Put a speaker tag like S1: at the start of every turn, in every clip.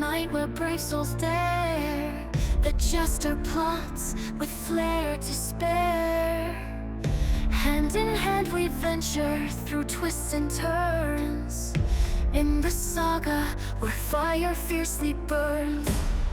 S1: night where brave souls dare. The jester plots with flair to spare. Hand in hand we venture through twists and turns. In the saga where fire fiercely burns.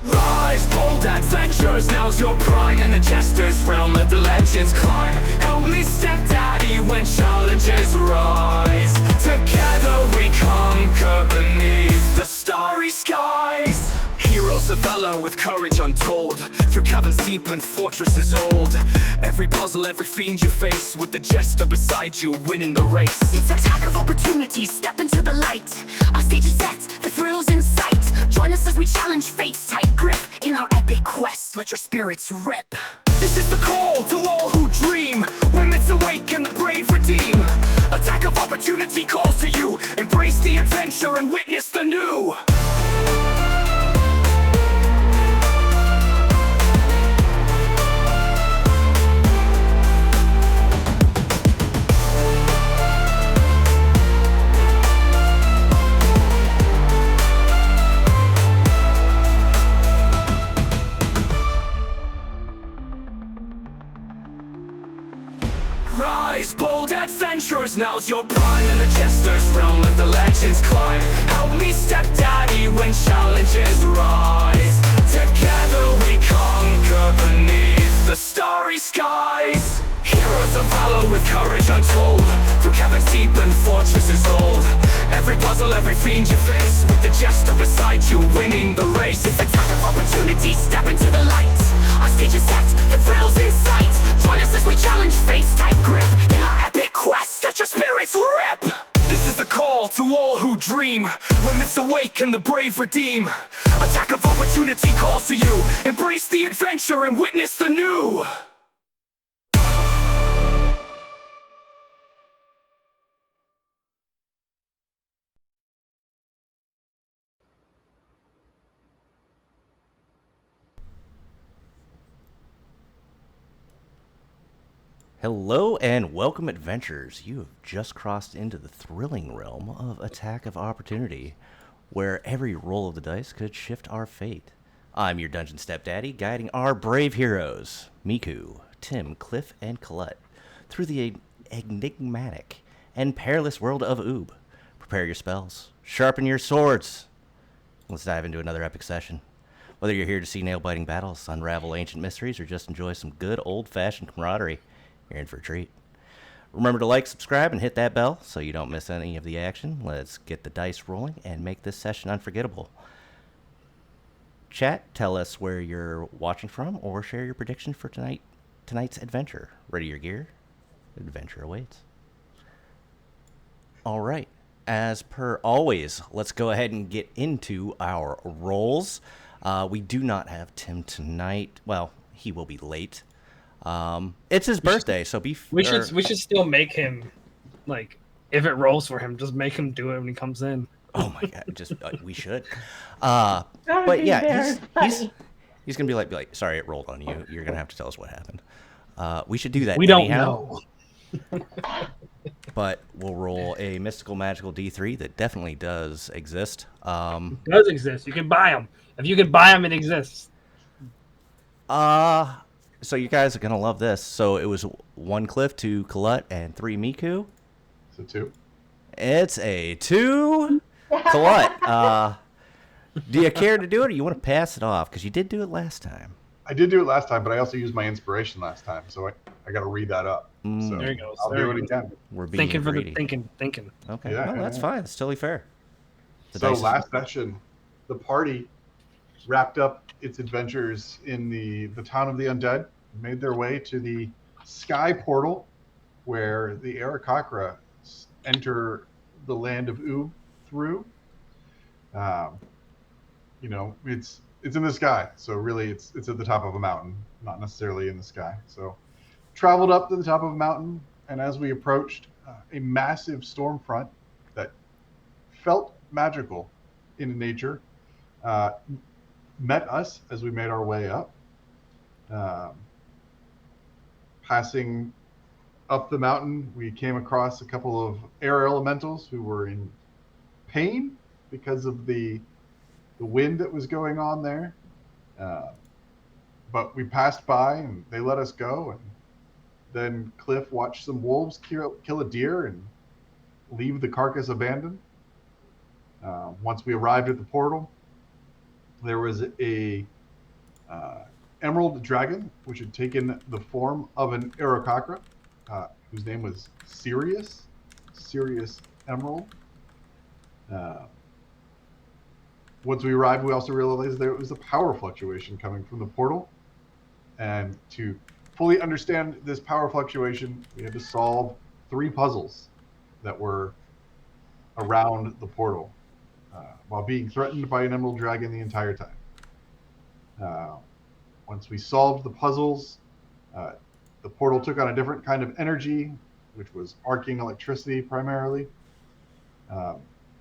S2: Rise, bold adventures, now's your prime. In the jester's realm, let the legends climb. Help me step daddy when challenges rise. Together we conquer beneath the starry skies. Heroes of valor with courage untold. Through caverns deep and fortresses old. Every puzzle, every fiend you face, with the jester beside you, winning the race.
S3: It's attack of opportunity, step into the light. Our stage is set, the thrills in sight. Join us as we challenge fate's tight grip. In our epic quest, let your spirits rip.
S2: This is the call to all who dream. When myths awake and the brave redeem. Attack of opportunity calls to you. Embrace the adventure and witness the new. Rise, bold adventurers, now's your prime. In the jester's realm, let the legends climb. Help me step daddy when challenges rise. Together we conquer beneath the starry skies. Heroes of valor with courage untold. Through caverns deep and fortresses old. Every puzzle, every fiend you face, with the jester beside you, winning the race.
S3: It's a time of opportunity, step into the light. Our stage is set, the thrills in sight. Join us as we challenge fate's tight grip. In our epic quest, let your spirits rip.
S2: This is the call to all who dream. When myths awake and the brave redeem. Attack of opportunity calls to you. Embrace the adventure and witness the new.
S4: Hello and welcome, adventurers. You have just crossed into the thrilling realm of Attack of Opportunity, where every roll of the dice could shift our fate. I'm your dungeon stepdaddy, guiding our brave heroes, Miku, Tim, Cliff, and Kolut, through the enigmatic and perilous world of Oob. Prepare your spells, sharpen your swords. Let's dive into another epic session. Whether you're here to see nail-biting battles, unravel ancient mysteries, or just enjoy some good old-fashioned camaraderie, you're in for a treat. Remember to like, subscribe, and hit that bell so you don't miss any of the action. Let's get the dice rolling and make this session unforgettable. Chat, tell us where you're watching from or share your prediction for tonight's adventure. Ready your gear? Adventure awaits. All right. As per always, let's go ahead and get into our rolls. We do not have Tim tonight. Well, he will be late. It's his birthday, so
S5: we should still make him, like, if it rolls for him, just make him do it when he comes in.
S4: Oh my god, just we should. But yeah, he's gonna be like, sorry, it rolled on you. You're gonna have to tell us what happened. We should do that.
S5: We anyhow.
S4: Don't know. But we'll roll a mystical magical D3 that definitely does exist.
S5: It does exist. You can buy them. If you can buy them, it exists.
S4: So you guys are gonna love this. So it was 1 Cliff, 2 Kolut, and 3 Miku.
S6: So 2.
S4: It's a 2 Kolut. Do you care to do it, or you want to pass it off? Because you did do it last time.
S6: I did do it last time, but I also used my inspiration last time, so I got to read that up. So
S5: there you go.
S6: I'll do it again.
S4: We're being
S5: thinking
S4: greedy.
S5: for the thinking.
S4: Okay,
S6: Yeah,
S4: that's fine. It's totally fair.
S6: So last session, the party wrapped up its adventures in the town of the undead, made their way to the sky portal, where the Aarakocra enter the land of Oob through. It's in the sky, so really it's at the top of a mountain, not necessarily in the sky. So traveled up to the top of a mountain, and as we approached, a massive storm front that felt magical in nature met us as we made our way up. Passing up the mountain, we came across a couple of air elementals who were in pain because of the wind that was going on there. But we passed by and they let us go. And then Cliff watched some wolves kill a deer and leave the carcass abandoned. Once we arrived at the portal, there was a emerald dragon, which had taken the form of an Aerococra, whose name was Sirius Emerald. Once we arrived, we also realized there was a power fluctuation coming from the portal. And to fully understand this power fluctuation, we had to solve 3 puzzles that were around the portal while being threatened by an emerald dragon the entire time. Once we solved the puzzles, the portal took on a different kind of energy, which was arcing electricity primarily.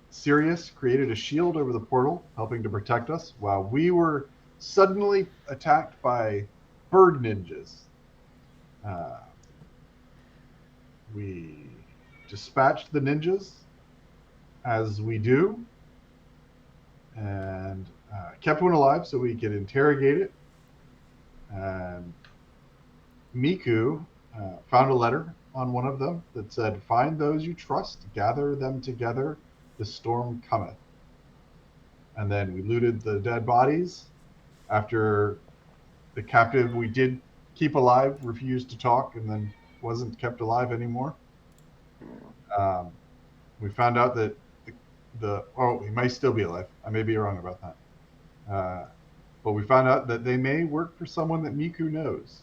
S6: Sirius created a shield over the portal, helping to protect us, while we were suddenly attacked by bird ninjas. We dispatched the ninjas, as we do, and kept one alive so we could interrogate it. And Miku found a letter on one of them that said, "Find those you trust, gather them together, the storm cometh." And then we looted the dead bodies. After the captive we did keep alive refused to talk and then wasn't kept alive anymore. We found out that he might still be alive. I may be wrong about that. But we found out that they may work for someone that Miku knows.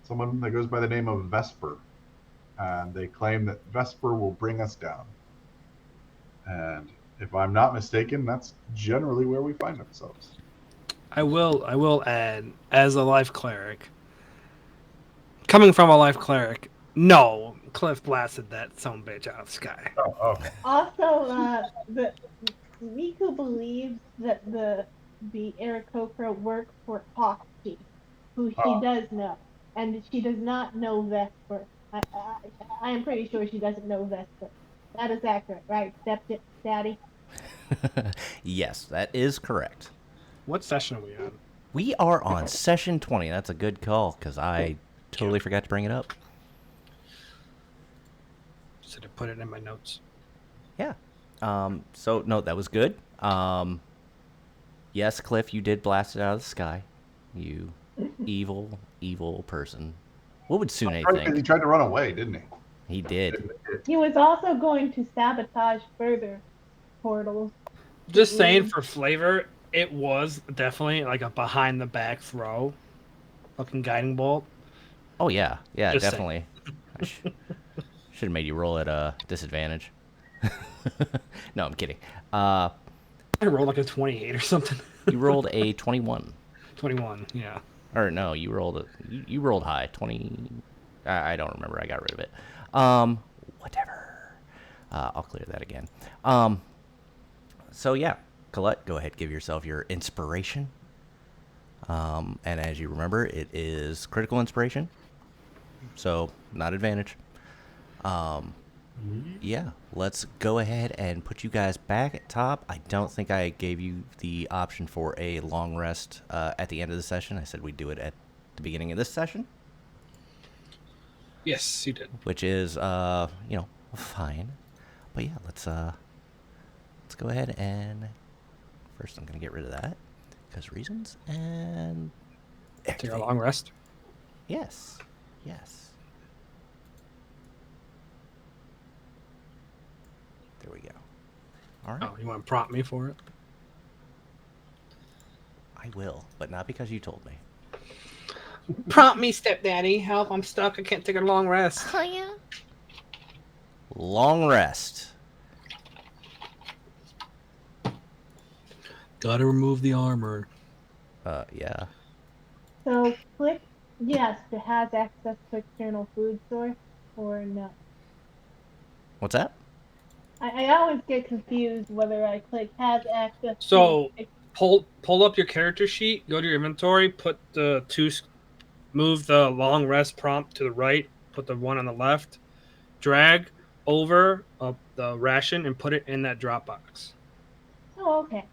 S6: Someone that goes by the name of Vesper. And they claim that Vesper will bring us down. And if I'm not mistaken, that's generally where we find ourselves.
S5: I will add, as a life cleric, coming from a life cleric, no, Cliff blasted that son bitch out of the sky.
S6: Oh, okay.
S7: Also, the Miku believes that the Aarakocra work for Hawkchi, who she does know, and she does not know Vesper. I am pretty sure she doesn't know Vesper. That is accurate, right, Daddy?
S4: Yes, that is correct.
S5: What session are we on?
S4: We are on session 20. That's a good call, because I totally forgot to bring it up.
S5: Should have put it in my notes.
S4: Yeah. So, no, that was good. Yes, Cliff, you did blast it out of the sky. You evil, evil person. What would Sune think?
S6: He tried to run away, didn't he?
S4: He did.
S7: He was also going to sabotage further portals.
S5: Just saying, for flavor, it was definitely like a behind the back throw, fucking guiding bolt.
S4: Oh yeah, yeah,
S5: Just
S4: definitely. I should have made you roll at a disadvantage. No, I'm kidding.
S5: I rolled like a 28 or something.
S4: You rolled a 21.
S5: 21, yeah.
S4: Or no, you rolled you rolled high. 20. I don't remember. I got rid of it. Whatever. I'll clear that again. So yeah, Kolut, go ahead, give yourself your inspiration. And as you remember, it is critical inspiration, so not advantage. Yeah, let's go ahead and put you guys back at top. I don't think I gave you the option for a long rest at the end of the session. I said we'd do it at the beginning of this session.
S5: Yes, you did.
S4: Which is, fine. But yeah, let's go ahead and first I'm going to get rid of that because reasons and
S5: Take a long rest.
S4: Yes. Yes. There we go. All right.
S5: Oh, you want to prompt me for it?
S4: I will, but not because you told me.
S5: Prompt me, stepdaddy. Help, I'm stuck. I can't take a long rest.
S1: Oh, yeah?
S4: Long rest.
S5: Gotta remove the armor.
S4: Yeah.
S7: So click yes to has access to external food source or no.
S4: What's that?
S7: I always get confused whether I click has access
S5: So
S7: to
S5: pull up your character sheet, go to your inventory, put the move the long rest prompt to the right, put the one on the left, drag over the ration and put it in that drop box.
S7: Oh, okay.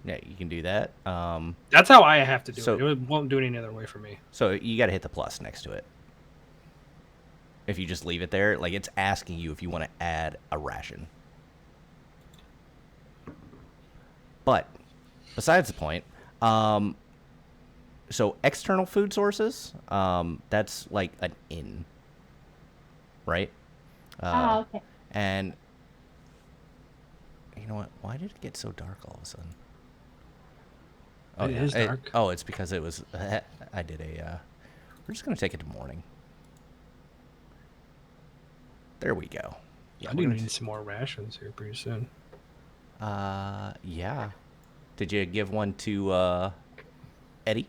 S4: Yeah, you can do that.
S5: That's how I have to do
S4: So-
S5: it. It won't do it any other way for me.
S4: So you got to hit the plus next to it. If you just leave it there, like it's asking you if you want to add a ration. But besides the point, so external food sources, that's like an inn, right?
S7: Okay.
S4: And you know what? Why did it get so dark all of a sudden? Oh,
S5: It is dark.
S4: It's because it was. I did a. We're just gonna take it to morning. There we go. Yeah,
S5: I do need some more rations here pretty soon.
S4: Yeah. Did you give one to Eddie?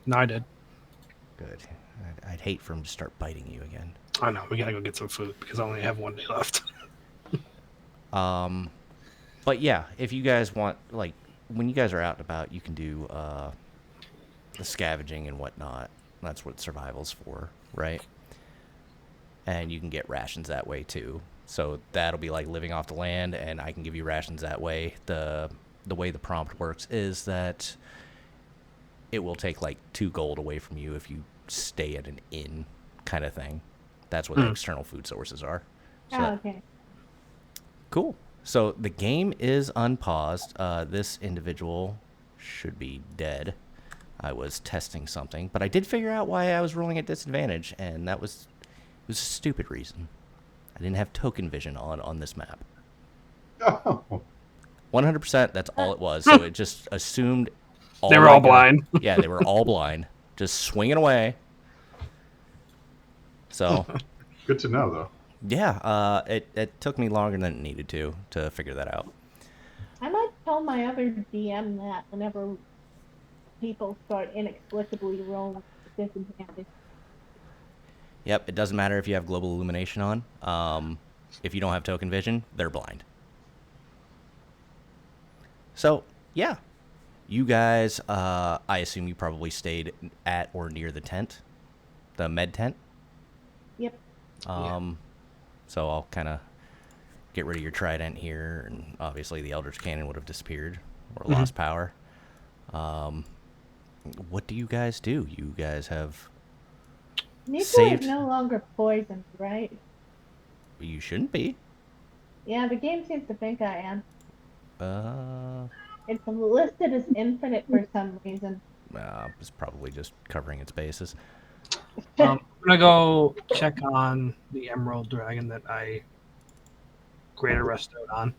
S5: No, I did.
S4: Good. I'd hate for him to start biting you again.
S5: I know. We gotta go get some food because I only have 1 day left.
S4: But yeah, if you guys want, like, when you guys are out and about, you can do the scavenging and whatnot. That's what survival's for, right? And you can get rations that way too. So that'll be like living off the land, and I can give you rations that way. The way the prompt works is that it will take like 2 gold away from you if you stay at an inn, kind of thing. That's what the external food sources are. So
S7: Okay.
S4: Cool. So the game is unpaused. This individual should be dead. I was testing something, but I did figure out why I was rolling at disadvantage, and it was a stupid reason. I didn't have token vision on this map.
S6: Oh,
S4: 100%, that's all it was. So it just assumed
S5: They were
S4: my
S5: all
S4: guy-
S5: blind.
S4: Yeah, they were all blind, just swinging away. So,
S6: good to know, though.
S4: yeah, it took me longer than it needed to figure that out.
S7: I might tell my other DM that whenever people start inexplicably rolling with disadvantage.
S4: Yep, it doesn't matter if you have global illumination on. If you don't have token vision, they're blind. So, yeah. You guys, I assume you probably stayed at or near the tent, the med tent.
S7: Yep.
S4: So I'll kind of get rid of your trident here, and obviously the Elder's Cannon would have disappeared or lost power. What do you guys do? You guys have
S7: Nico
S4: saved.
S7: is no longer poisoned, right?
S4: You shouldn't be.
S7: Yeah, the game seems to think I am.
S4: Uh,
S7: It's listed as infinite for some reason.
S4: it's probably just covering its bases.
S5: I'm gonna go check on the Emerald Dragon that I greater restored on.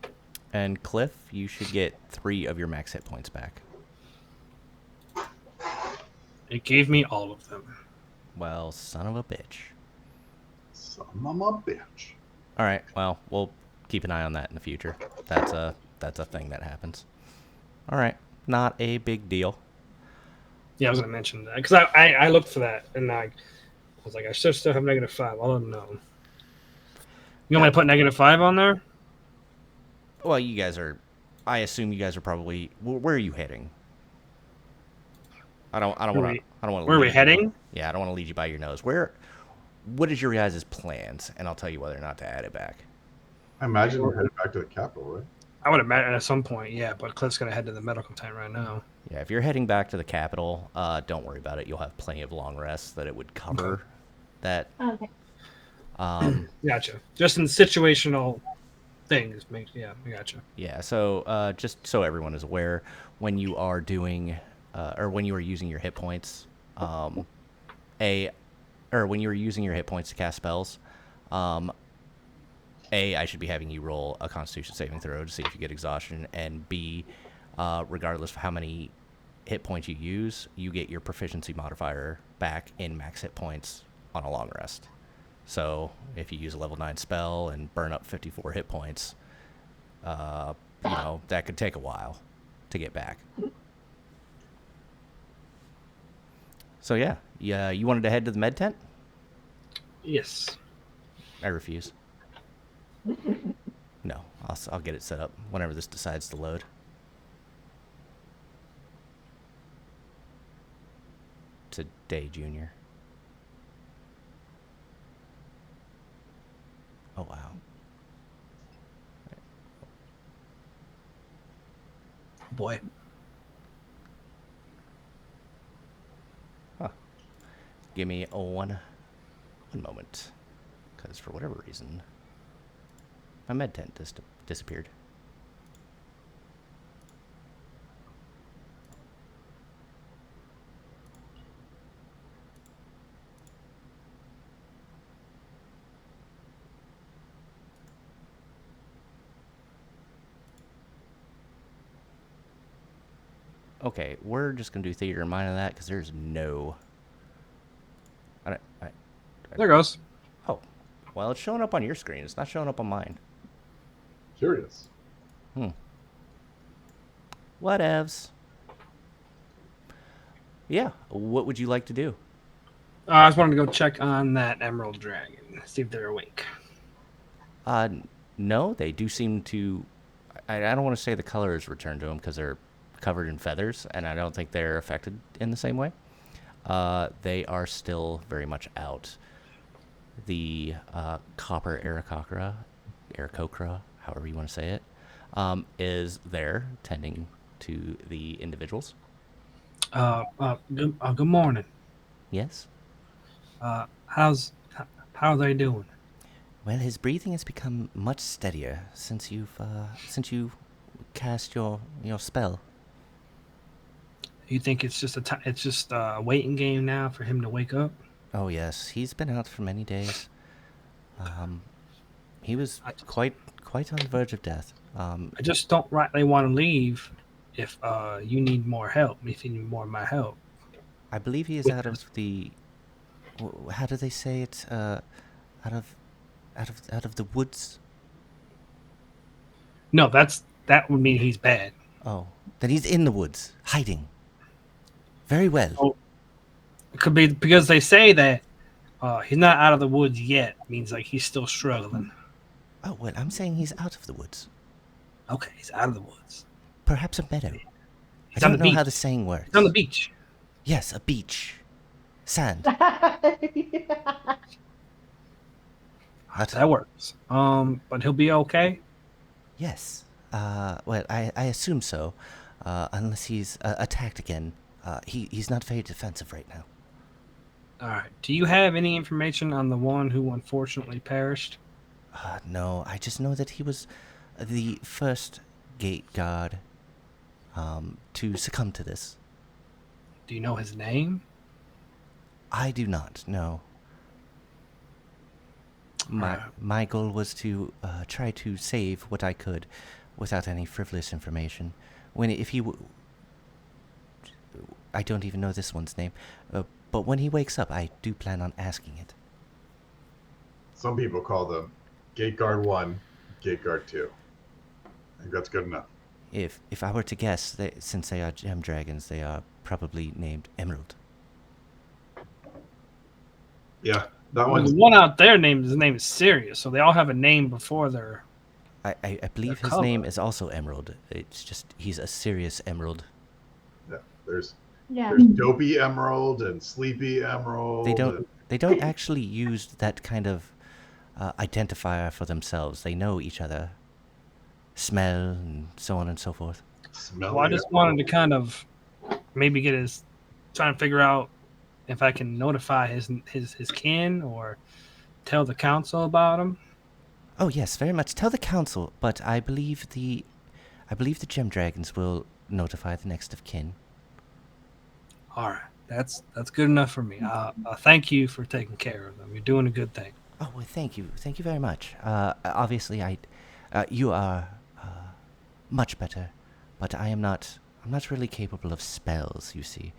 S4: And Cliff, you should get 3 of your max hit points back.
S5: It gave me all of them.
S4: Well, son of a bitch.
S6: Son of a bitch.
S4: All right. Well, we'll keep an eye on that in the future. That's a thing that happens. All right. Not a big deal.
S5: Yeah, I was gonna mention that because I looked for that and I was like, I should still have -5. I'll let them know. You want me to put -5 on there?
S4: Well, you guys are. I assume you guys are probably. Where are you heading? I don't want to.
S5: Where are we heading?
S4: Yeah, I don't want to lead you by your nose. What is your guys' plans? And I'll tell you whether or not to add it back.
S6: I imagine we're headed back to the capital, right?
S5: I would imagine at some point, yeah. But Cliff's gonna head to the medical tent right now.
S4: Yeah, if you're heading back to the capital, don't worry about it. You'll have plenty of long rests that it would cover that.
S7: Okay.
S5: Gotcha. Just in situational things. Yeah, I gotcha.
S4: Yeah, so just so everyone is aware, when you are doing, or when you are using your hit points, when you are using your hit points to cast spells, I should be having you roll a Constitution saving throw to see if you get exhaustion, and B, regardless of how many hit points you use, you get your proficiency modifier back in max hit points on a long rest. So if you use a level 9 spell and burn up 54 hit points, that could take a while to get back. So yeah, you wanted to head to the med tent?
S5: Yes.
S4: I refuse. No, I'll get it set up whenever this decides to load. Today, Junior. Oh, wow.
S5: boy.
S4: Give me one moment, because for whatever reason, my med tent disappeared. Okay, we're just gonna do theater of mind on that because there's no.
S5: There goes.
S4: Oh, well, it's showing up on your screen. It's not showing up on mine.
S6: Curious.
S4: Whatevs. Yeah, what would you like to do?
S5: I just wanted to go check on that emerald dragon, see if they're awake.
S4: No, they do seem to. I don't want to say the color is returned to them because they're covered in feathers, and I don't think they're affected in the same way. They are still very much out. The copper Aarakocra, however you want to say it, is there tending to the individuals.
S5: Good morning.
S4: Yes.
S5: How are they doing?
S4: Well, his breathing has become much steadier since you cast your spell.
S5: You think it's just a waiting game now for him to wake up?
S4: Oh yes, he's been out for many days. He was quite on the verge of death.
S5: I just don't rightly want to leave if you need more help. If you need more of my help.
S4: I believe he is out of the. How do they say it? Out of the woods.
S5: No, that would mean he's bad.
S4: Oh, then he's in the woods, hiding. Very well.
S5: Oh, it could be because they say that he's not out of the woods yet. Means like he's still struggling.
S4: Oh well, I'm saying he's out of the woods.
S5: Okay, he's out of the woods.
S4: Perhaps a meadow.
S5: He's
S4: I
S5: on
S4: don't
S5: the
S4: know
S5: beach.
S4: how the saying works.
S5: He's on the beach.
S4: Yes, a beach. Sand.
S5: That works. But he'll be okay.
S4: Yes. Well, I assume so. Unless he's attacked again. He's not very defensive right now.
S5: All right. Do you have any information on the one who unfortunately perished?
S4: No, I just know that he was the first gate guard to succumb to this.
S5: Do you know his name?
S4: I do not, no. My goal was to try to save what I could without any frivolous information. I don't even know this one's name, but when he wakes up, I do plan on asking it.
S6: Some people call them Gate Guard 1, Gate Guard 2. I think that's good enough.
S4: If I were to guess, since they are gem dragons, they are probably named Emerald.
S6: Yeah, that
S5: Well,
S6: one's...
S5: the one out there his name is Sirius, so they all have a name before their.
S4: I believe his
S5: color.
S4: name is also Emerald. It's just he's a serious Emerald.
S6: Yeah, there's
S7: Yeah.
S6: Dopey Emerald and Sleepy Emerald.
S4: They don't actually use that kind of identifier for themselves. They know each other, smell, and so on and so forth.
S6: Smelly
S5: Well, I just
S6: Emerald.
S5: wanted to kind of maybe trying to figure out if I can notify his kin or tell the council about him.
S4: Oh yes, very much. Tell the council, but I believe the gem dragons will notify the next of kin.
S5: All right, that's good enough for me. Thank you for taking care of them. You're doing a good thing.
S4: Oh well, thank you very much. Obviously, you are much better, but I'm not really capable of spells. You see.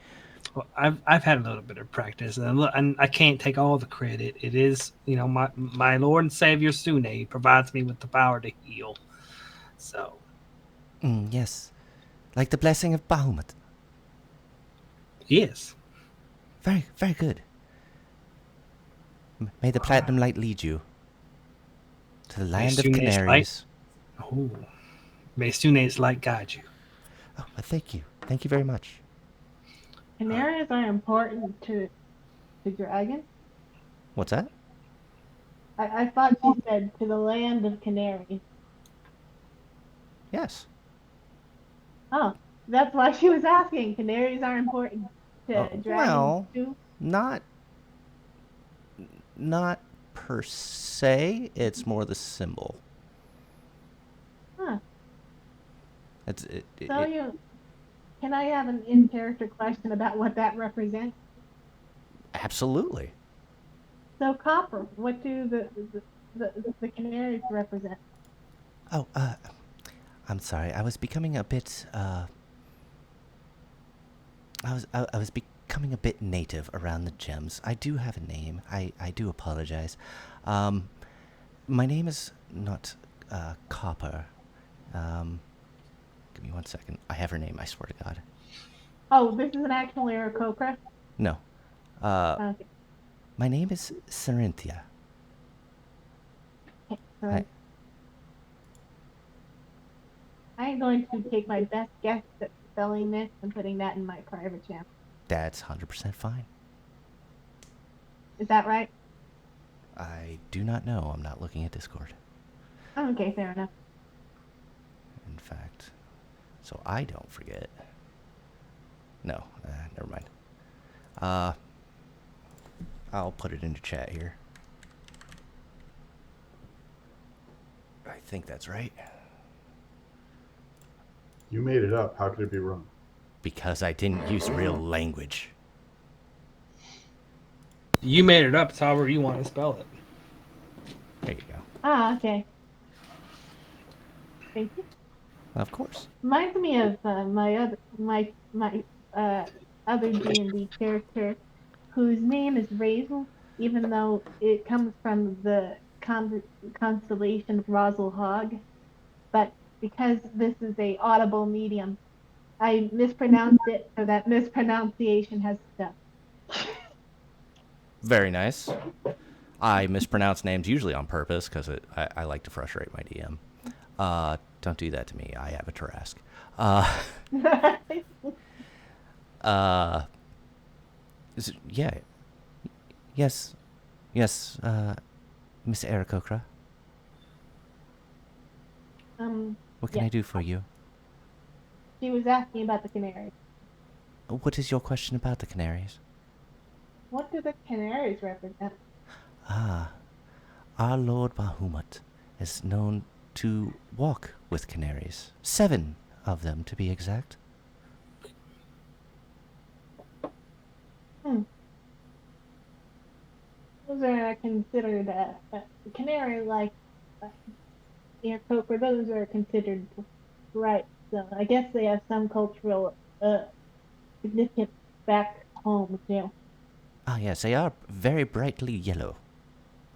S5: Well, I've had a little bit of practice, and I can't take all the credit. It is, my Lord and Savior Sune provides me with the power to heal. So.
S4: Yes, like the blessing of Bahamut.
S5: Yes.
S4: Very, very good. May the platinum light lead you to the land of
S5: Sune's
S4: canaries.
S5: Oh, may Sune's light guide you.
S4: Oh, well, thank you very much.
S7: Canaries are important to dragons.
S4: What's that?
S7: I thought she said to the land of canaries.
S4: Yes.
S7: Oh, That's why she was asking. Canaries are important to dragons
S4: Well,
S7: too.
S4: not per se. It's more the symbol.
S7: Huh.
S4: It's
S7: So can I have an in-character question about what that represents?
S4: absolutely.
S7: So copper, what do the canaries represent?
S4: Oh, I'm sorry. I was becoming a bit. I was becoming a bit native around the gems. I do have a name. I do apologize. My name is not Copper. Give me 1 second. I have her name. I swear to God.
S7: Oh, this is an actual Aarakocra?
S4: No.
S7: Okay.
S4: My name is Cerinthia.
S7: So I'm going to take my best guess at spelling this and putting that in my private channel.
S4: That's 100% fine.
S7: Is that right?
S4: I do not know. I'm not looking at Discord.
S7: Okay, fair enough.
S4: In fact, so I don't forget. No, never mind. I'll put it into chat here. I think that's right.
S6: You made it up. How could it be wrong?
S4: Because I didn't use real language.
S5: You made it up. It's however you want to spell it.
S4: There you go.
S7: Ah, okay. Thank you.
S4: Of course.
S7: Reminds me of my other D&D character, whose name is Razel, even though it comes from the constellation of Razel Hog. But because this is a audible medium, I mispronounced it, so that mispronunciation has stuck.
S4: Very nice. I mispronounce names usually on purpose because I like to frustrate my DM. Don't do that to me. I have a Tarask. Yeah. Yes. Yes, Miss Aarakocra. What can I do for you?
S7: She was asking about the canaries.
S4: What is your question about the canaries?
S7: What do the canaries represent?
S4: Our Lord Bahamut is known to walk with canaries. 7 of them, to be exact.
S7: Those are considered canary like Aarakocra. Those are considered bright. So I guess they have some cultural significance back home too.
S4: Ah, yes, they are very brightly yellow.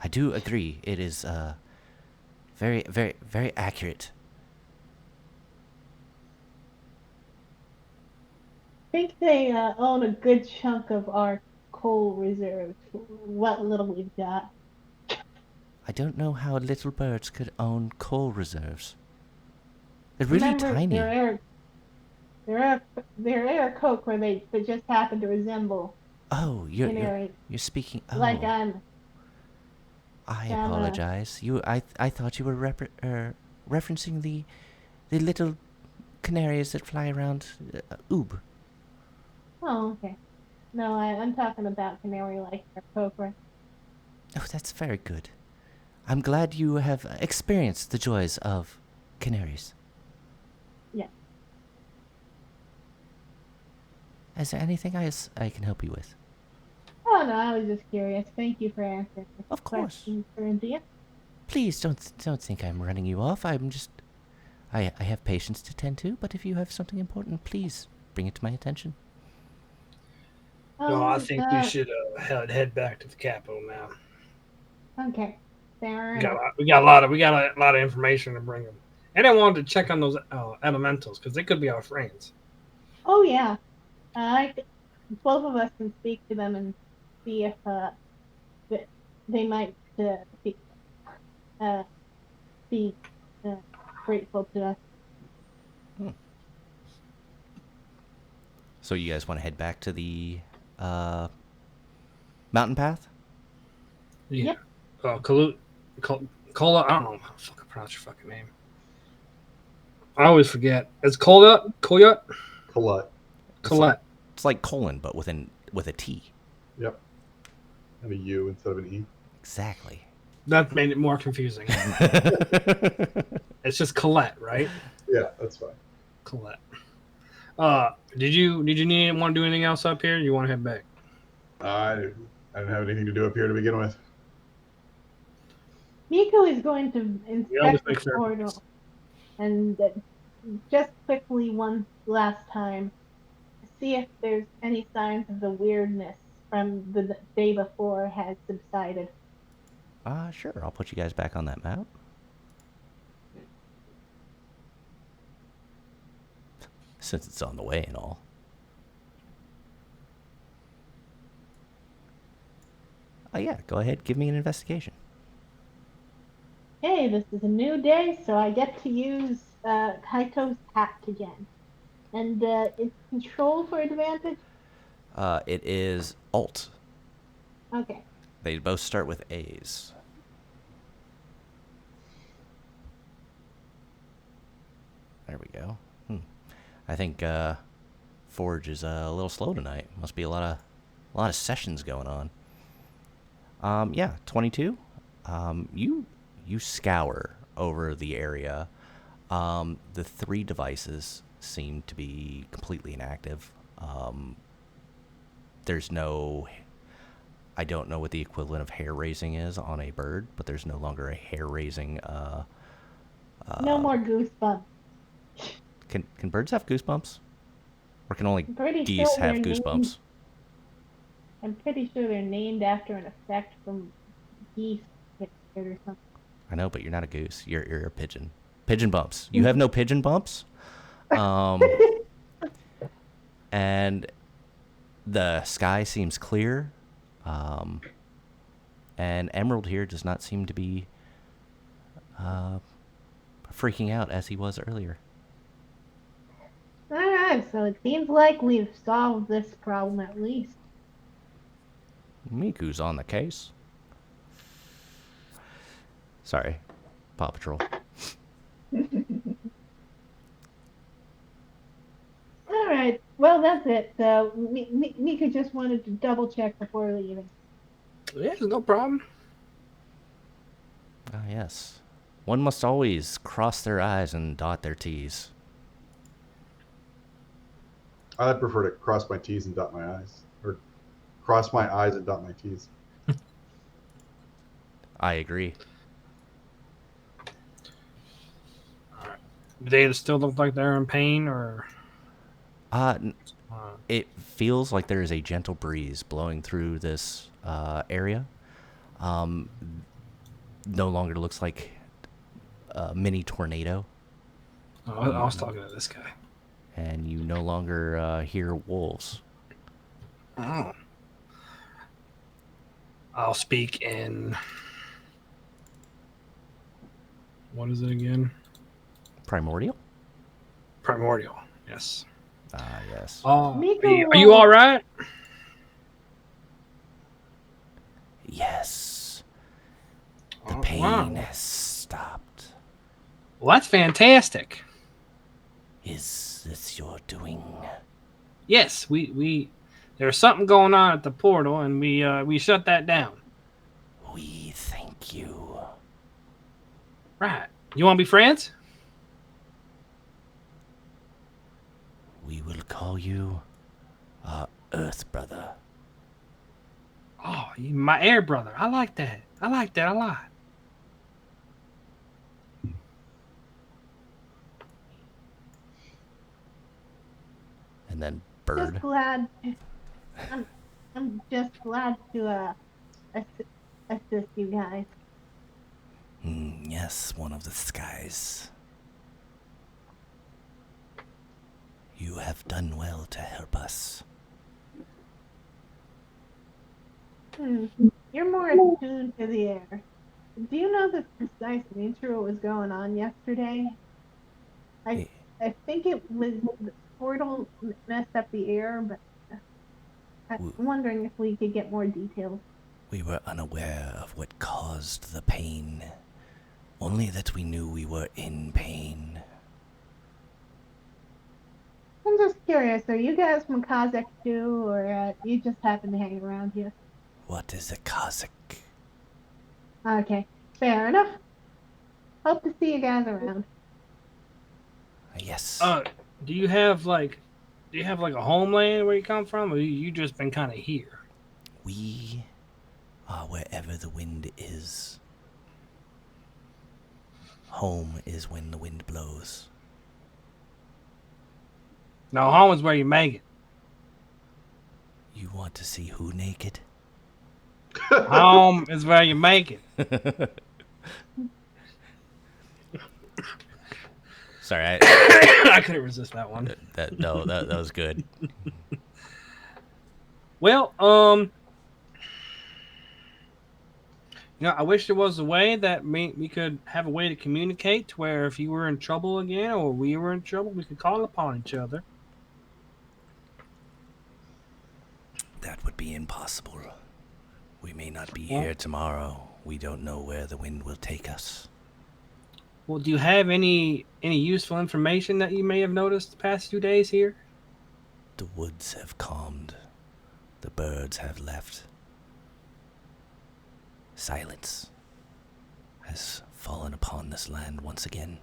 S4: I do agree. It is very, very, very accurate.
S7: I think they own a good chunk of our coal reserves. What little we've got.
S4: I don't know how little birds could own coal reserves. They're really
S7: Remember,
S4: tiny.
S7: they're Aarakocra. They just happen to resemble
S4: Oh,
S7: canaries.
S4: you're speaking. Oh,
S7: Like
S4: I apologize. I thought you were referencing the little canaries that fly around Oob.
S7: Oh, okay. No, I'm talking about canary like Aarakocra.
S4: Oh, that's very good. I'm glad you have experienced the joys of canaries.
S7: Yeah.
S4: Is there anything else I can help you with?
S7: Oh no, I was just curious. Thank you for answering the
S4: Of course.
S7: question, Cerinthia.
S4: Please don't think I'm running you off. I'm just I have patients to tend to, but if you have something important, please bring it to my attention.
S5: No, I think we should head back to the capital now.
S7: Okay. Fair
S5: We
S7: enough.
S5: got a lot of information to bring them, and I wanted to check on those elementals because they could be our friends.
S7: Oh yeah. Both of us can speak to them and see if they might be grateful to us.
S4: So you guys want to head back to the mountain path?
S5: Yeah.
S7: Yep.
S5: Kolut, Kolut. I don't know how to fucking pronounce your fucking name. I always forget. It's Kolut. Kolut.
S6: Kolut.
S5: Colette.
S4: It's like colon, but with a T.
S6: Yep. And a U instead of an E.
S4: Exactly.
S5: That made it more confusing. It's just Colette, right?
S6: Yeah, that's fine.
S5: Colette. Did you want to do anything else up here? Or you want to head back?
S6: I didn't have anything to do up here to begin with.
S7: Miku is going to
S5: always
S7: inspect the
S5: make sure.
S7: portal and just quickly one last time see if there's any signs of the weirdness from the day before has subsided.
S4: Sure. I'll put you guys back on that map. Since it's on the way and all. Yeah, go ahead. Give me an investigation.
S7: Hey, this is a new day, so I get to use Kaito's hack again. And it's control for advantage?
S4: It is Alt.
S7: Okay.
S4: They both start with A's. There we go. I think Forge is a little slow tonight. Must be a lot of sessions going on. Yeah, 22. You scour over the area. The 3 devices seem to be completely inactive. There's no... I don't know what the equivalent of hair raising is on a bird, but there's no longer a hair raising...
S7: no more goosebumps.
S4: Can birds have goosebumps? Or can only
S7: Pretty
S4: geese
S7: sure
S4: have
S7: they're
S4: goosebumps?
S7: I'm pretty sure they're named after an effect from geese or something.
S4: I know, but you're not a goose. You're a pigeon. Pigeon bumps. You have no pigeon bumps? And the sky seems clear. And Emerald here does not seem to be freaking out as he was earlier.
S7: Alright, so it seems like we've solved this problem at least.
S4: Miku's on the case. Sorry, Paw Patrol.
S7: Alright, well that's it. Miku just wanted to double check before leaving.
S5: Yes, no problem.
S4: Ah, yes. One must always cross their I's and dot their T's.
S6: I'd prefer to cross my T's and dot my I's. Or cross my I's and dot my T's.
S4: I agree.
S5: Do they still look like they're in pain, or?
S4: It feels like there is a gentle breeze blowing through this area. No longer looks like a mini tornado.
S5: Oh, I was talking to this guy.
S4: And you no longer hear wolves.
S5: Oh. I'll speak in... What is it again?
S4: Primordial?
S5: Primordial, yes.
S4: Ah, yes.
S7: Miku,
S5: Are you all right?
S4: Yes. The
S5: Oh,
S4: pain
S5: wow.
S4: has stopped.
S5: Well, that's fantastic.
S4: Is this your doing?
S5: Yes, we there's something going on at the portal, and we shut that down.
S4: We thank you.
S5: Right. You want to be friends?
S4: We will call you our Earth Brother.
S5: Oh, you my air brother. I like that. I like that a lot.
S4: And then
S7: just
S4: Bird.
S7: glad. I'm just glad to assist you guys.
S4: Yes, one of the skies. You have done well to help us.
S7: You're more attuned to the air. Do you know the precise nature of what was going on yesterday? I think it was the portal messed up the air, but I'm wondering if we could get more details.
S4: We were unaware of what caused the pain. Only that we knew we were in pain.
S7: I'm just curious, are you guys from Kazakh too, or you just happen to hang around here?
S4: What is a Cossack?
S7: Okay, fair enough. Hope to see you guys around.
S4: Yes.
S5: Do you have like a homeland where you come from, or you just been kind of here?
S4: We are wherever the wind is. Home is when the wind blows.
S5: No, home is where you make it.
S4: You want to see who naked?
S5: Home is where you make it.
S4: Sorry,
S5: I couldn't resist that one.
S4: that was good.
S5: Well, I wish there was a way that we could have a way to communicate to where if you were in trouble again or we were in trouble, we could call upon each other.
S4: That would be impossible. We may not be here tomorrow. We don't know where the wind will take us.
S5: Well, do you have any useful information that you may have noticed the past few days here?
S4: The woods have calmed. The birds have left. Silence has fallen upon this land once again.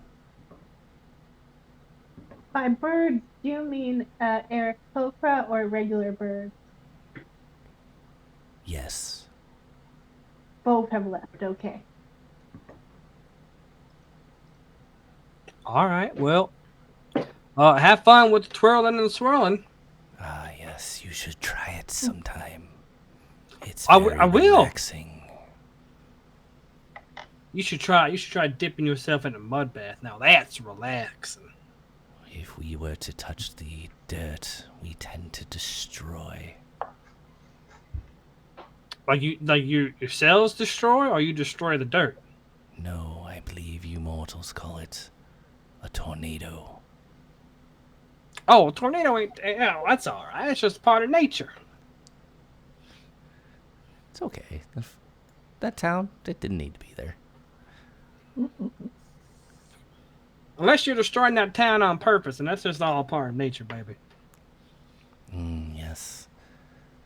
S7: By birds, do you mean Aarakocra or regular birds?
S4: Yes.
S7: Both have left, okay.
S5: All right, well, have fun with the twirling and the swirling.
S4: Ah, yes, you should try it sometime. It's
S5: I
S4: very
S5: will.
S4: relaxing.
S5: You should try dipping yourself in a mud bath. Now that's relaxing.
S4: If we were to touch the dirt, we tend to destroy.
S5: Like your cells destroy, or you destroy the dirt?
S4: No, I believe you mortals call it a tornado.
S5: Oh, a tornado ain't. Oh, that's all right. It's just part of nature.
S4: It's okay. That town, it didn't need to be there.
S5: Unless you're destroying that town on purpose, and that's just all part of nature, baby.
S4: Yes.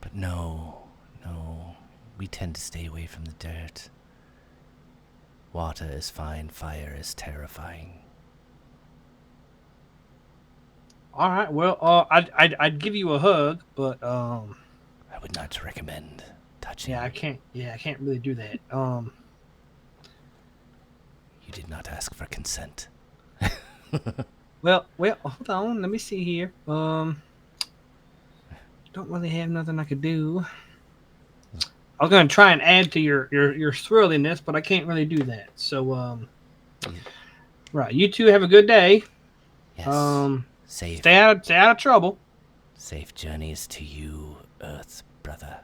S4: But no. We tend to stay away from the dirt. Water is fine, fire is terrifying.
S5: All right. Well, I'd give you a hug, but
S4: I would not recommend touching.
S5: yeah, I can't really do that.
S4: You did not ask for consent.
S5: Well, hold on. Let me see here. Don't really have nothing I could do. I was gonna try and add to your swirliness, but I can't really do that. So, right. You two have a good day.
S4: Yes. Safe.
S5: Stay out of trouble.
S4: Safe journeys to you, Earth's brother.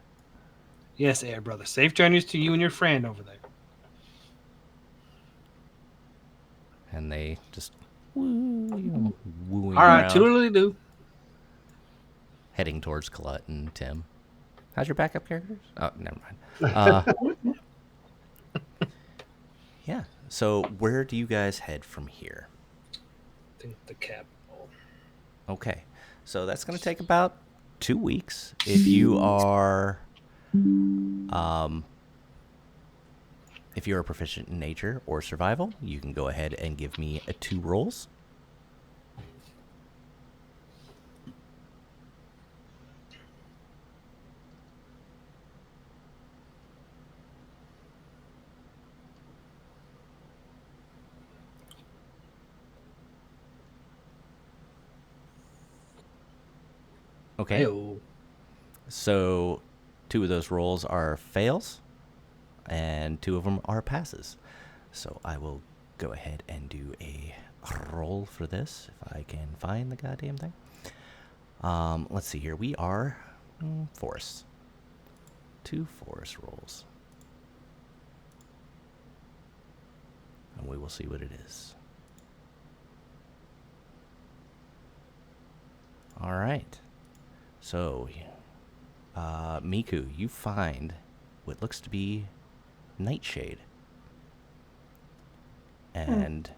S5: Yes, Air brother. Safe journeys to you and your friend over there.
S4: And they just wooing
S5: All right,
S4: around,
S5: toodly-doo.
S4: heading towards Kolut and Tim. How's your backup characters? Oh, never mind. Yeah. So where do you guys head from here?
S5: I think the capital.
S4: Okay. So that's going to take about 2 weeks. If you are proficient in nature or survival, you can go ahead and give me 2 rolls. Okay.
S5: Hey-o.
S4: So 2 of those rolls are fails, and 2 of them are passes. So I will go ahead and do a roll for this, if I can find the goddamn thing. Let's see here. We are force. 2 force rolls. And we will see what it is. All right. So, Miku, you find what looks to be Nightshade. And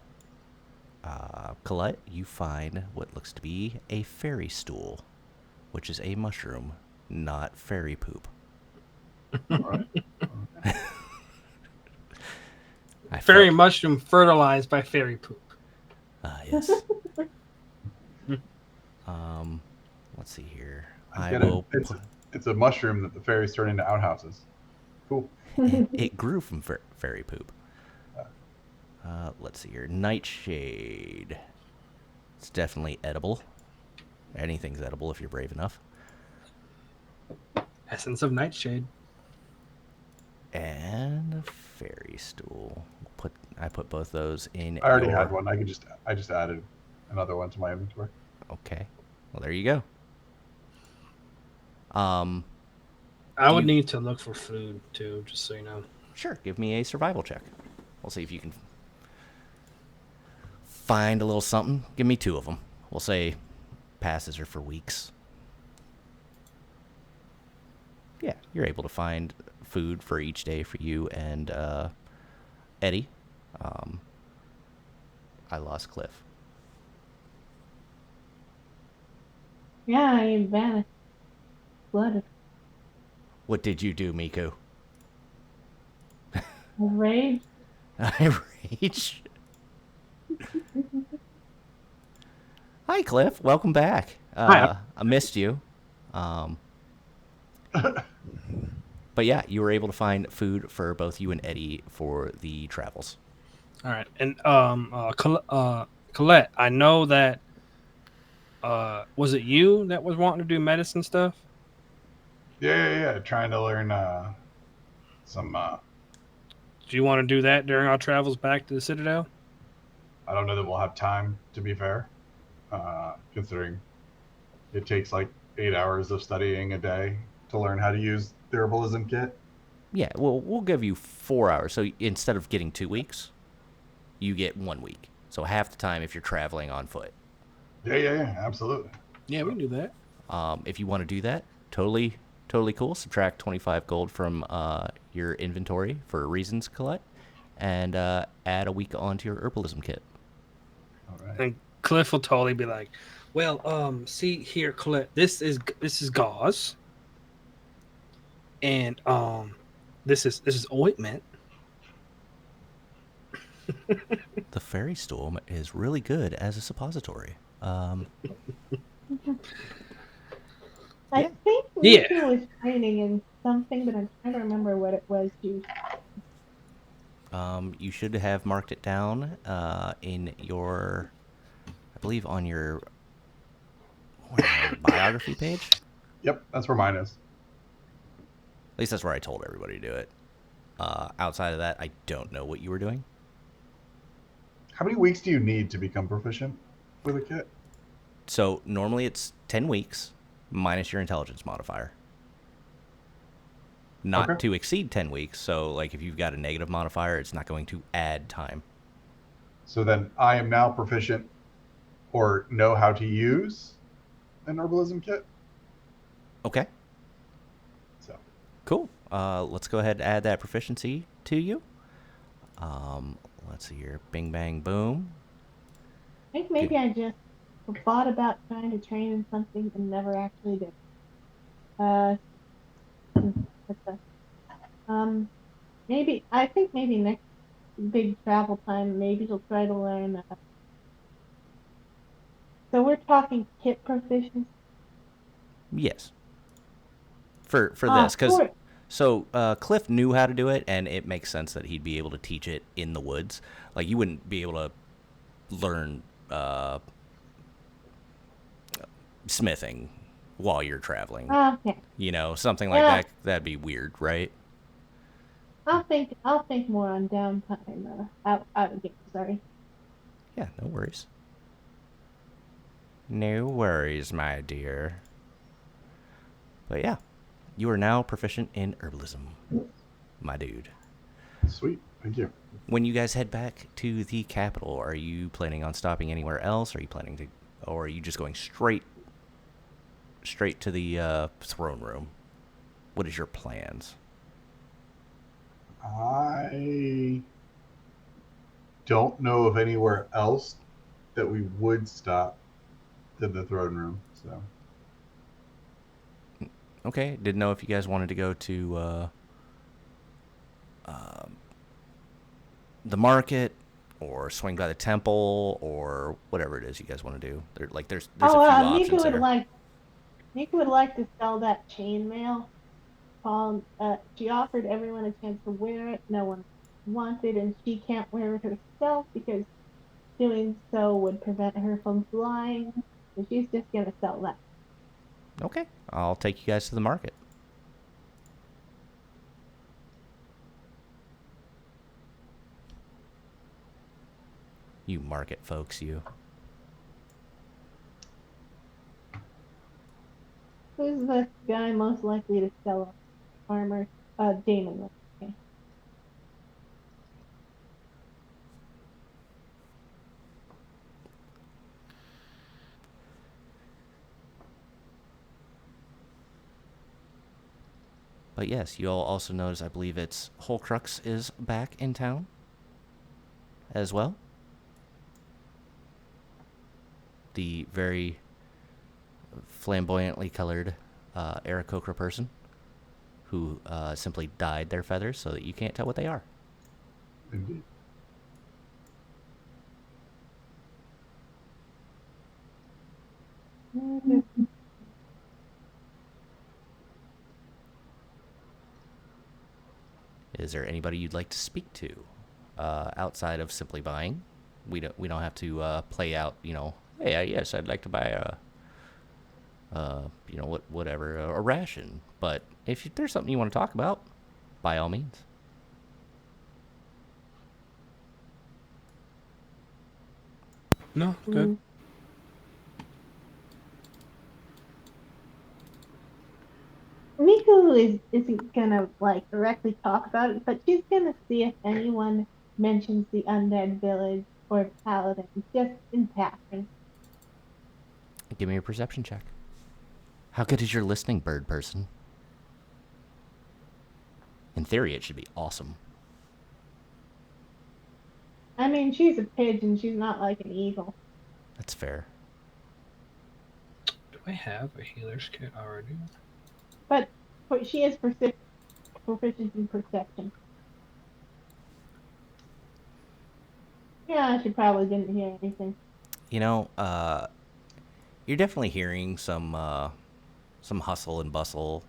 S4: Colette, you find what looks to be a fairy stool, which is a mushroom, not fairy poop.
S6: All right.
S5: Fairy mushroom fertilized by fairy poop.
S4: Yes. Let's see here.
S6: It's a mushroom that the fairies turn into outhouses. Cool.
S4: It grew from fairy poop. Let's see here. Nightshade. It's definitely edible. Anything's edible if you're brave enough.
S5: Essence of nightshade.
S4: And a fairy stool. I put both those in.
S6: I already had one. I just added another one to my inventory.
S4: Okay. Well, there you go.
S5: I would need to look for food too, just so you know.
S4: Sure. Give me a survival check. We'll see if you can find a little something. Give me 2 of them. We'll say passes are for weeks. Yeah, you're able to find food for each day for you and Eddie. I lost Cliff.
S7: Yeah, I vanished. Blooded.
S4: What did you do, Miku?
S7: Rage.
S4: I rage. Hi, Cliff. Welcome back.
S5: Hi.
S4: I missed you. But yeah, you were able to find food for both you and Eddie for the travels.
S5: All right, and Colette, I know that. Was it you that was wanting to do medicine stuff?
S6: Yeah. Trying to learn some.
S5: Do you want to do that during our travels back to the Citadel?
S6: I don't know that we'll have time, to be fair, considering it takes like 8 hours of studying a day to learn how to use the herbalism kit.
S4: Yeah, well, we'll give you 4 hours. So instead of getting 2 weeks, you get 1 week. So half the time if you're traveling on foot.
S6: Yeah, absolutely.
S5: Yeah, we can do that.
S4: If you want to do that, totally cool. Subtract 25 gold from your inventory for reasons, Colette, and add a week onto your herbalism kit.
S6: All right.
S5: And Cliff will totally be like, "Well, see here, Colette. This is gauze, and this is ointment."
S4: The fairy stool is really good as a suppository.
S7: I
S4: Yeah.
S7: think
S5: Yeah.
S7: Lucy was training in something, but I'm trying to remember what it was.
S4: You should have marked it down in your, I believe, on your biography page.
S6: Yep, that's where mine is.
S4: At least that's where I told everybody to do it. Outside of that, I don't know what you were doing.
S6: How many weeks do you need to become proficient with a kit?
S4: So normally it's 10 weeks minus your intelligence modifier. Not
S6: Okay.
S4: to exceed 10 weeks. So like if you've got a negative modifier, it's not going to add time.
S6: So then I am now proficient or know how to use an herbalism kit.
S4: Okay,
S6: So
S4: cool. Let's go ahead and add that proficiency to you. Let's see here. Bing, bang, boom.
S7: I think maybe I just thought about trying to train in something and never actually did. What's that? Maybe I think maybe next big travel time, maybe we'll try to learn. So we're talking kit proficiency.
S4: Yes. For this, because
S7: sure.
S4: so Cliff knew how to do it, and it makes sense that he'd be able to teach it in the woods. Like you wouldn't be able to learn smithing while you're traveling.
S7: Okay.
S4: You know, something like
S7: Yeah.
S4: that. That'd be weird, right?
S7: I'll think more on downtime. Out of game. Sorry.
S4: Yeah, no worries. No worries, my dear. But yeah, you are now proficient in herbalism, my dude.
S6: sweet, thank you.
S4: When you guys head back to the capital, are you planning on stopping anywhere else? Are you planning to, or are you just going straight to the throne room? What is your plans?
S6: I don't know of anywhere else that we would stop in the throne room. So
S4: Okay, didn't know if you guys wanted to go to the market or swing by the temple or whatever it is you guys want to do. There's a few
S7: Mika
S4: options
S7: would
S4: there.
S7: like to sell that chainmail. She offered everyone a chance to wear it. No one wanted, and she can't wear it herself because doing so would prevent her from flying. So she's just gonna sell that.
S4: Okay, I'll take you guys to the market. You market folks, you.
S7: Who's the guy most likely to sell armor? Damon. Okay.
S4: But yes, you'll also notice, I believe it's Holcrux is back in town as well. The very flamboyantly colored Aarakocra person who simply dyed their feathers so that you can't tell what they are.
S6: indeed.
S4: Is there anybody you'd like to speak to outside of simply buying? We don't have to play out. Hey, yes, I'd like to buy whatever a ration. But if there's something you want to talk about, by all means.
S5: No, good.
S7: Miku isn't gonna directly talk about it, but she's gonna see if anyone mentions the undead village or paladins, just in passing.
S4: Give me a perception check. How good is your listening, bird person? In theory, it should be awesome.
S7: I mean, she's a pigeon. She's not like an eagle.
S4: That's fair.
S5: Do I have a healer's kit already?
S7: But she is proficient in perception. Yeah, she probably didn't hear anything.
S4: You're definitely hearing some hustle and bustle.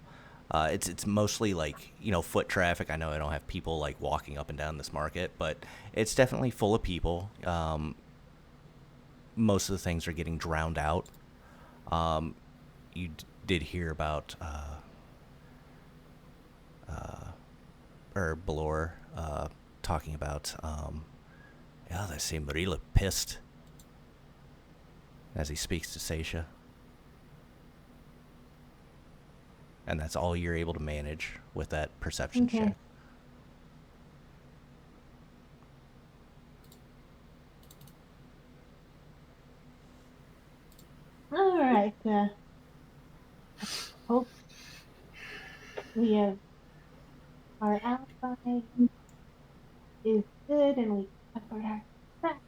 S4: It's mostly foot traffic. I know I don't have people walking up and down this market, but it's definitely full of people. Most of the things are getting drowned out. You did hear about Belor talking about they seem really pissed as he speaks to Seisha. And that's all you're able to manage with that perception check.
S7: All right. Hope we have our alibi is good and we covered our tracks.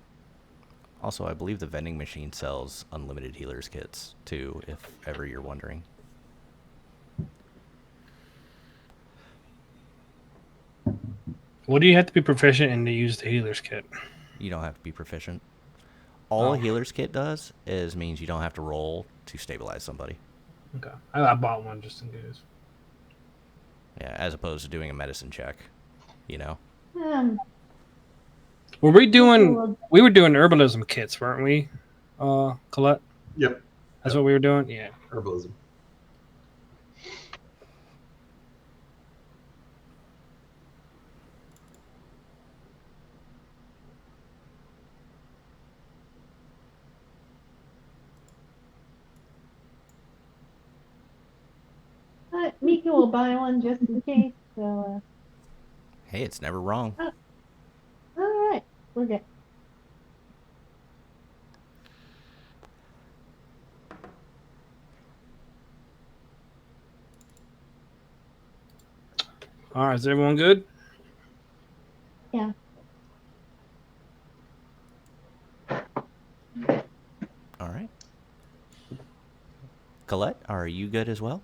S4: Also, I believe the vending machine sells unlimited healer's kits, too, if ever you're wondering.
S5: What do you have to be proficient in to use the healer's kit?
S4: You don't have to be proficient. All a healer's kit does means you don't have to roll to stabilize somebody.
S5: Okay. I bought one just in case.
S4: Yeah, as opposed to doing a medicine check,
S5: Were we doing... We were doing herbalism kits, weren't we, Kolut?
S6: Yep.
S5: That's what we were doing? Yeah.
S6: Herbalism.
S7: Mika will buy one just in case. So.
S4: Hey, it's never wrong.
S7: All right, we're good.
S5: All right, is everyone good?
S7: Yeah.
S4: Kolut, are you good as well?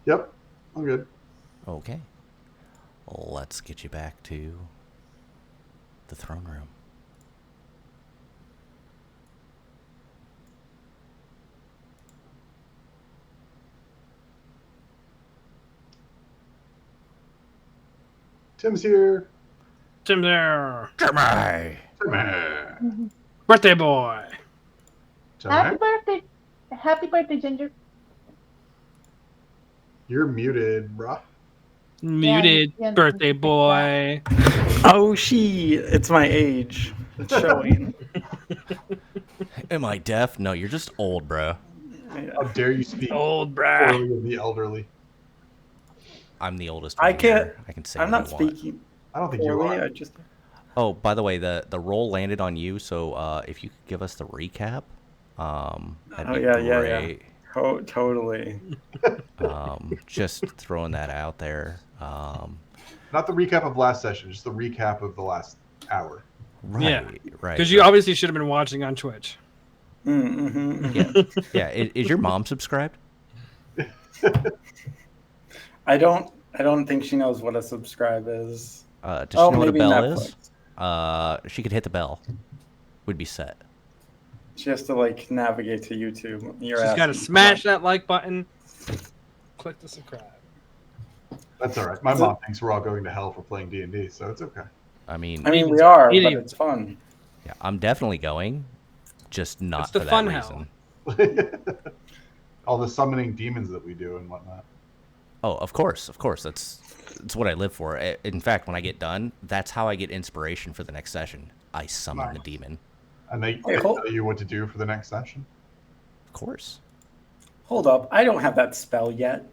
S6: Yep, I'm good.
S4: Okay. Let's get you back to the throne room.
S6: Tim's here.
S5: Tim there.
S4: Timmy!
S6: Timmy.
S5: Birthday boy.
S7: Happy
S6: Timmy.
S7: birthday. Happy birthday, Ginger.
S6: You're muted, bruh.
S5: Muted
S7: yeah,
S5: birthday
S7: fix that.
S5: boy.
S8: Oh, it's my age. It's showing.
S4: Am I deaf? No, you're just old, bro.
S6: How dare you speak
S5: Old brah.
S6: poorly of the elderly?
S4: I'm the oldest
S8: I
S4: one
S8: can't.
S4: here. I can say
S8: I'm
S4: what
S8: not
S4: I want.
S8: speaking
S6: I don't think you
S8: poorly.
S6: are.
S8: I just.
S4: Oh, by the way, the roll landed on you, so if you could give us the recap, that'd
S8: Oh
S4: be
S8: yeah,
S4: great.
S8: totally.
S4: Just throwing that out there.
S6: Not the recap of last session, just the recap of the last hour.
S4: Right,
S5: Yeah.
S4: right.
S5: Because you
S4: right.
S5: obviously should have been watching on Twitch.
S8: Mm-hmm.
S4: Yeah. Is your mom subscribed?
S8: I don't think she knows what a subscribe is.
S4: Does she know what a
S8: maybe
S4: bell
S8: Netflix.
S4: is? She could hit the bell. Would be set.
S8: She has to like navigate to YouTube.
S5: She's got to smash that like button. Click the subscribe.
S6: That's all right. My mom thinks we're all going to hell for playing D&D, so it's okay.
S4: I mean,
S8: we are, but
S5: Idiot.
S8: it's fun.
S4: yeah, I'm definitely going, just not
S5: It's the
S4: for that
S5: fun
S4: reason.
S6: All the summoning demons that we do and whatnot.
S4: Oh, of course. That's what I live for. In fact, when I get done, that's how I get inspiration for the next session. I summon the
S6: Nice.
S4: demon.
S6: And they
S8: Wait,
S6: tell you what to do for the next session.
S4: Of course.
S8: Hold up, I don't have that spell yet.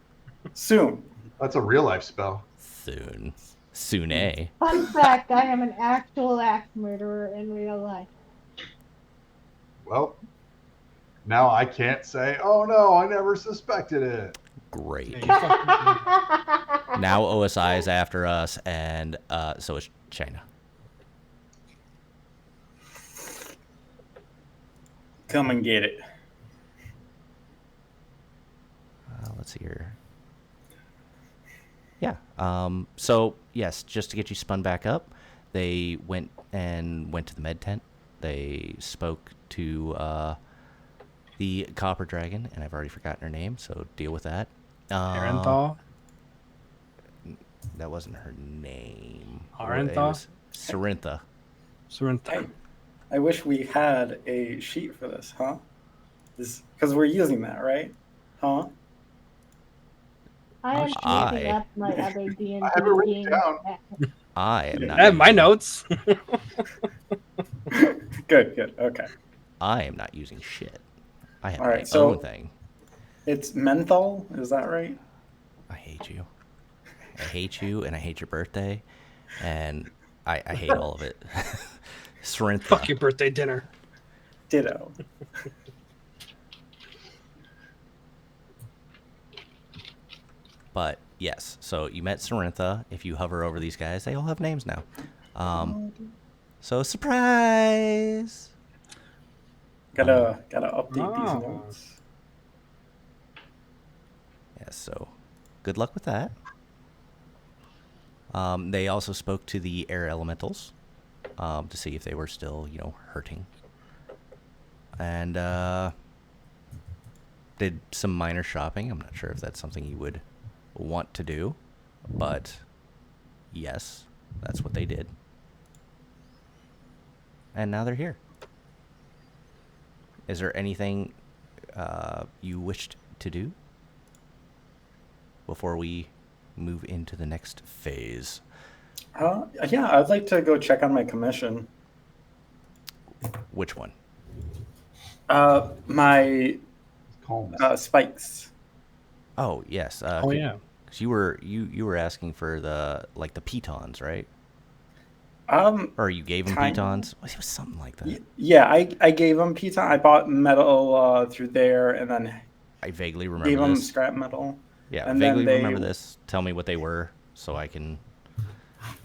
S8: Soon.
S6: That's a real life spell.
S4: Soon. Soon.
S7: Fun fact, I am an actual axe murderer in real life.
S6: Well, now I can't say, oh no, I never suspected it.
S4: Great.
S5: Yeah, you fucking-
S4: Now OSI is after us, and so is China.
S8: Come and get it.
S4: Let's see here. Yeah. So yes, just to get you spun back up, they went to the med tent. They spoke to the copper dragon, and I've already forgotten her name, so deal with that.
S5: Arenthal?
S4: That wasn't her name.
S5: Arantha?
S4: It was Cerintha.
S5: Sorrento.
S8: I wish we had a sheet for this, huh? Because we're using that, right? Huh?
S7: I am
S4: I-
S7: changing up my other D&D
S6: I have it written
S7: games.
S6: down.
S4: I am not.
S5: I have my
S4: using-
S5: notes.
S8: Good. Okay.
S4: I am not using shit. I have
S8: All
S4: my
S8: right, so-
S4: own thing.
S8: It's menthol, is that right?
S4: I hate you. I hate you, and I hate your birthday, and I hate all of it. Cerintha.
S5: Fuck your birthday dinner.
S8: Ditto.
S4: But yes, so you met Cerintha. If you hover over these guys, they all have names now. So surprise!
S8: Gotta update these
S5: Oh.
S8: notes.
S4: Yeah, so good luck with that. They also spoke to the air elementals to see if they were still, hurting. And did some minor shopping. I'm not sure if that's something you would want to do, but yes, that's what they did. And now they're here. Is there anything you wished to do before we move into the next phase?
S8: Yeah, I'd like to go check on my commission.
S4: Which one?
S8: My
S6: Calm.
S8: spikes.
S4: Oh yes.
S5: Oh, yeah.
S4: Because you were asking for the pitons, right? Or you gave them
S8: Kinda.
S4: pitons? It was something like that.
S8: Yeah, I gave them piton. I bought metal through there, and then
S4: I vaguely
S8: gave
S4: remember
S8: them
S4: this.
S8: scrap metal.
S4: Yeah,
S8: and
S4: vaguely
S8: then
S4: remember this. Tell me what they were, so I can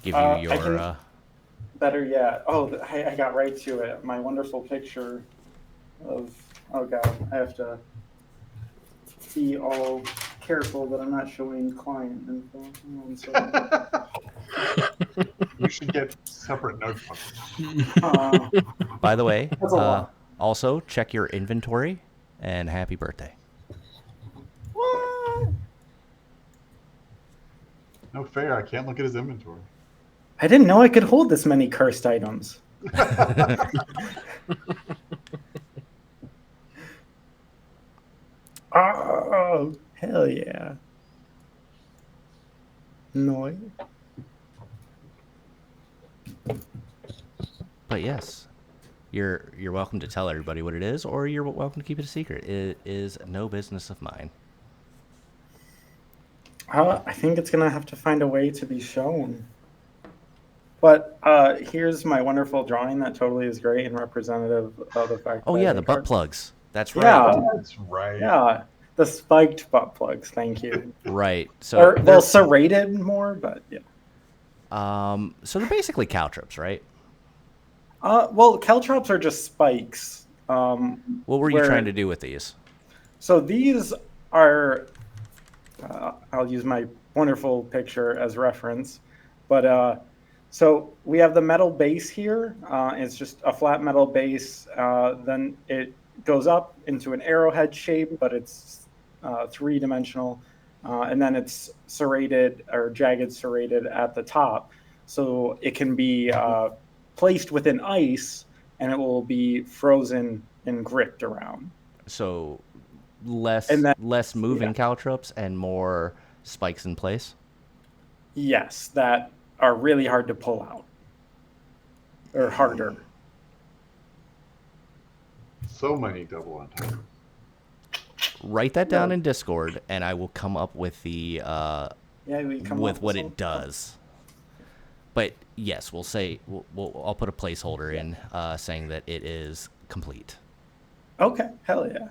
S4: give you
S8: I
S4: your.
S8: can- Better yet. Oh, I got right to it. My wonderful picture of. Oh god, I have to. be all careful that I'm not showing client info. Hang on a
S6: You should get separate notebooks.
S8: second.
S4: By the way,
S8: That's a lot.
S4: also check your inventory and happy birthday.
S8: What?
S6: No fair. I can't look at his inventory.
S8: I didn't know I could hold this many cursed items. Oh, hell yeah. No.
S4: But yes, you're welcome to tell everybody what it is, or you're welcome to keep it a secret. It is no business of mine.
S8: I think it's gonna have to find a way to be shown. But here's my wonderful drawing that totally is great and representative of the fact.
S4: Oh
S8: that
S4: yeah,
S8: I
S4: the
S8: think
S4: butt
S8: our-
S4: plugs. That's right.
S8: Yeah,
S6: That's right.
S8: yeah, the spiked butt plugs. Thank you.
S4: Right. So
S8: Or well,
S4: they're,
S8: serrated more, but yeah.
S4: so they're basically caltrops, right?
S8: Well, caltrops are just spikes.
S4: What were you trying to do with these?
S8: So these are, I'll use my wonderful picture as reference, but so we have the metal base here. It's just a flat metal base. Then it goes up into an arrowhead shape, but it's three-dimensional. And then it's serrated or jagged serrated at the top. So it can be placed within ice and it will be frozen and gripped around.
S4: So less
S8: And then-
S4: less moving
S8: yeah.
S4: caltrops and more spikes in place.
S8: Yes, that are really hard to pull out. Or harder.
S6: So many double entendres.
S4: Write that down in Discord, and I will come up with the
S8: Yeah, we come
S4: with
S8: up
S4: what
S8: some-
S4: it does. But yes, we'll say I'll put a placeholder in saying that it is complete.
S8: Okay, hell yeah.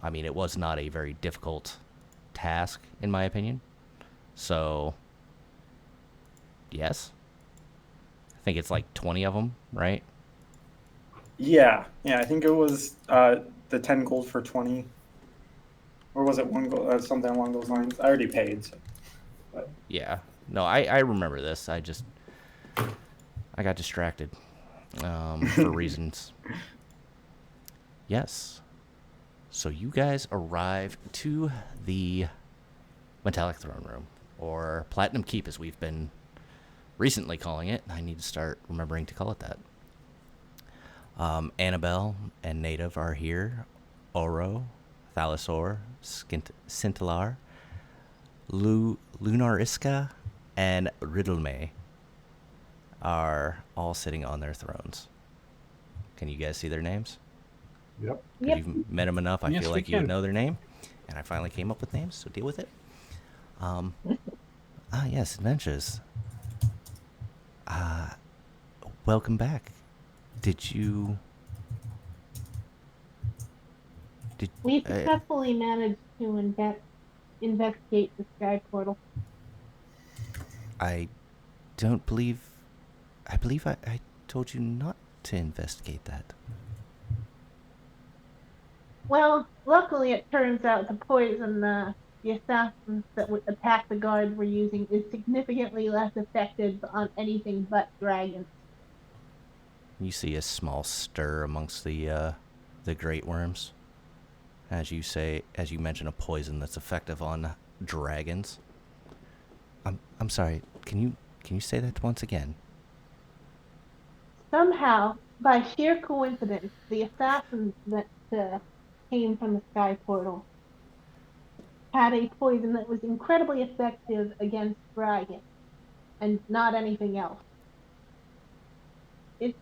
S4: I mean, it was not a very difficult task, in my opinion. So, yes. I think it's like 20 of them, right?
S8: Yeah, I think it was the 10 gold for 20. Or was it 1 gold? Something along those lines. I already paid. So. But,
S4: Yeah. No, I remember this. I got distracted for reasons. Yes. So you guys arrive to the Metallic Throne Room, or Platinum Keep as we've been recently calling it. I need to start remembering to call it that. Annabelle and Native are here. Oro, Thalassor, Scintillar, Lunariska, and Riddlemay are all sitting on their thrones. Can you guys see their names?
S6: Yep.
S4: 'Cause
S7: Yep.
S4: You've met them enough. I
S5: Yes,
S4: feel
S5: we
S4: like you would
S5: can.
S4: know their name. And I finally came up with names, so deal with it. Yes, adventures. Welcome back.
S7: We successfully managed to investigate the sky portal.
S4: I believe I told you not to investigate that.
S7: Well, luckily it turns out the poison the assassins that would attack the guards were using is significantly less effective on anything but dragons.
S4: You see a small stir amongst the great worms. As you mention a poison that's effective on dragons. I'm sorry. Can you say that once again?
S7: Somehow, by sheer coincidence, the assassins that came from the sky portal had a poison that was incredibly effective against dragons, and not anything else. It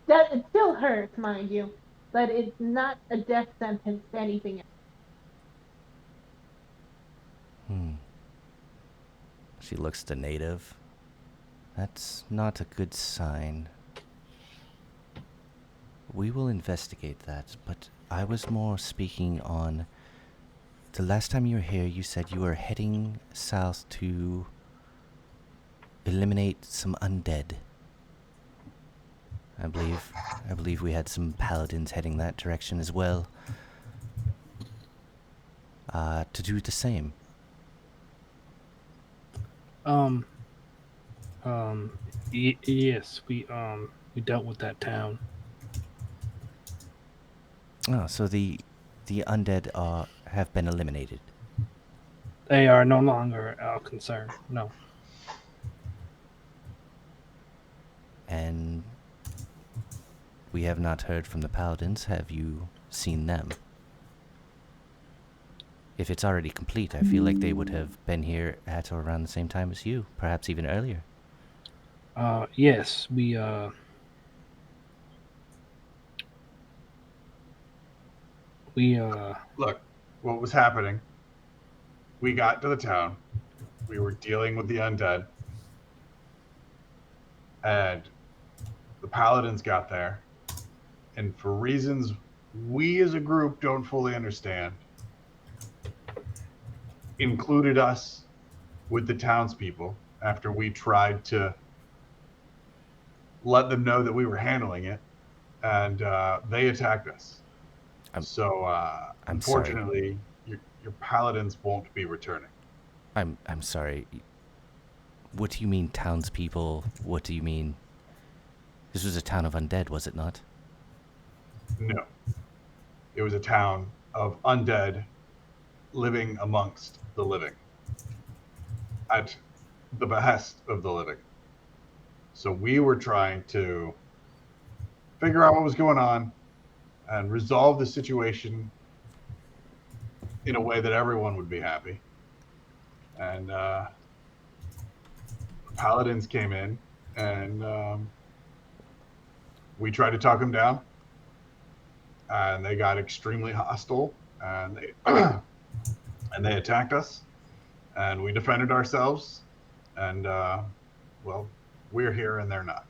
S7: still hurts, mind you, but it's not a death sentence to anything else.
S4: She looks to Native. That's not a good sign. We will investigate that, but I was more speaking on... The last time you were here, you said you were heading south to eliminate some undead. I believe we had some paladins heading that direction as well. to do the same.
S5: Um, yes, we dealt with that town.
S4: Oh, so the undead have been eliminated.
S5: They are no longer our concern. No.
S4: And we have not heard from the paladins. Have you seen them? If it's already complete, I feel like they would have been here at or around the same time as you, perhaps even earlier.
S5: Yes, we
S6: Look, what was happening? We got to the town. We were dealing with the undead. And the paladins got there. And for reasons we as a group don't fully understand, included us with the townspeople after we tried to let them know that we were handling it. And they attacked us. I'm unfortunately, your paladins won't be returning.
S4: I'm sorry. What do you mean, townspeople? What do you mean? This was a town of undead, was it not?
S6: No. It was a town of undead living amongst the living at the behest of the living. So we were trying to figure out what was going on and resolve the situation in a way that everyone would be happy. And the paladins came in, and we tried to talk them down, and they got extremely hostile, and they and they attacked us, and we defended ourselves, and well, we're here and they're not.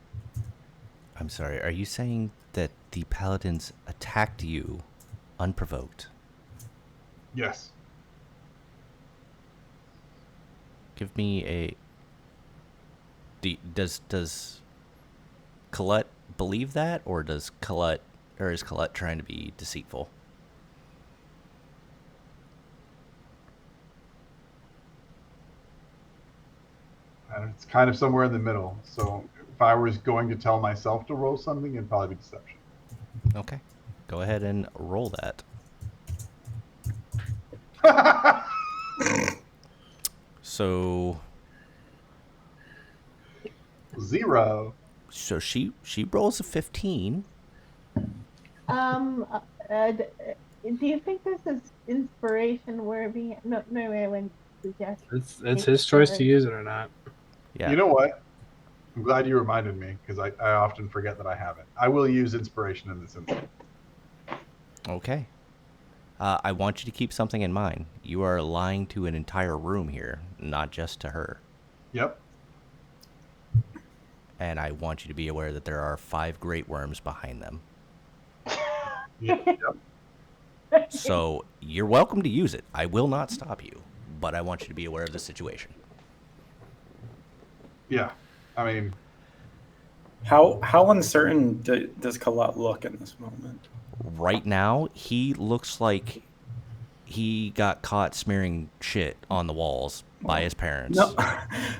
S4: I'm sorry, are you saying that the paladins attacked you unprovoked?
S6: Yes.
S4: Give me a... Does Kolut believe that, or is Kolut trying to be deceitful?
S6: And it's kind of somewhere in the middle. So if I was going to tell myself to roll something, it'd probably be deception.
S4: Okay. Go ahead and roll that. So
S6: 0.
S4: So she rolls a 15.
S7: Do you think this is inspiration worthy? No, I wouldn't suggest.
S5: It's his choice to use it or not.
S4: Yeah.
S6: You know what? I'm glad you reminded me, because I often forget that I have it. I will use inspiration in this instance.
S4: Okay. I want you to keep something in mind. You are lying to an entire room here, not just to her.
S6: Yep.
S4: And I want you to be aware that there are 5 great worms behind them.
S6: Yep.
S4: So you're welcome to use it. I will not stop you, but I want you to be aware of the situation.
S6: Yeah. I mean,
S8: How uncertain does Kolut look in this moment?
S4: Right now, he looks like he got caught smearing shit on the walls by his parents.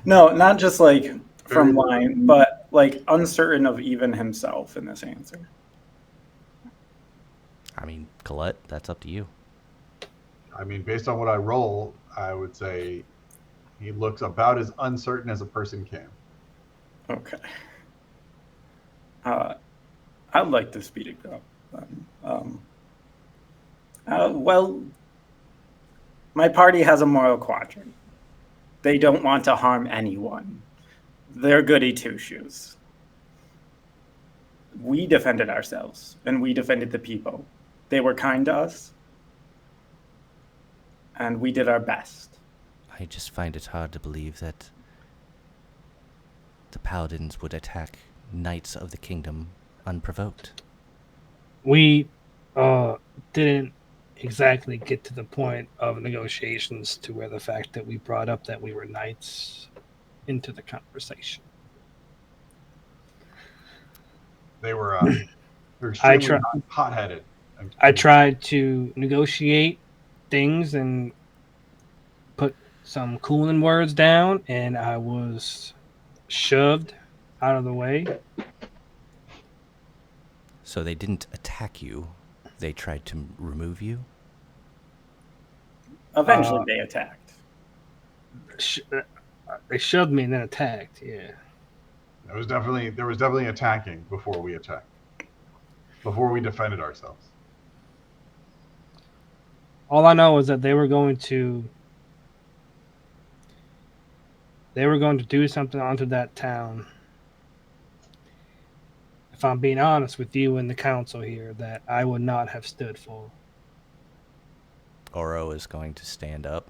S8: No, not just like from lying, but like uncertain of even himself in this answer.
S4: I mean, Kolut, that's up to you.
S6: I mean, based on what I roll, I would say he looks about as uncertain as a person can.
S8: Okay. I'd like to speed it up. Well, my party has a moral quadrant. They don't want to harm anyone. They're goody two-shoes. We defended ourselves, and we defended the people. They were kind to us, and we did our best.
S4: I just find it hard to believe that the paladins would attack knights of the kingdom unprovoked.
S5: We didn't exactly get to the point of negotiations to where the fact that we brought up that we were knights into the conversation.
S6: They were extremely hot-headed.
S5: I tried to negotiate things and put some cooling words down, and I was shoved out of the way.
S4: So they didn't attack you. They tried to remove you?
S8: Eventually, they attacked.
S5: They shoved me and then attacked. Yeah.
S6: There was definitely attacking before we attacked. Before we defended ourselves.
S5: All I know is that they were going to do something onto that town. If I'm being honest with you and the council here, that I would not have stood for.
S4: Oro is going to stand up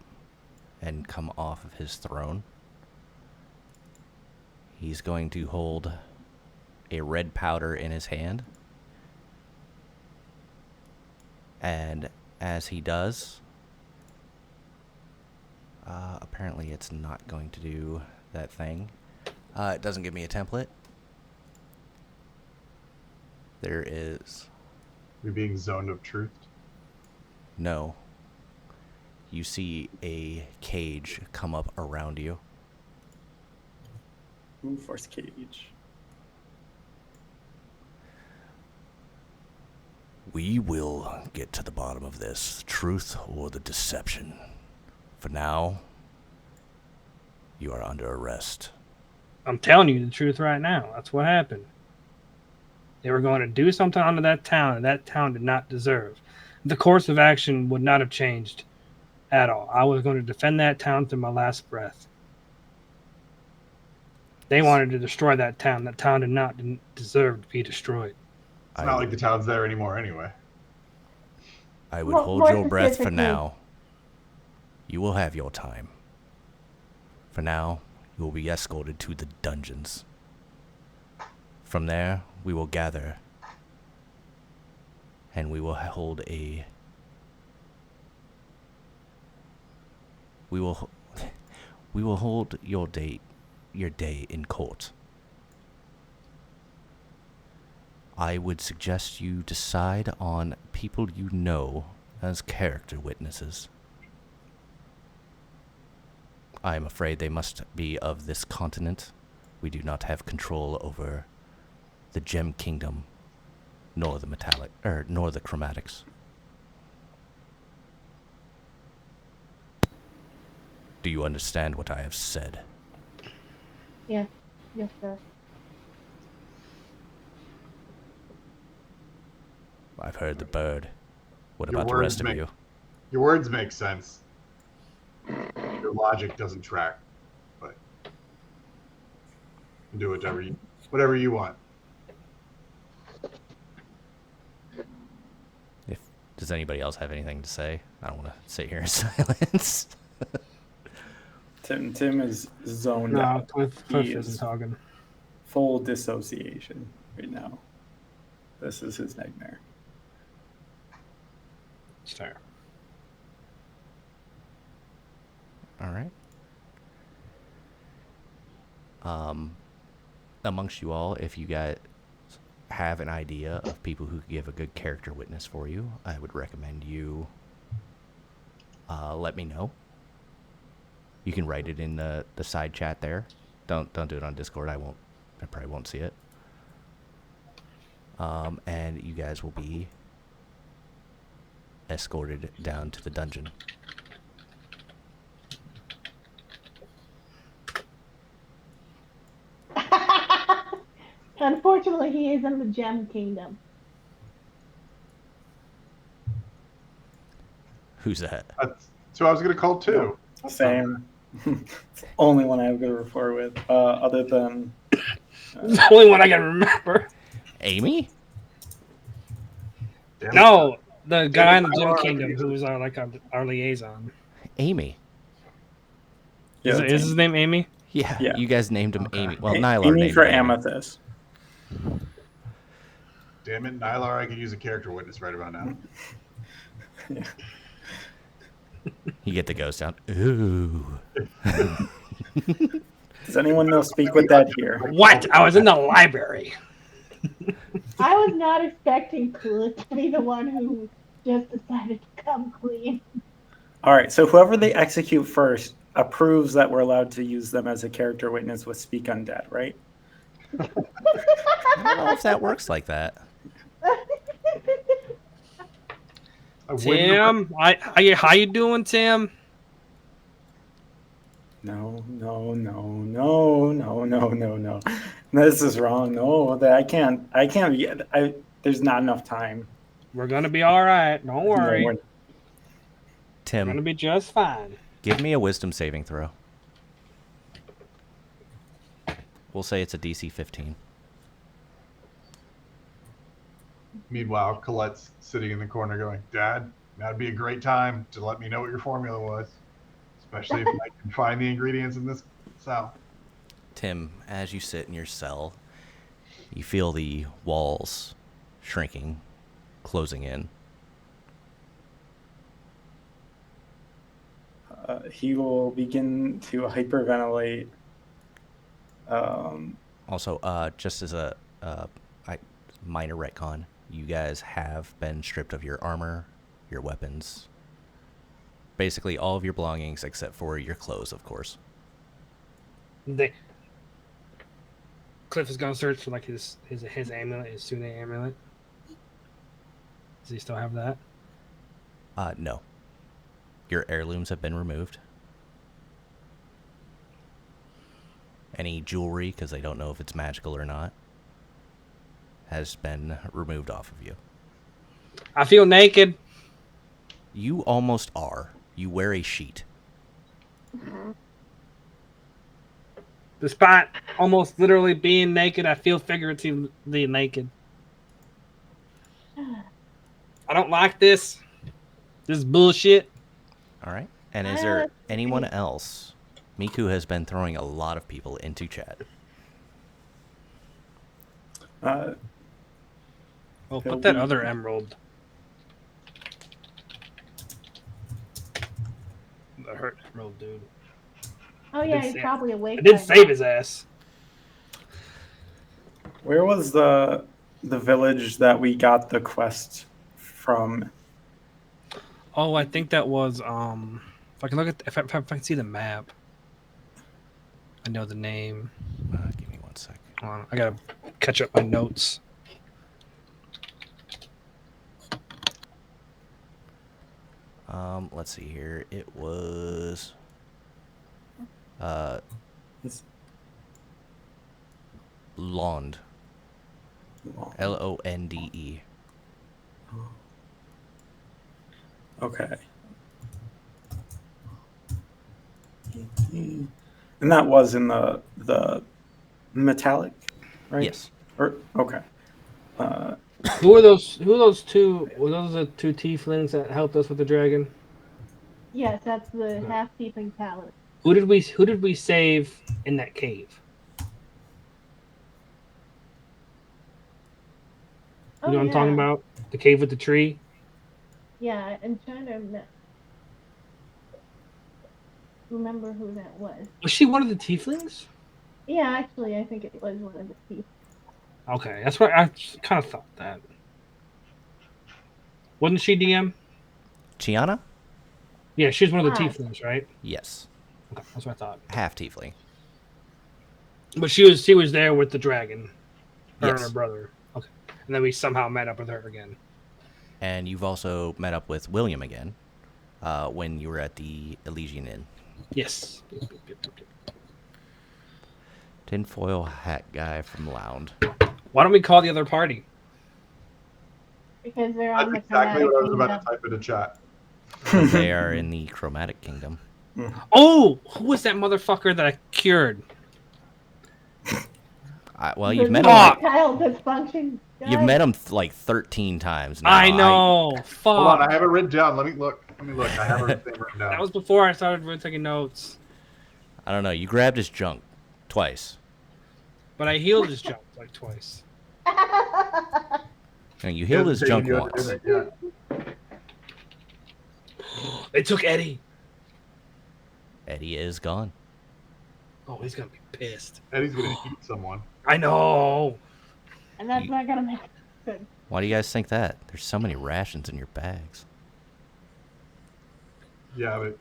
S4: and come off of his throne. He's going to hold a red powder in his hand. And as he does, apparently it's not going to do that thing. It doesn't give me a template. There is...
S6: You're being zoned of truth?
S4: No. You see a cage come up around you.
S8: Ooh, force cage.
S4: We will get to the bottom of this, truth or the deception. For now, you are under arrest.
S5: I'm telling you the truth right now. That's what happened. They were going to do something onto that town, and that town did not deserve. The course of action would not have changed at all. I was going to defend that town to my last breath. They wanted to destroy that town. That town didn't deserve to be destroyed.
S6: It's not like the town's there anymore anyway.
S4: I would hold your breath for now. You will have your time. For now, you will be escorted to the dungeons. From there, we will gather, and we will hold a... We will hold your day in court. I would suggest you decide on people you know as character witnesses. I am afraid they must be of this continent. We do not have control over the Gem Kingdom, nor the nor the chromatics. Do you understand what I have said?
S7: Yes. Yes, sir.
S4: I've heard the bird. What about the rest of you?
S6: Your words make sense. Your logic doesn't track, but you do whatever you want.
S4: Does anybody else have anything to say? I don't want to sit here in silence.
S8: Tim is zoned out.
S5: No, Cliff isn't talking.
S8: Full dissociation right now. This is his nightmare.
S5: It's fair.
S4: All right. Amongst you all, if you guys have an idea of people who could give a good character witness for you, I would recommend you let me know. You can write it in the side chat there. Don't do it on Discord. I probably won't see it. And you guys will be escorted down to the dungeon.
S7: Unfortunately, he is in the Gem Kingdom.
S4: Who's that?
S6: That's who I was going to call too.
S8: Same. It's the only one I have good rapport with, other than...
S5: It's the only one I can remember.
S4: Amy?
S5: No, the guy in the Gem Kingdom who was our liaison.
S4: Amy.
S8: Yeah,
S5: Is his name Amy?
S4: Yeah,
S8: Yeah.
S4: You guys named him Amy. Well, Nylar
S8: Amy
S4: named
S8: for
S4: him Amy.
S8: Amethyst.
S6: Damn it, Nylar, I could use a character witness right about now.
S8: Yeah.
S4: You get the ghost down. Ooh.
S8: Does anyone know speak with that here?
S5: What? I was in the library.
S7: I was not expecting Kolut to be the one who just decided to come clean.
S8: All right, so whoever they execute first approves that we're allowed to use them as a character witness with Speak Undead, right?
S4: I don't know if that works like that.
S5: Tim, how you doing, Tim?
S8: No. This is wrong. No, that I can't. There's not enough time.
S5: We're gonna be all right. Don't worry.
S8: No,
S5: We're gonna
S4: Tim,
S5: be just fine.
S4: give me a wisdom saving throw. We'll say it's a DC 15.
S6: Meanwhile, Colette's sitting in the corner going, Dad, that'd be a great time to let me know what your formula was. Especially if I can find the ingredients in this cell.
S4: Tim, as you sit in your cell, you feel the walls shrinking, closing in.
S8: He will begin to hyperventilate.
S4: Also, just as a minor retcon, you guys have been stripped of your armor, your weapons, basically all of your belongings except for your clothes, of course.
S5: Cliff is gonna search for like his amulet, his Sune amulet. Does he still have that?
S4: No. Your heirlooms have been removed. Any jewelry, because they don't know if it's magical or not, has been removed off of you.
S5: I feel naked.
S4: You almost are. You wear a sheet.
S5: Despite almost literally being naked, I feel figuratively naked. I don't like this. This is bullshit.
S4: All right. And is there anyone else? Miku has been throwing a lot of people into chat.
S5: Put that other emerald. That hurt emerald, dude.
S7: Oh yeah, he's probably awake.
S5: I did save his ass.
S8: Where was the village that we got the quest from?
S5: Oh, I think that was if I can look at if I can see the map. I know the name.
S4: Give me 1 second.
S5: Hold on, I gotta catch up my notes.
S4: Let's see here. It was Londe. Londe.
S8: Okay. And that was in the metallic, right?
S4: Yes.
S8: Okay.
S5: Who are those? Who are those two? Were those the two tieflings that helped us with the dragon?
S7: Yes, that's the half tiefling paladin.
S5: Who did we save in that cave? You know what I'm talking about? The cave with the tree?
S7: Yeah, I'm trying to remember who that was.
S5: Was she one of the tieflings?
S7: Yeah, actually, I think it was one of the tieflings.
S5: Okay, that's what I kind of thought that. Wasn't she DM?
S4: Chiana?
S5: Yeah, she's one of the tieflings, right?
S4: Yes.
S5: Okay, that's what I thought.
S4: Half tiefling.
S5: But she was there with the dragon. Her and
S4: Yes.
S5: her brother. Okay. And then we somehow met up with her again.
S4: And you've also met up with William again when you were at the Elysian Inn.
S5: Yes.
S4: Tinfoil hat guy from Lounge.
S5: Why don't we call the other party?
S7: Because they're
S6: That's
S7: on the
S6: exactly what I was
S7: Chromatic
S6: about to type in the chat.
S4: They are in the Chromatic Kingdom.
S5: Oh, who was that motherfucker that I cured?
S4: Well, you've met him.
S7: Erectile dysfunction.
S4: You've met him like 13 times now.
S5: I know. Fuck.
S6: Hold on, I have it written down. Let me look. I have everything written down.
S5: That was before I started really taking notes.
S4: I don't know. You grabbed his junk twice.
S5: But I healed his junk like twice.
S4: And you healed his junk once.
S6: Yeah.
S5: They took Eddie.
S4: Eddie is gone.
S5: Oh, he's gonna be pissed.
S6: Eddie's gonna eat someone.
S5: I know.
S7: And that's not gonna make it good.
S4: Why do you guys think that? There's so many rations in your bags.
S6: Yeah, but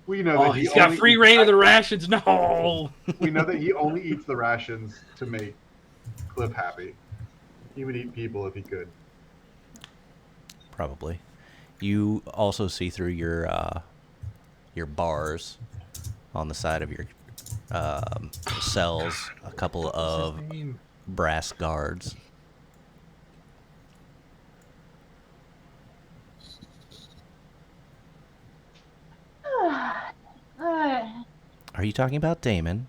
S6: we know
S5: Oh,
S6: that
S5: he's got free reign of the rations. No.
S6: We know that he only eats the rations to make Cliff happy. He would eat people if he could.
S4: Probably. You also see through your bars on the side of your cells a couple of brass guards. Are you talking about Damon?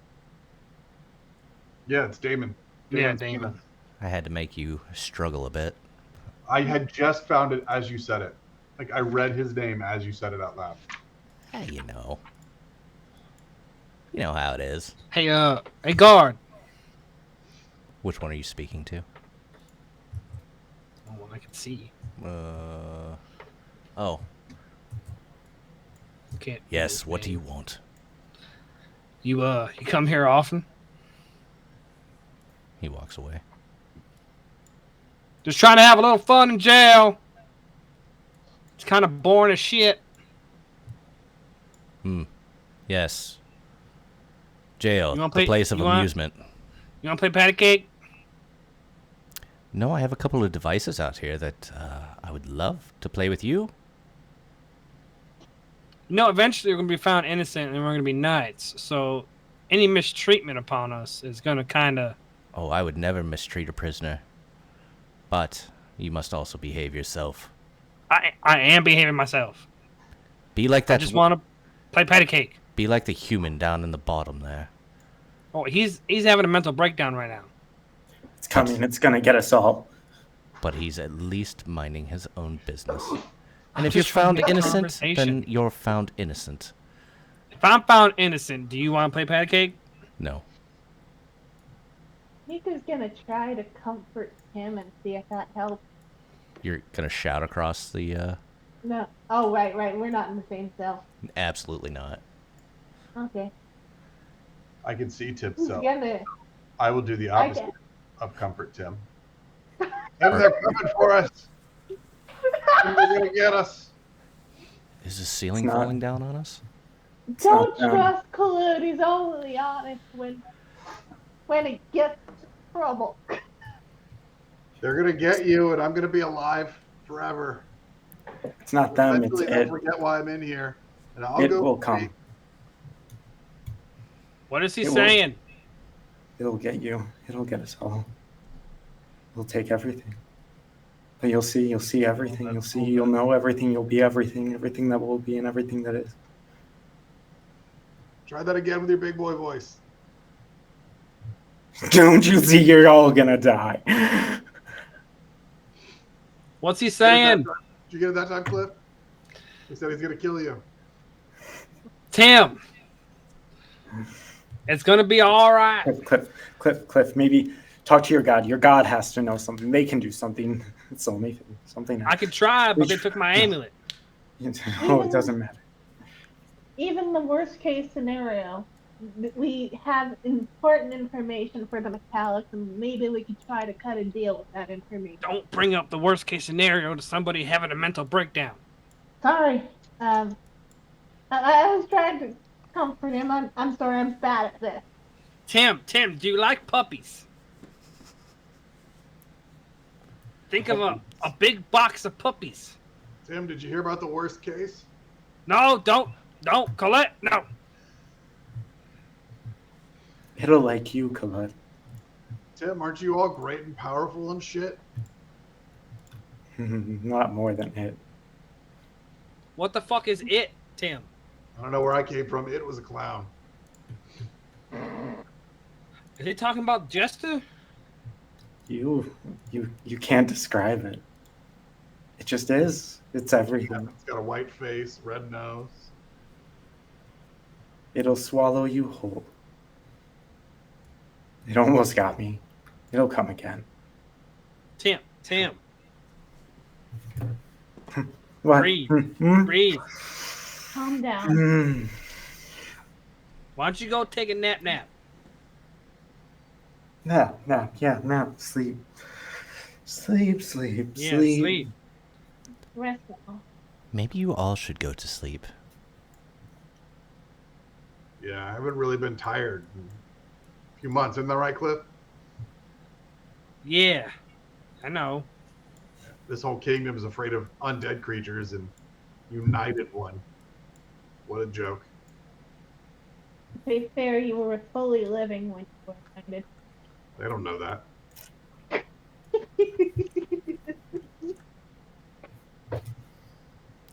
S6: Yeah, it's Damon.
S5: Yeah,
S6: Damon's
S5: Damon.
S6: penis.
S4: I had to make you struggle a bit.
S6: I had just found it as you said it. Like I read his name as you said it out loud.
S4: Yeah, you know. You know how it is.
S5: Hey, hey, guard.
S4: Which one are you speaking to?
S5: Oh, well, I can see.
S4: Oh.
S5: Can't.
S4: Yes, what do you want?
S5: You come here often?
S4: He walks away.
S5: Just trying to have a little fun in jail. It's kind of boring as shit.
S4: Yes. Jail,
S5: You wanna
S4: the
S5: play-
S4: place of
S5: you wanna-
S4: amusement.
S5: You want to play patty cake?
S4: No, I have a couple of devices out here that I would love to play with you.
S5: No, eventually we're going to be found innocent and we're going to be knights. So any mistreatment upon us is going to kind of...
S4: Oh, I would never mistreat a prisoner. But you must also behave yourself.
S5: I am behaving myself.
S4: Be like that.
S5: I just want to play patty cake.
S4: Be like the human down in the bottom there.
S5: Oh, he's having a mental breakdown right now.
S8: It's coming. It's going to get us all.
S4: But he's at least minding his own business. And
S5: I'm
S4: if you're
S5: just trying
S4: found
S5: to have a
S4: innocent,
S5: conversation.
S4: then you're found innocent.
S5: If I'm found innocent, do you want to play patty cake?
S4: No.
S7: Nika's gonna try to comfort him and see if that helps.
S4: You're gonna shout across the,
S7: No. Oh, right. We're not in the same cell.
S4: Absolutely not.
S7: Okay.
S6: I can see Tip's
S7: Who's
S6: cell.
S7: gonna...
S6: I will do the
S7: I
S6: opposite
S7: can...
S6: of comfort Tim. Tim, they're coming for us. They're gonna get us.
S4: Is the ceiling
S8: It's not-
S4: falling down on us?
S7: Don't
S8: not,
S7: trust Kolut. He's only honest when it gets trouble.
S6: They're gonna get you, and I'm gonna be alive forever.
S8: It's not them. It's
S6: Eventually, they'll
S8: it.
S6: forget why I'm in here, and I'll
S8: It
S6: go.
S8: will
S6: free.
S8: come.
S5: What is he
S8: It will.
S5: saying?
S8: It'll get you. It'll get us all. It'll take everything. But you'll see everything. You'll see, you'll know everything. You'll be everything that will be and everything that is.
S6: Try that again with your big boy voice.
S8: Don't you see you're all gonna die?
S5: What's he saying?
S6: Did you get it that time, Cliff? He said he's gonna kill you.
S5: Tim. It's going to be all right.
S8: Cliff, maybe talk to your God. Your God has to know something. They can do something. It's the only thing. Something.
S5: I could try, but they took my amulet.
S8: Oh, it doesn't matter.
S7: Even the worst case scenario, we have important information for the metallics, and maybe we could try to cut a deal with that information.
S5: Don't bring up the worst case scenario to somebody having a mental breakdown.
S7: Sorry. I was trying to comfort him. I'm sorry. I'm bad at this.
S5: Tim, do you like puppies? Think of a big box of puppies.
S6: Tim, did you hear about the worst case?
S5: No, don't, Colette, no.
S8: It'll like you, Kolut.
S6: Tim, aren't you all great and powerful and shit?
S8: Not more than it.
S5: What the fuck is it, Tim?
S6: I don't know where I came from. It was a clown.
S5: Is he talking about Jester?
S8: You can't describe it. It just is. It's everything.
S6: It's got a white face, red nose.
S8: It'll swallow you whole. It almost got me. It'll come again.
S5: Tim.
S8: What?
S5: Breathe.
S8: Hmm?
S5: Breathe.
S7: Calm down.
S8: Hmm.
S5: Why don't you go take a nap?
S8: Nap. Sleep.
S5: Yeah, sleep.
S7: Rest now.
S4: Maybe you all should go to sleep.
S6: Yeah, I haven't really been tired in a few months. Isn't that right, Cliff?
S5: Yeah, I know.
S6: This whole kingdom is afraid of undead creatures and united one. What a joke.
S7: To be fair, you were fully living when you were united.
S6: They don't know that.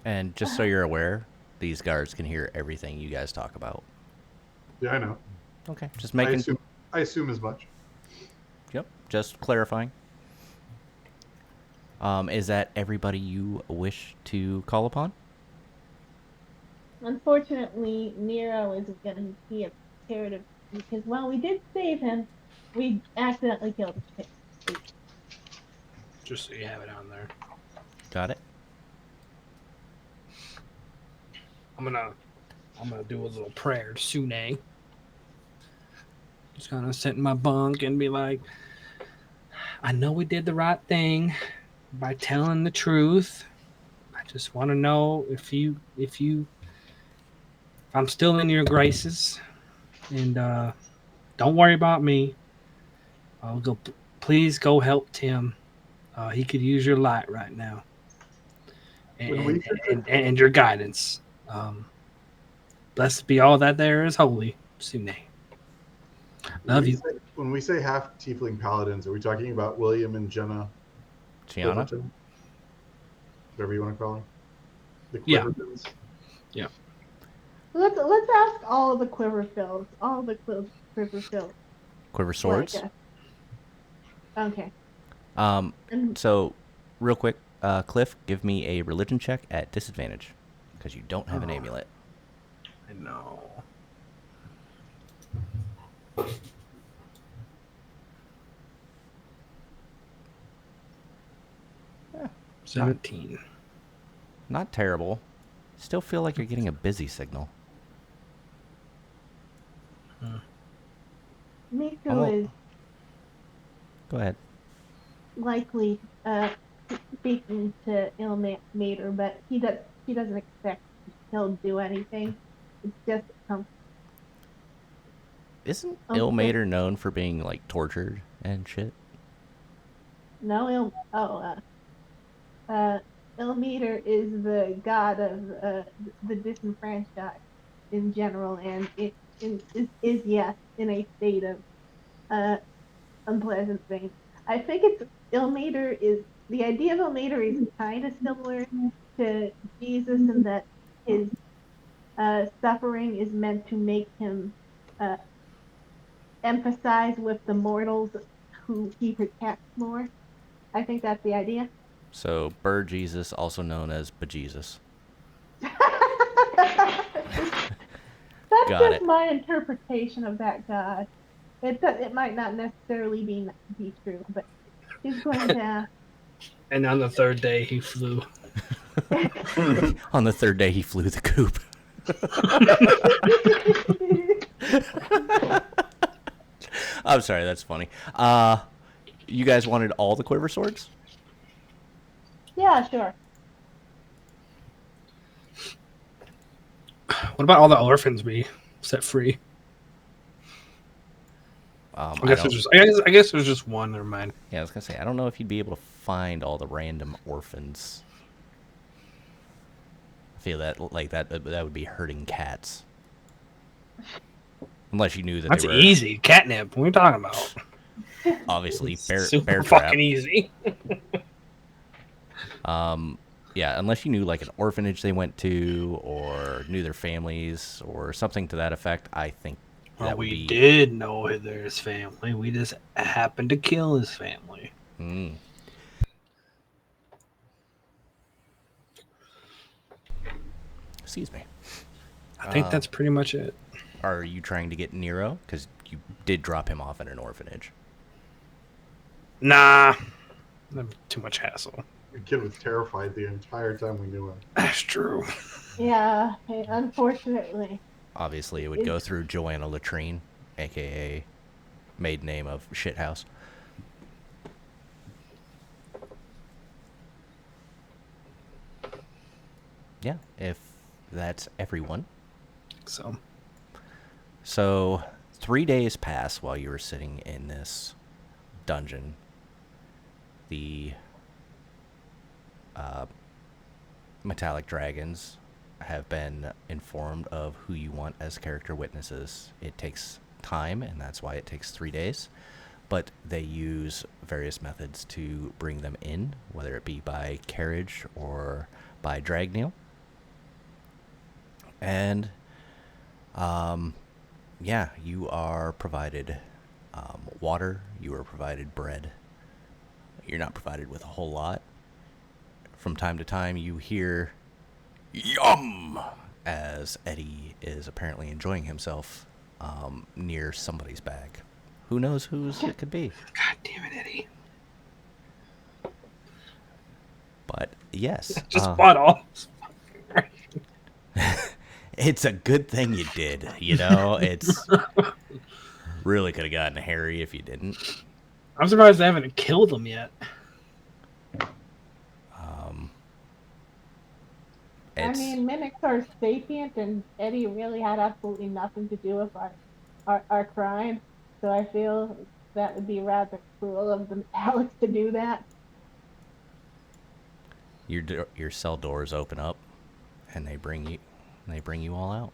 S4: And just so you're aware, these guards can hear everything you guys talk about.
S6: Yeah, I know.
S4: Okay, just
S6: I
S4: making.
S6: assume as much.
S4: Yep, just clarifying. Is that everybody you wish to call upon?
S7: Unfortunately, Nero isn't going to be a comparative because while we did save him, we accidentally killed him.
S5: Just so you have it on there.
S4: Got it.
S5: I'm gonna do a little prayer to Sune. Just gonna sit in my bunk and be like, I know we did the right thing by telling the truth. I just want to know if I'm still in your graces, and don't worry about me. I'll go. Please go help Tim. He could use your light right now, and your guidance. Blessed be all that there is holy. Sune. Love you.
S6: When we say half tiefling paladins, are we talking about William and Jenna
S4: Tiana?
S6: Clifferton? Whatever you want to call them? The
S5: Yeah.
S6: Cliffertons?
S5: Yeah.
S7: Let's ask all of the Quiverfields. All of the Quiverfields.
S4: Quiver swords?
S7: Okay.
S4: So, real quick, Cliff, give me a religion check at disadvantage because you don't have an amulet.
S5: I know.
S4: Yeah.
S5: 17.
S4: Not terrible. Still feel like you're getting a busy signal.
S7: Miko is
S4: Go ahead.
S7: likely speaking to Ilmater, but she doesn't expect he'll do anything. It's just
S4: Isn't Ilmater known for being like tortured and shit?
S7: No, Ilmater is the god of the disenfranchised in general, and it is yes in a state of unpleasant things. I think Ilmater is the idea of Ilmater is kind of similar to Jesus in that his suffering is meant to make him emphasize with the mortals who he protects more. I think that's the idea.
S4: So, Bird Jesus, also known as Bejesus.
S7: That's
S4: Got
S7: just
S4: it.
S7: my interpretation of that god. It might not necessarily be true, but he's going to.
S5: And on the third day, he flew.
S4: On the third day, he flew the coop. I'm sorry, that's funny. You guys wanted all the quiver swords?
S7: Yeah, sure.
S5: What about all the orphans we set free? I guess there's just one. Never mind.
S4: Yeah, I was gonna say I don't know if you'd be able to find all the random orphans. I feel that like that would be hurting cats. Unless you knew that
S5: That's
S4: they were
S5: easy. Catnip. What are we talking about?
S4: obviously
S5: Super
S4: bear trap.
S5: fucking easy.
S4: Yeah, unless you knew like an orphanage they went to or knew their families or something to that effect, I think that would be...
S5: did know his family. We just happened to kill his family.
S4: Excuse me.
S5: I think that's pretty much it.
S4: Are you trying to get Nero? Because you did drop him off in an orphanage.
S5: Nah. Too much hassle.
S6: The kid was terrified the entire time we knew him.
S5: That's true.
S7: Yeah, unfortunately.
S4: Obviously, it would go through Joanna Latrine, a.k.a. maiden name of Shithouse. Yeah, if that's everyone.
S5: So,
S4: So 3 days pass while you were sitting in this dungeon. The metallic dragons have been informed of who you want as character witnesses. It takes time, and that's why it takes 3 days. But they use various methods to bring them in, whether it be by carriage or by dragneil. And, yeah, you are provided water, you are provided bread. You're not provided with a whole lot. From time to time, you hear "Yum!" as Eddie is apparently enjoying himself near somebody's bag. Who knows whose it could be?
S5: God damn it, Eddie.
S4: But yes.
S5: Just bought all.
S4: It's a good thing you did, you know? It's really could have gotten hairy if you didn't.
S5: I'm surprised they haven't killed him yet.
S7: I mean, mimics are sapient, and Eddie really had absolutely nothing to do with our crime. So I feel that would be rather cruel of the Alex to do that.
S4: Your cell doors open up, and they bring you all out.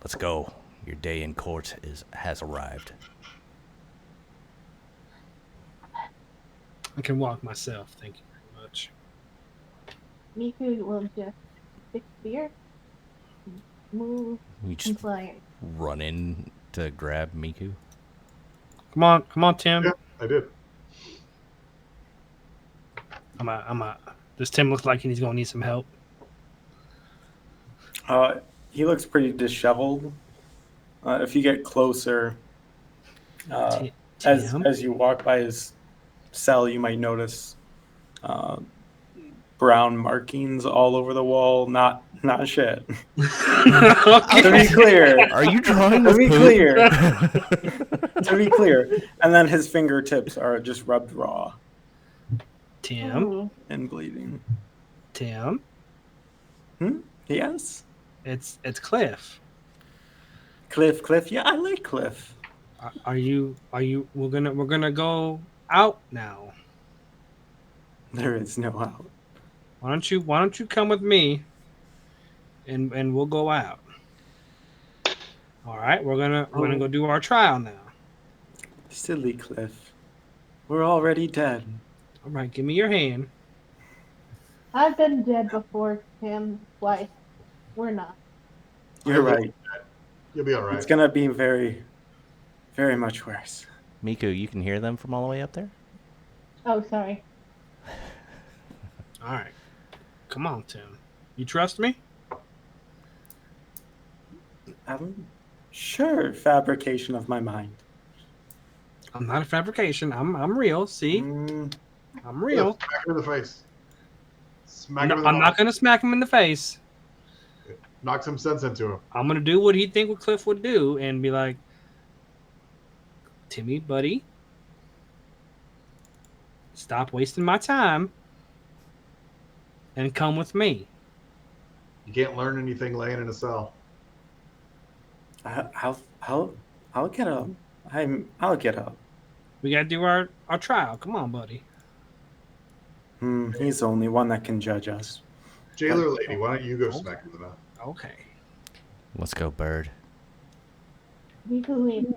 S4: Let's go. Your day in court has arrived.
S5: I can walk myself. Thank you very much.
S7: Miku will just fix beer, move,
S4: You just
S7: compliant.
S4: run in to grab Miku.
S5: Come on, Tim.
S6: Yeah, I did.
S5: Does Tim look like he's gonna need some help?
S8: He looks pretty disheveled. If you get closer, as you walk by his cell, you might notice brown markings all over the wall. Not shit. To be clear,
S4: Are you drawing
S8: to
S4: with
S8: be
S4: poop?
S8: clear, to be clear, and then his fingertips are just rubbed raw
S5: Tim,
S8: and bleeding.
S5: Tim,
S8: Yes,
S5: it's Cliff.
S8: Cliff. Yeah, I like Cliff.
S5: Are you? We're gonna go out now.
S8: There is no out.
S5: Why don't you come with me, and we'll go out. All right, we're gonna go do our trial now.
S8: Silly Cliff. We're already dead.
S5: All right, give me your hand.
S7: I've been dead before, Tim, twice. We're not.
S8: You're right.
S6: You'll be all right.
S8: It's gonna be very, very much worse.
S4: Miku, you can hear them from all the way up there?
S7: Oh, sorry.
S5: All right, come on, Tim. You trust me?
S8: Sure, fabrication of my mind.
S5: I'm not a fabrication. I'm real. See, I'm real.
S6: Smack him in the face. Smack him in the
S5: I'm not
S6: mouth.
S5: gonna smack him in the face.
S6: Knock some sense into him.
S5: I'm gonna do what he think what Cliff would do and be like, Timmy, buddy, stop wasting my time and come with me.
S6: You can't learn anything laying in a cell.
S8: I'll get up. I'll get up.
S5: We gotta do our trial. Come on, buddy.
S8: He's the only one that can judge us.
S6: Jailer lady, why don't you go smack him in the mouth?
S5: Okay.
S4: Let's go, bird.
S7: Miku leaves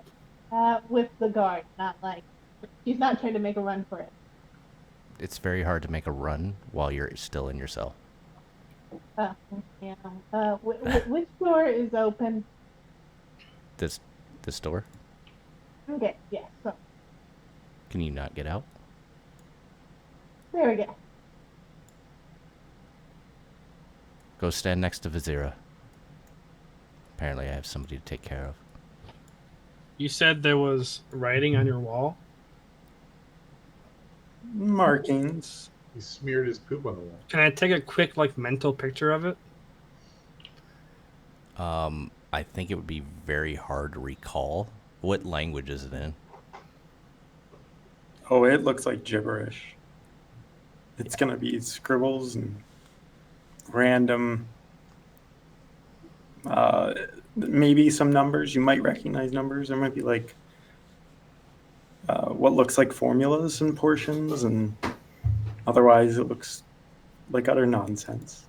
S7: with the guard, not like she's not trying to make a run for it.
S4: It's very hard to make a run while you're still in your cell.
S7: Yeah. Which door is open?
S4: This door?
S7: Okay, yeah. So
S4: Can you not get out?
S7: there we go.
S4: Go stand next to Vizira. Apparently I have somebody to take care of.
S5: You said there was writing on your wall.
S8: Markings.
S6: He smeared his poop on the wall.
S5: Can I take a quick mental picture of it?
S4: I think it would be very hard to recall. What language is it in?
S8: Oh, it looks like gibberish. It's gonna be scribbles and random maybe some numbers. You might recognize numbers. There might be like what looks like formulas and portions, and otherwise it looks like utter nonsense.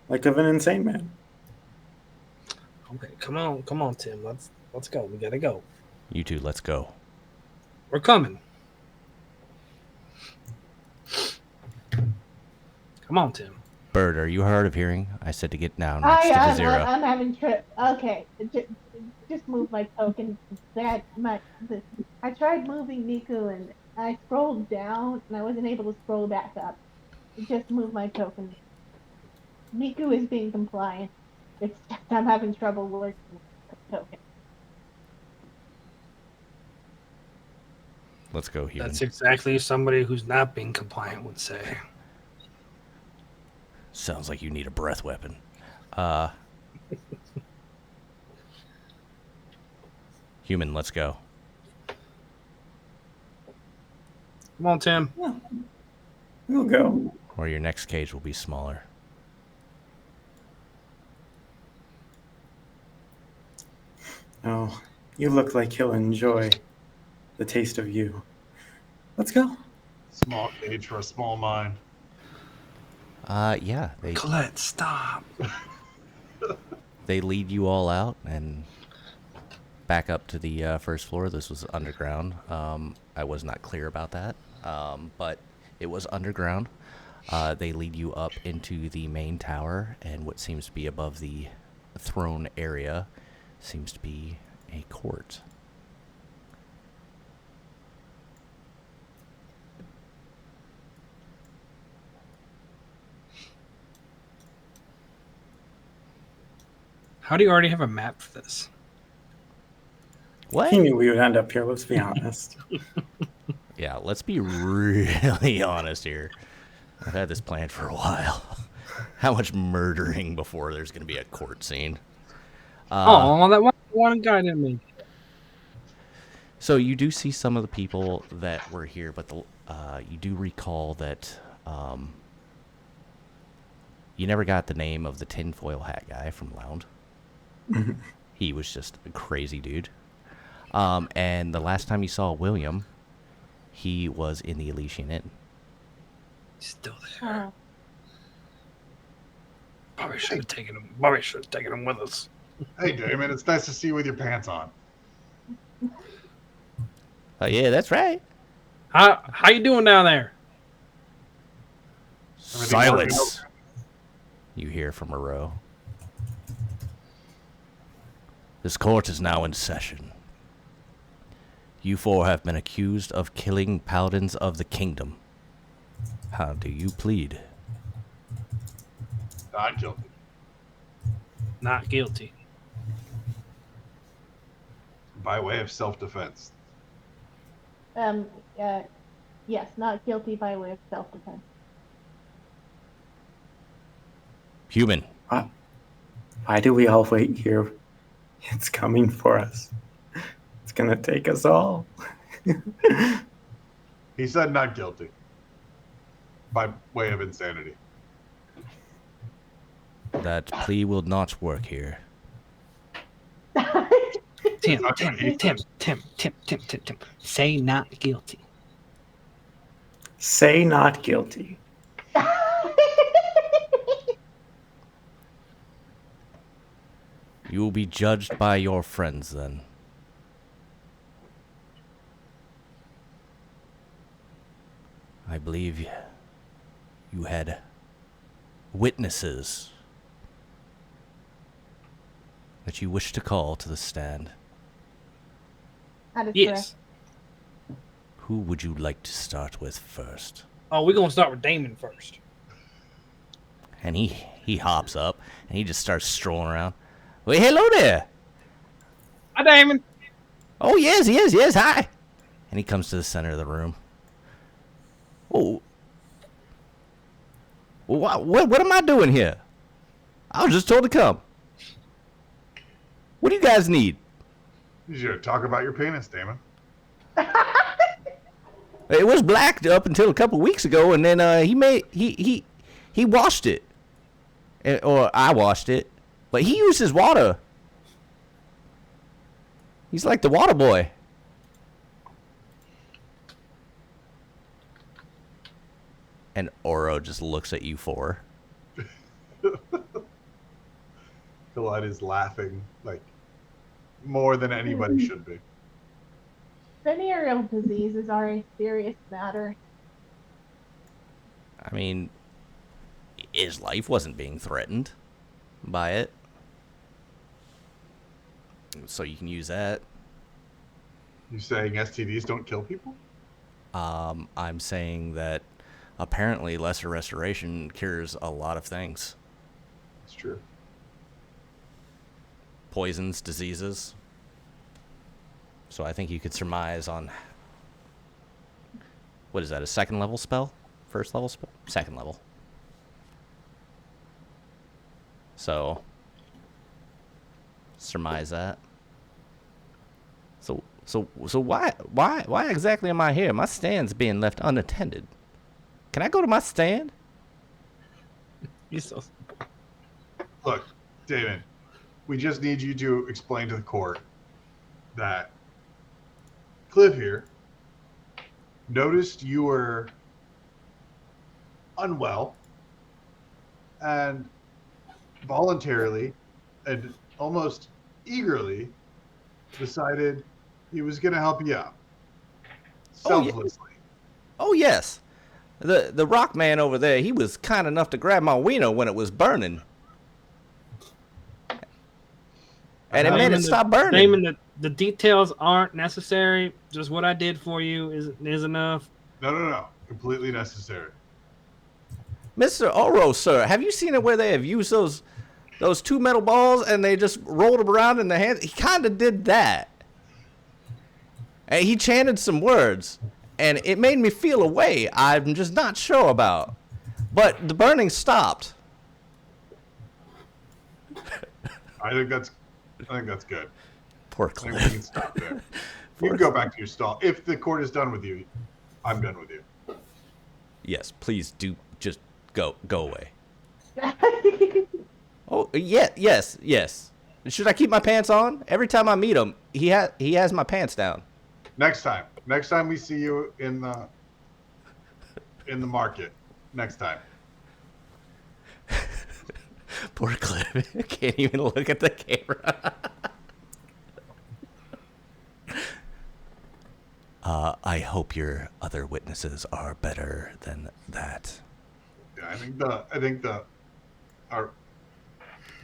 S8: Like of an insane man.
S5: Okay, come on, Tim. Let's go. We gotta go.
S4: You two, let's go.
S5: We're coming. Come on, Tim.
S4: Bird, are you hard of hearing? I said to get down next to the
S7: I'm,
S4: zero.
S7: I'm having trip. Okay, just move my token. I tried moving Miku and I scrolled down and I wasn't able to scroll back up. Just move my token. Miku is being compliant. It's just I'm having trouble working with the token.
S4: Let's go, human.
S5: That's exactly somebody who's not being compliant would say.
S4: Sounds like you need a breath weapon. Human, let's go.
S5: Come on, Tim.
S8: We'll go.
S4: Or your next cage will be smaller.
S8: Oh, you look like he'll enjoy the taste of you. Let's go.
S6: Small cage for a small mind.
S4: Yeah.
S5: Colette, stop.
S4: They lead you all out and back up to the first floor. This was underground. I was not clear about that, but it was underground. They lead you up into the main tower, and what seems to be above the throne area seems to be a court.
S5: How do you already have a map for this?
S4: What?
S8: He knew we would end up here, let's be honest.
S4: Yeah, let's be really honest here. I've had this planned for a while. How much murdering before there's going to be a court scene?
S5: That one guy didn't make it.
S4: So you do see some of the people that were here, but you do recall that you never got the name of the tinfoil hat guy from Lounge. He was just a crazy dude. And the last time you saw William, he was in the Elysian Inn.
S5: Still there. Probably should have taken him with us.
S6: Hey, Damon, it's nice to see you with your pants on.
S4: Oh yeah, that's right.
S5: How you doing down there?
S4: Silence. You hear from a row. This court is now in session. You four have been accused of killing paladins of the kingdom. How do you plead?
S6: Not guilty.
S5: Not guilty.
S6: By way of self-defense.
S7: Yes, not guilty by way of self-defense.
S4: Human.
S8: Why do we all wait here? It's coming for us. It's gonna take us all.
S6: He said not guilty. By way of insanity.
S4: That plea will not work here.
S5: Tim. Say not guilty.
S8: Say not guilty.
S4: You will be judged by your friends then. I believe you had witnesses that you wish to call to the stand.
S7: That is
S5: Yes.
S7: correct.
S4: Who would you like to start with first?
S5: Oh, we're gonna start with Damon first.
S4: And he hops up and he just starts strolling around. Well, hello there.
S5: Hi, Damon.
S4: Oh, yes, hi. And he comes to the center of the room. Oh. What am I doing here? I was just told to come. What do you guys need?
S6: You should talk about your penis, Damon.
S4: It was black up until a couple of weeks ago, and then he washed it. Or I washed it. But he uses water. He's like the water boy. And Oro just looks at you four.
S6: Kolut is laughing like more than anybody should be.
S7: Venereal diseases are a serious matter.
S4: I mean, his life wasn't being threatened by it. So you can use that.
S6: You saying STDs don't kill people?
S4: I'm saying that apparently lesser restoration cures a lot of things.
S6: It's true.
S4: Poisons, diseases. So I think you could surmise on... What is that, a second level spell? First level spell? Second level. So... surmise that. So why exactly am I here? My stand's being left unattended. Can I go to my stand?
S5: You're so...
S6: Look, Damon, we just need you to explain to the court that Cliff here noticed you were unwell and voluntarily and almost eagerly decided he was going to help you out. Selflessly.
S4: Oh, yes. The rock man over there, he was kind enough to grab my wiener when it was burning. And it made it stop burning.
S5: Damon, the details aren't necessary. Just what I did for you is enough.
S6: No. Completely necessary.
S4: Mr. Oro, sir, have you seen it where they have used those two metal balls and they just rolled them around in their hands? He kind of did that. And he chanted some words, and it made me feel a way I'm just not sure about. But the burning stopped.
S6: I think that's good.
S4: Poor
S6: I think
S4: Cliff.
S6: we can stop there. You can go back to your stall. If the court is done with you, I'm done with you.
S4: Yes, please do just go away. Oh, yeah, yes. Should I keep my pants on? Every time I meet him, he has my pants down.
S6: Next time we see you in the market. Next time.
S4: Poor Cliff. Can't even look at the camera. I hope your other witnesses are better than that.
S6: Yeah, I think our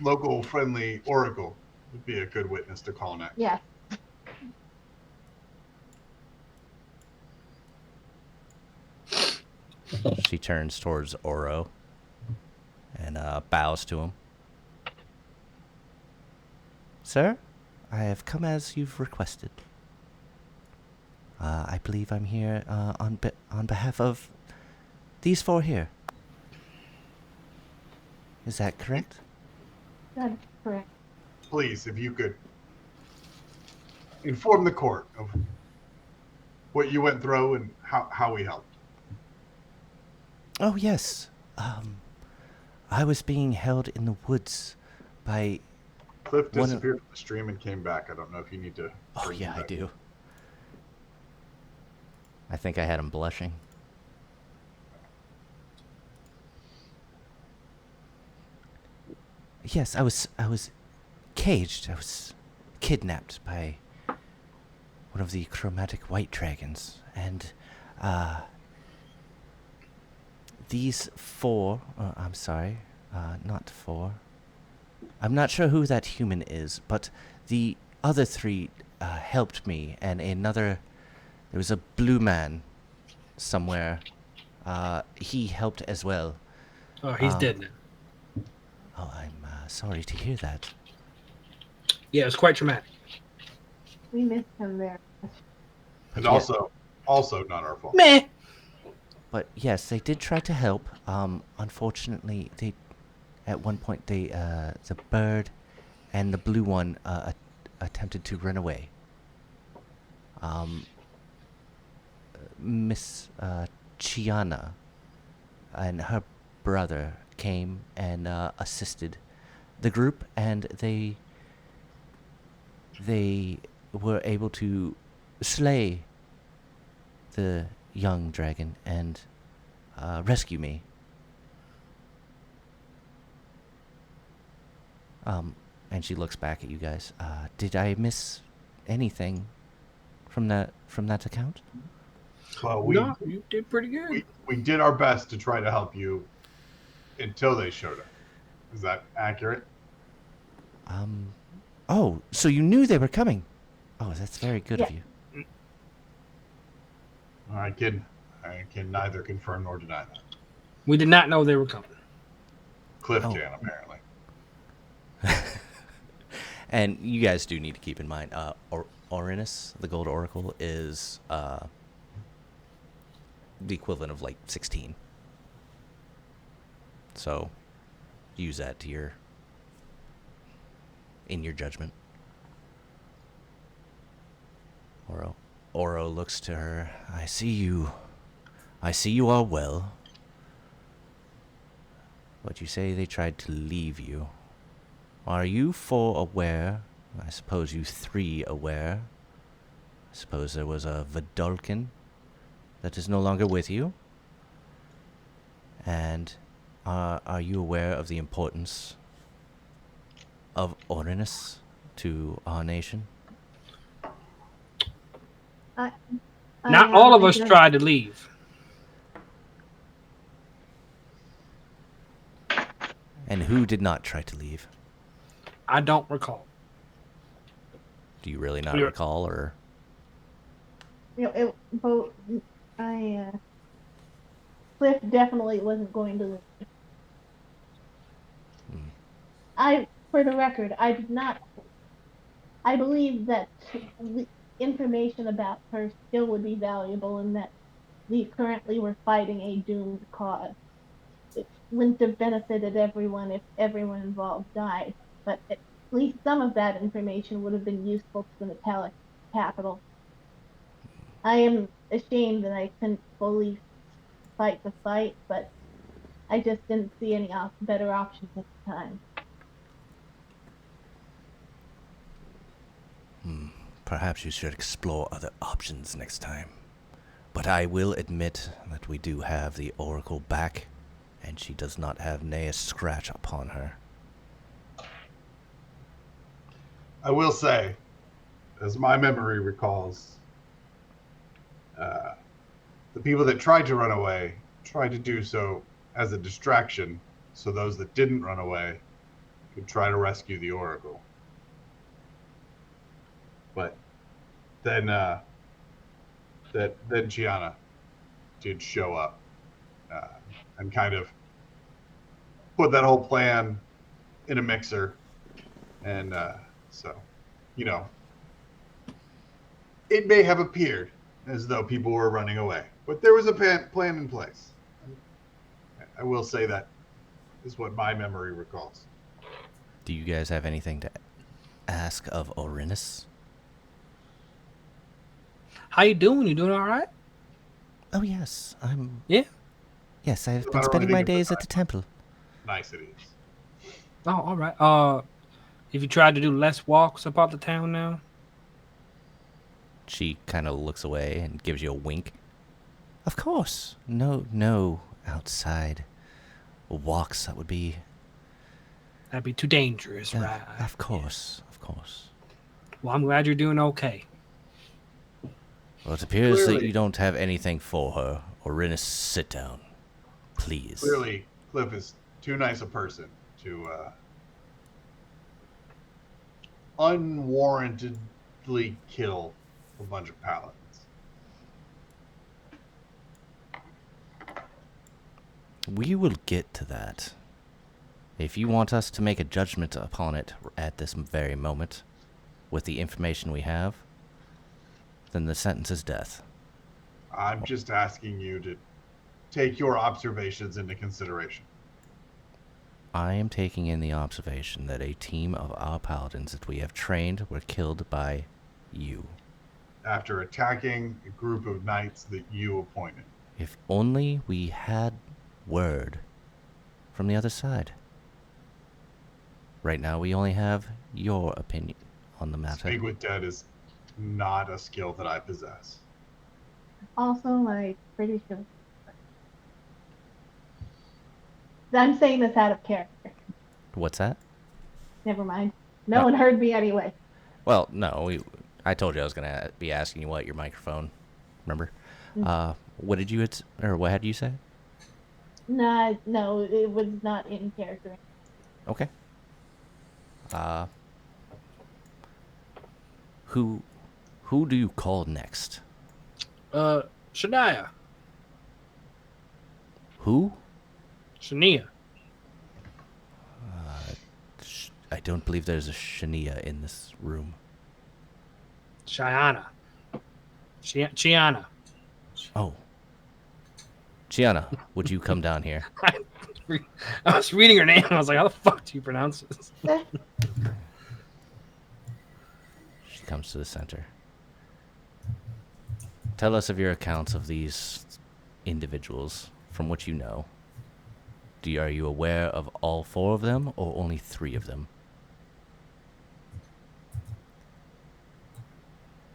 S6: local friendly oracle would be a good witness to call next.
S7: Yes.
S4: She turns towards Oro and bows to him. Sir, I have come as you've requested. I believe I'm here on behalf of these four here. Is that correct?
S7: That's correct.
S6: Please, if you could inform the court of what you went through and how we helped.
S4: Oh, yes. I was being held in the woods by...
S6: Cliff disappeared from the stream and came back. I don't know if you need to...
S4: Oh, yeah, I do. I think I had him blushing. Yes, I was caged. I was kidnapped by one of the chromatic white dragons. And, these four... I'm sorry. Not four. I'm not sure who that human is, but the other three helped me, and another... There was a blue man somewhere. He helped as well.
S5: Oh, he's dead now.
S4: Oh, I'm sorry to hear that.
S5: Yeah, it was quite traumatic.
S7: We missed him there.
S6: And also not our fault.
S5: Meh.
S4: But yes, they did try to help. Unfortunately, at one point the bird and the blue one attempted to run away. Miss Chiana and her brother came and assisted the group, and they were able to slay the young dragon and rescue me. And she looks back at you guys. Did I miss anything from that account?
S6: Well,
S5: No, you did pretty good.
S6: we did our best to try to help you until they showed up. Is that accurate?
S4: Oh, so you knew they were coming. Oh, that's very good of you.
S6: I can neither confirm nor deny that.
S5: We did not know they were coming.
S6: Cliff can, apparently.
S4: And you guys do need to keep in mind, Orinus, the Gold Oracle, is the equivalent of like 16. So use that to in your judgment. Oro looks to her. I see you are well. But you say they tried to leave you. Are you 4 aware? I suppose you 3 aware. I suppose there was a Vidalkin that is no longer with you. And are you aware of the importance of Orinus to our nation?
S5: Not all of us tried to leave.
S4: And who did not try to leave?
S5: I don't recall.
S4: Do you really not recall, or?
S7: Cliff definitely wasn't going to leave. For the record, I did not. I believe that information about her still would be valuable, and that we currently were fighting a doomed cause. It wouldn't have benefited everyone if everyone involved died, but at least some of that information would have been useful to the metallic capital. I am ashamed that I couldn't fully fight the fight, but I just didn't see any better options at the time.
S4: Perhaps you should explore other options next time. But I will admit that we do have the Oracle back, and she does not have nay a scratch upon her.
S6: I will say, as my memory recalls, the people that tried to run away tried to do so as a distraction, so those that didn't run away could try to rescue the Oracle. But then Gianna did show up and kind of put that whole plan in a mixer. And so, it may have appeared as though people were running away, but there was a plan in place. I will say that is what my memory recalls.
S4: Do you guys have anything to ask of Orinus?
S5: How you doing? You doing all right?
S4: Oh, yes.
S5: Yeah?
S4: Yes, I've been spending my days at the temple.
S6: Nice it is.
S5: Oh, all right. Have you tried to do less walks about the town now?
S4: She kind of looks away and gives you a wink. Of course. No outside walks. That'd be
S5: too dangerous, right?
S4: Of course.
S5: Well, I'm glad you're doing okay.
S4: Well, it appears
S6: Clearly,
S4: that you don't have anything for her. Orinus, sit down. Please.
S6: Clearly, Cliff is too nice a person to unwarrantedly kill a bunch of paladins.
S4: We will get to that. If you want us to make a judgment upon it at this very moment, with the information we have, then the sentence is death.
S6: I'm just asking you to take your observations into consideration.
S4: I am taking in the observation that a team of our paladins that we have trained were killed by you.
S6: After attacking a group of knights that you appointed.
S4: If only we had word from the other side. Right now, we only have your opinion on the matter.
S6: Speak with dead is not a skill that I possess.
S7: Also, like, pretty sure. I'm saying this out of character.
S4: What's that?
S7: Never mind. No one heard me anyway.
S4: Well, no, I told you I was going to be asking you what your microphone. Remember? What did you or what had you say?
S7: No, it was not in character.
S4: Okay. Who do you call next?
S5: Shania.
S4: Who?
S5: Shania.
S4: I don't believe there's a Shania in this room.
S5: Chiana. Chiana.
S4: Oh. Chiana, would you come down here?
S5: I was reading her name and I was like, how the fuck do you pronounce this?
S4: She comes to the center. Tell us of your accounts of these individuals from what you know. Are you aware of all 4 of them or only 3 of them?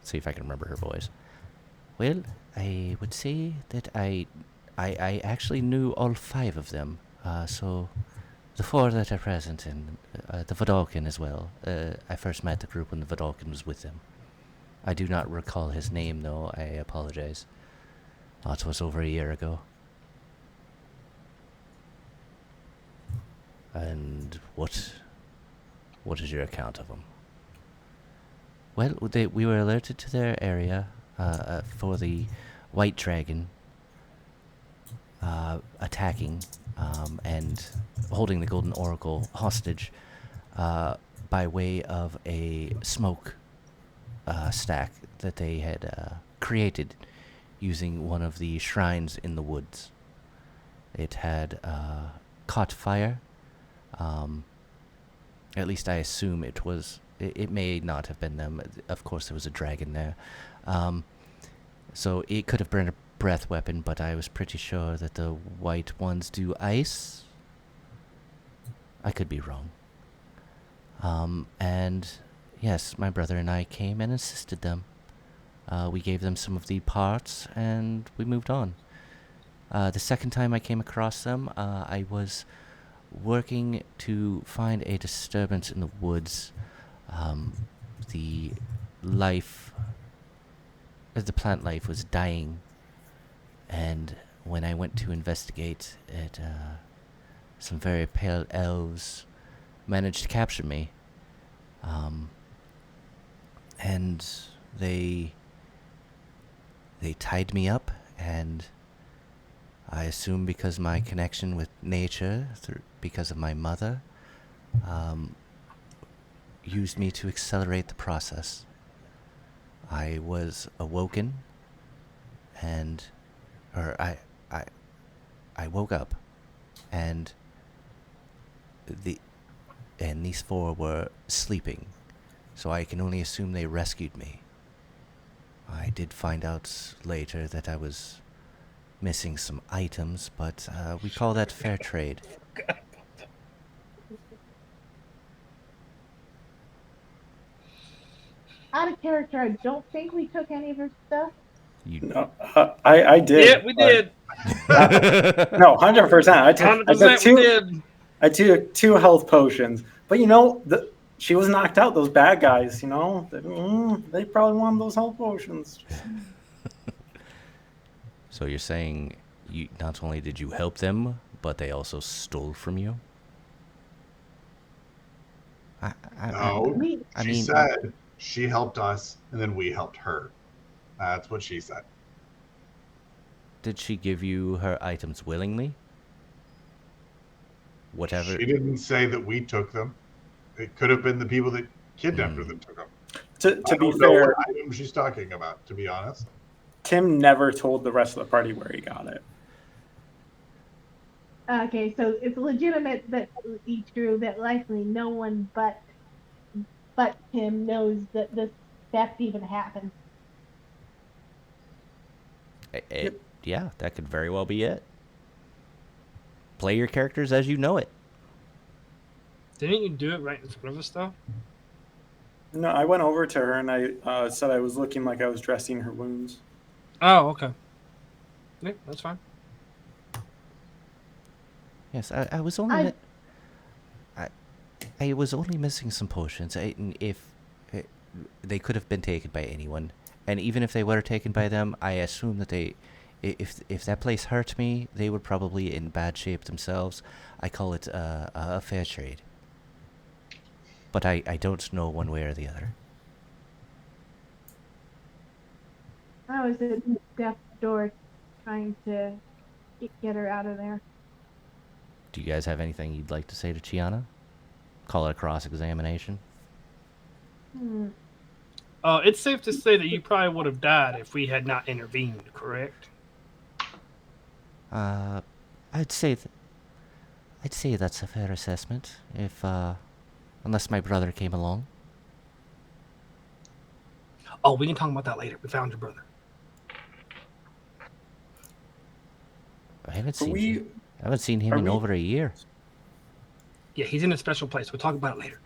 S4: See if I can remember her voice. Well, I would say that I actually knew all 5 of them. So the 4 that are present and the Vidalkin as well. I first met the group when the Vidalkin was with them. I do not recall his name though. I apologize. It was over a year ago. And what is your account of them? Well, we were alerted to their area for the White Dragon attacking and holding the Golden Oracle hostage by way of a smoke stack that they had created using one of the shrines in the woods. It had caught fire. At least I assume it was. It may not have been them. Of course, there was a dragon there. So it could have been a breath weapon, but I was pretty sure that the white ones do ice. I could be wrong. And yes, my brother and I came and assisted them. We gave them some of the parts, and we moved on. The second time I came across them, I was working to find a disturbance in the woods. The plant life was dying, and when I went to investigate it, some very pale elves managed to capture me. And they tied me up, and I assume because my connection with nature, because of my mother, used me to accelerate the process. I was awoken, I woke up, and these 4 were sleeping, so I can only assume they rescued me. I did find out later that I was missing some items, but we call that fair trade.
S7: Out of character, I don't think we took any of her stuff.
S8: No, I did.
S5: Yeah, we did.
S8: No, 100%. I took 2 health potions, but she was knocked out. Those bad guys, they probably wanted those health potions.
S4: So you're saying you not only did you help them, but they also stole from you?
S6: She said she helped us, and then we helped her. That's what she said.
S4: Did she give you her items willingly? Whatever.
S6: She didn't say that we took them. It could have been the people that kidnapped her that took them.
S8: To be fair,
S6: what item she's talking about, to be honest.
S8: Tim never told the rest of the party where he got it.
S7: Okay, so it's legitimate that true that likely no one but Tim knows that this theft even happened.
S4: Yeah, that could very well be it. Play your characters as you know it.
S5: Didn't you do it right in front of us, though?
S8: No, I went over to her and I said I was looking like I was dressing her wounds.
S5: Oh, okay. Yeah, that's fine.
S4: Yes, I was only I was only missing some potions. If they could have been taken by anyone, and even if they were taken by them, I assume that if that place hurt me, they were probably in bad shape themselves. I call it a fair trade. But I don't know one way or the other.
S7: I was at death's door trying to get her out of there.
S4: Do you guys have anything you'd like to say to Chiana? Call it a cross-examination?
S5: It's safe to say that you probably would have died if we had not intervened, correct?
S4: I'd say that's a fair assessment. If unless my brother came along.
S5: Oh, we can talk about that later. We found your brother.
S4: I haven't seen him in over a year.
S5: Yeah, he's in a special place. We'll talk about it later.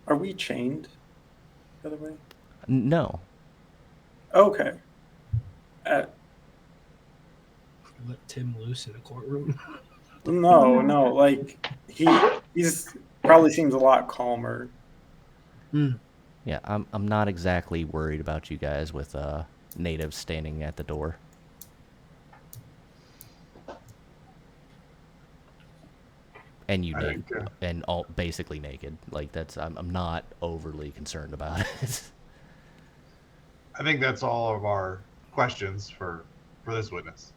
S8: Are we chained, by the way?
S4: No.
S8: Okay.
S5: Let Tim loose in the courtroom.
S8: No, like he's probably seems a lot calmer.
S4: Yeah, I'm not exactly worried about you guys with natives standing at the door. And you naked, and all basically naked. Like I'm not overly concerned about it.
S6: I think that's all of our questions for this witness.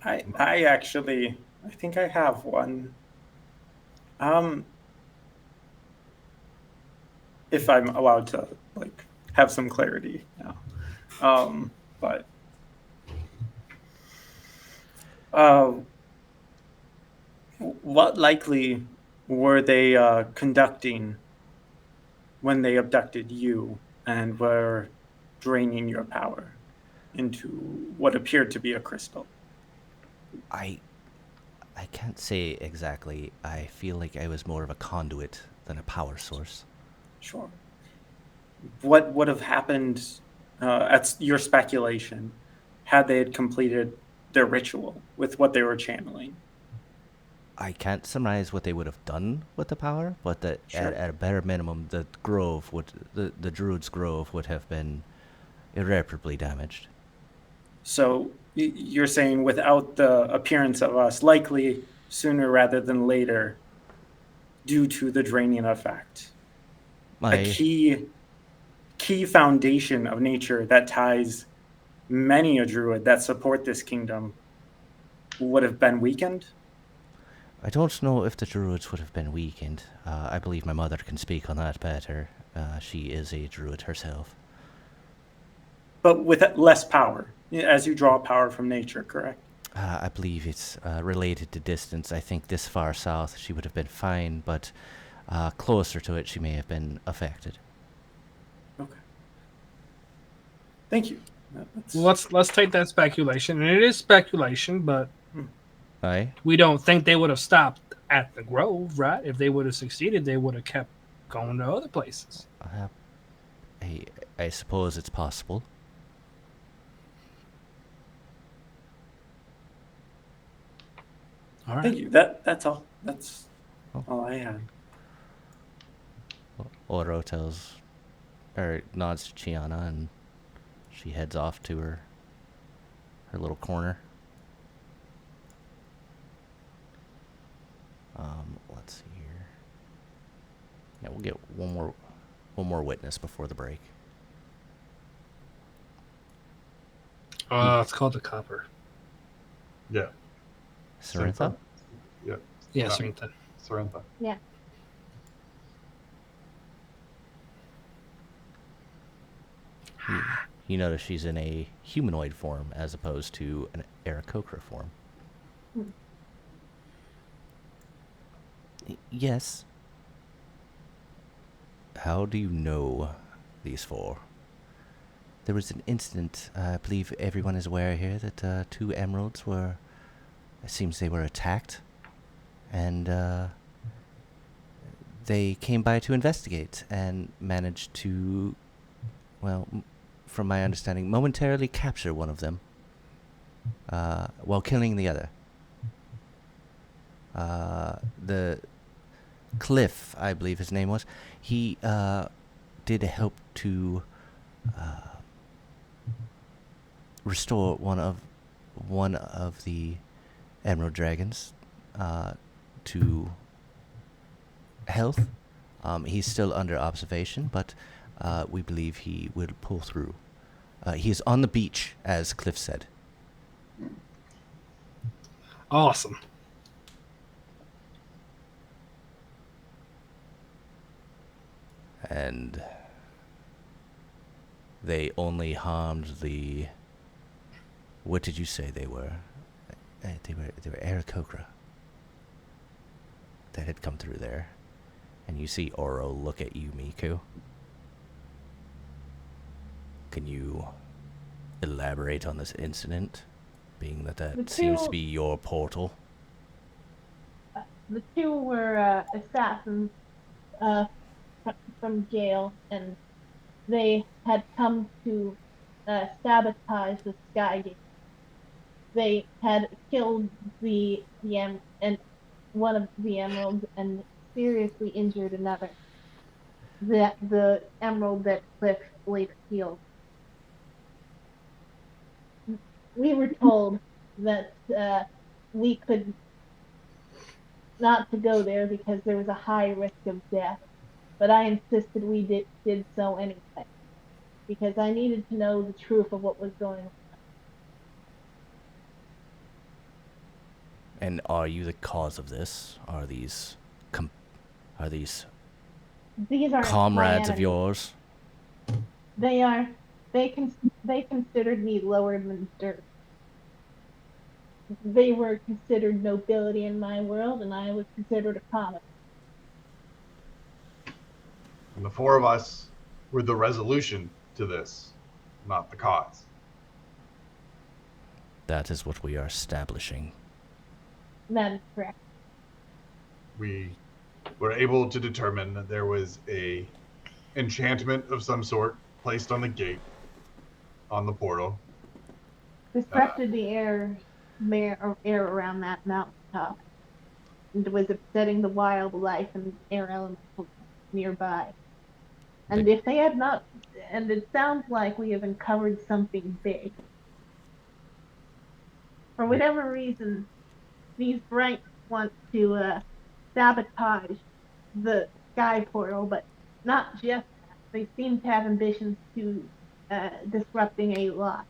S8: I actually, I think I have one. If I'm allowed to, like, have some clarity now. But what likely were they conducting when they abducted you and were draining your power into what appeared to be a crystal?
S4: I can't say exactly. I feel like I was more of a conduit than a power source.
S8: Sure. What would have happened, at your speculation, had they had completed their ritual with what they were channeling?
S4: I can't surmise what they would have done with the power, but that
S8: Sure.
S4: at a bare minimum, the druid's grove would have been irreparably damaged.
S8: So you're saying without the appearance of us, likely sooner rather than later, due to the draining effect. A key foundation of nature that ties many a druid that support this kingdom would have been weakened?
S4: I don't know if the druids would have been weakened. I believe my mother can speak on that better. She is a druid herself.
S8: But with less power, as you draw power from nature, correct?
S4: I believe it's related to distance. I think this far south she would have been fine, but closer to it she may have been affected.
S8: Okay. Thank you.
S5: Let's take that speculation, and it is speculation, but
S4: Aye.
S5: we don't think they would have stopped at the grove, right? If they would have succeeded, they would have kept going to other places.
S4: I suppose it's possible.
S5: All right.
S8: Thank you. That's all. That's all I had.
S4: Oro nods to Chiana, and she heads off to her little corner. Let's see here. Yeah, we'll get one more witness before the break.
S5: It's called the Copper.
S6: Yeah.
S4: Sarintha?
S6: Yeah.
S5: Yeah, Sarintha.
S6: Sarintha.
S7: Yeah.
S4: You notice she's in a humanoid form as opposed to an Aarakocra form. Yes. How do you know these four? There was an incident, I believe everyone is aware here, that 2 emeralds were it seems they were attacked, and they came by to investigate and managed to, well, from my understanding, momentarily capture one of them while killing the other. The Cliff, I believe his name was, he did help to restore one of the Emerald Dragons to health. He's still under observation, but we believe he will pull through. He is on the beach, as Cliff said.
S5: Awesome.
S4: And they only harmed the... What did you say they were? They were Aarakocra that had come through there. And you see Oro look at you, Miku. Can you elaborate on this incident, being that seems to be your portal?
S7: The two were assassins from jail, and they had come to sabotage the Sky Gate. They had killed and one of the emeralds and seriously injured another. The emerald that Cliff later healed. We were told that we could not to go there because there was a high risk of death, but I insisted we did so anyway, because I needed to know the truth of what was going on.
S4: And are you the cause of this? Are these
S7: These are
S4: comrades of yours?
S7: They are. They considered me lower than dirt. They were considered nobility in my world, and I was considered a common.
S6: And the four of us were the resolution to this, not the cause.
S4: That is what we are establishing.
S7: That is correct.
S6: We were able to determine that there was a enchantment of some sort placed on the gate, on the portal.
S7: Disrupted the air around that mountaintop, and was upsetting the wildlife and air elementals nearby. And if they had not, and it sounds like we have uncovered something big. For whatever reason, these Brights want to sabotage the sky portal, but not just that. They seem to have ambitions to disrupting a lot.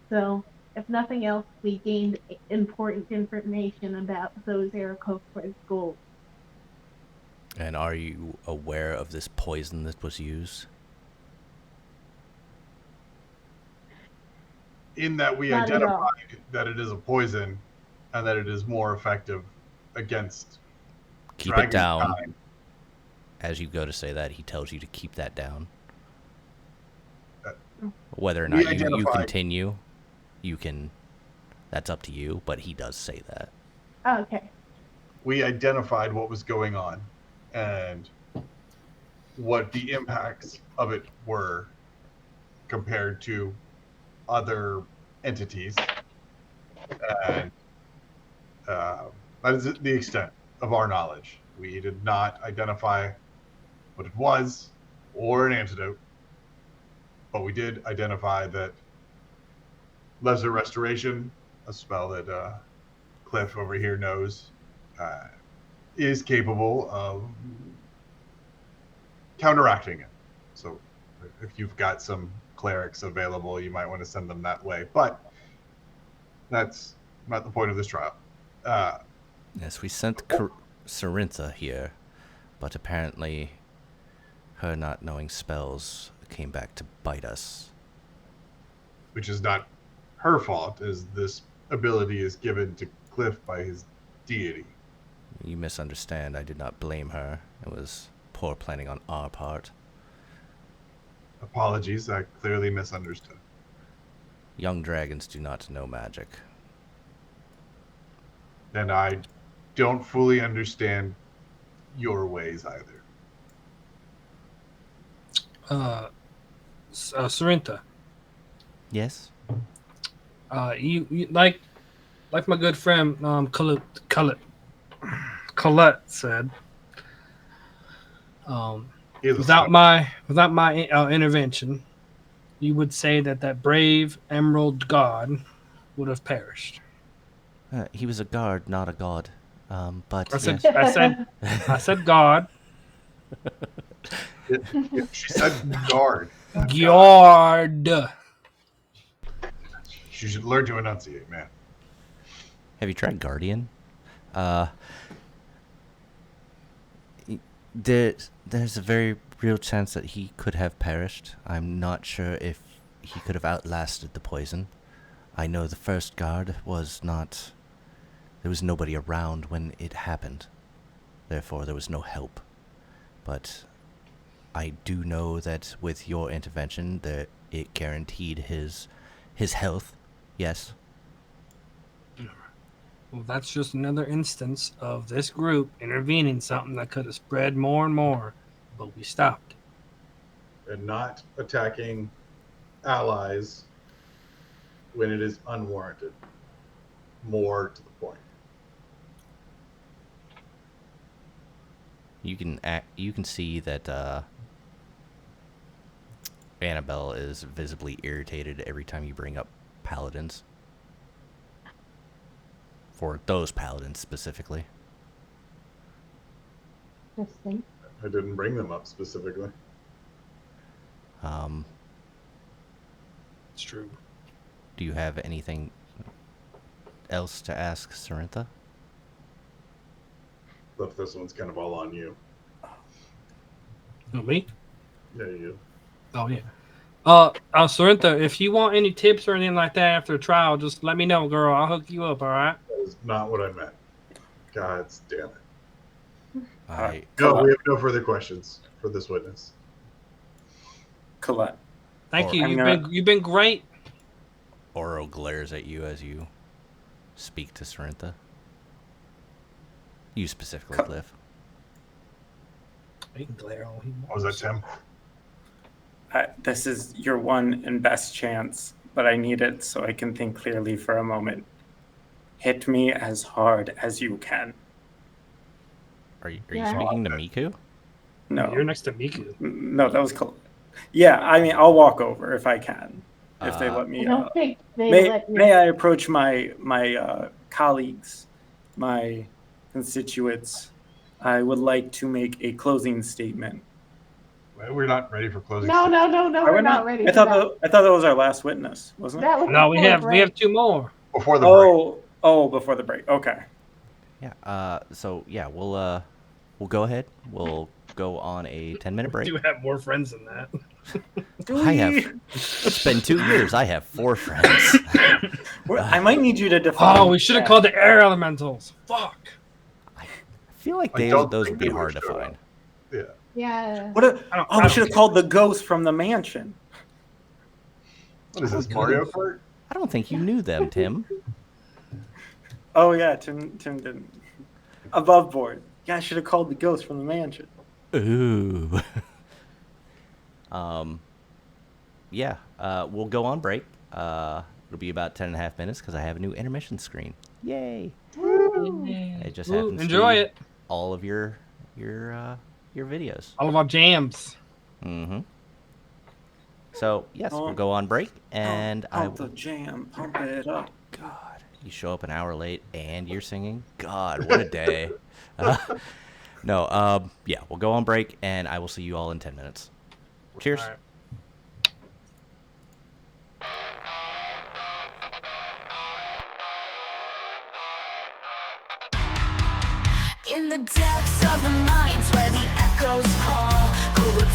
S7: So, if nothing else, we gained important information about those Aarakocra's goals.
S4: And are you aware of this poison that was used?
S6: In that we
S7: Not
S6: identified that it is a poison and that it is more effective against
S4: Keep it down.
S6: dragonkind.
S4: As you go to say that, he tells you to keep that down.
S6: Uh,
S4: Whether or
S6: we
S4: not you
S6: identified-
S4: continue, you can... That's up to you, but he does say that.
S7: Oh, okay.
S6: We identified what was going on and what the impacts of it were compared to other entities. And that is the extent of our knowledge. We did not identify what it was or an antidote, but we did identify that Lesser Restoration, a spell that Cliff over here knows, is capable of counteracting it. So if you've got some clerics available, you might want to send them that way. But that's not the point of this trial.
S4: Yes, we sent Cerintha here, but apparently her not knowing spells came back to bite us.
S6: Which is not her fault, as this ability is given to Cliff by his deity.
S4: You misunderstand. I did not blame her. It was poor planning on our part.
S6: Apologies, I clearly misunderstood.
S4: Young dragons do not know magic.
S6: and I don't fully understand your ways either.
S5: Sarinta,
S4: Yes.
S5: you like my good friend Kolut said.
S6: He is a
S5: Without
S6: scout.
S5: my intervention, you would say that brave emerald god would have perished.
S4: He was a guard, not a god. But
S5: I said
S4: yes.
S5: I said god.
S6: She said guard.
S5: Guard.
S6: You should learn to enunciate, man.
S4: Have you tried Guardian? There's a very real chance that he could have perished. I'm not sure if he could have outlasted the poison. I know the first guard was not... There was nobody around when it happened. Therefore, there was no help. But I do know that with your intervention, that it guaranteed his health. Yes.
S5: Well, that's just another instance of this group intervening something that could have spread more and more, but we stopped.
S6: And not attacking allies when it is unwarranted. More to the point.
S4: You can see that Annabelle is visibly irritated every time you bring up paladins. For those paladins specifically.
S7: Interesting.
S6: I didn't bring them up specifically.
S5: It's true.
S4: Do you have anything else to ask Sarintha?
S6: But this one's kind of all on you.
S5: Oh, me?
S6: Yeah, you.
S5: Oh, yeah. Sarinta, if you want any tips or anything like that after a trial, just let me know, girl. I'll hook you up, all right?
S6: That is not what I meant. God damn it.
S4: I
S6: We have no further questions for this witness.
S8: Colette.
S5: Thank
S4: Or-
S5: you. You've been great.
S4: Oro glares at you as you speak to Sarintha. You specifically, Cliff.
S5: He can glare all he wants.
S6: What was that, Tim?
S8: This is your one and best chance, but I need it so I can think clearly for a moment. Hit me as hard as you can.
S4: Are you
S7: Yeah.
S4: speaking to Miku?
S8: No,
S5: You're next to Miku.
S8: no, that was cool. Yeah, I mean, I'll walk over if I can, if they let
S7: I
S8: me.
S7: don't think they let you.
S8: May I approach my colleagues, my constituents? I would like to make a closing statement.
S6: Well, we're not ready for closing.
S7: No,
S8: Are
S7: we're
S8: we
S7: not ready
S8: I
S7: for
S8: thought
S7: that.
S8: I thought that was our last witness, wasn't it?
S7: That was
S5: No, we
S7: before
S5: have
S7: break.
S5: 2 more.
S6: Before the break.
S8: Oh, before the break. Okay.
S4: Yeah. So yeah, we'll go ahead. We'll go on a 10-minute break.
S5: You have more friends than that.
S4: It's been 2 years. I have 4 friends.
S8: I might need you to define.
S5: Oh, we should have called the air elementals. Fuck.
S4: I feel like
S6: I don't
S4: those
S6: think
S4: would be
S6: they
S4: hard to
S6: show
S4: find.
S6: up. Yeah.
S7: Yeah.
S8: We should have called the ghost from the mansion.
S6: What is this, Mario Kart?
S4: I don't think you knew them, Tim.
S8: Oh yeah, Tim didn't. Above board. Yeah, I should have called the ghost from the mansion.
S4: Ooh. Yeah. We'll go on break. It'll be about 10.5 minutes because I have a new intermission screen. Yay! It just happens
S5: Enjoy
S4: to be
S5: it.
S4: all of your videos.
S5: All of our jams.
S4: Mm-hmm. So yes, we'll go on break, and I
S8: Pump the jam, pump it up.
S4: God, you show up an hour late and you're singing. God, what a day. No, yeah, we'll go on break, and I will see you all in 10 minutes. Cheers.
S5: All right.
S1: In the depths of the mines where the echoes call, Kolut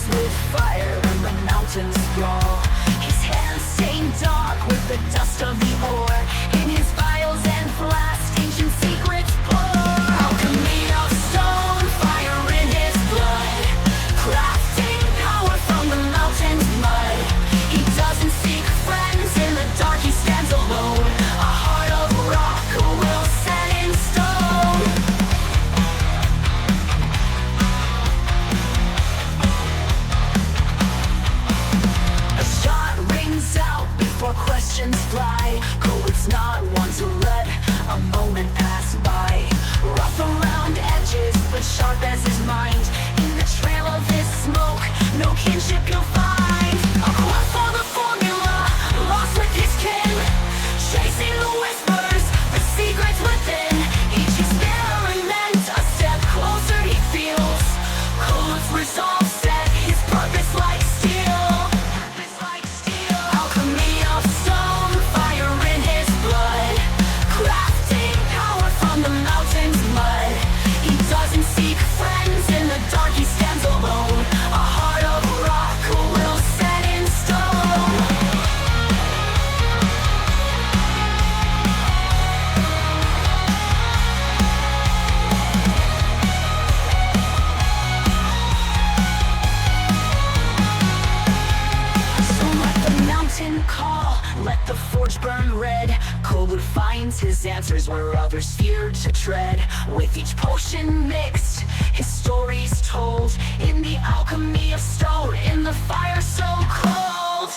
S1: with fire and the mountains sprawl. His hands stained dark with the dust of the ore. In his vials and flasks, ancient secrets pour. Alchemy of stone, fire in his blood, crafting power from the mountain's mud. He doesn't seek friends, in the dark he stands alone. A heart of rock who will set in
S3: finds his answers where others feared to tread. With each potion mixed, his stories told, in the alchemy of stone, in the fire so cold.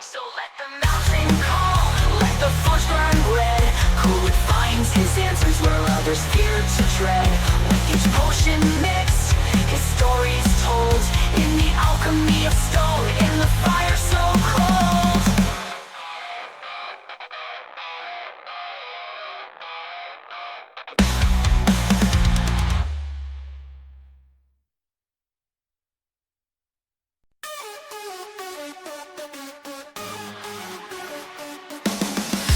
S3: So let the mountain call, let the forge burn red. Kolut finds his answers where others feared to tread. With each potion mixed, his stories told, in the alchemy of stone, in the fire so cold.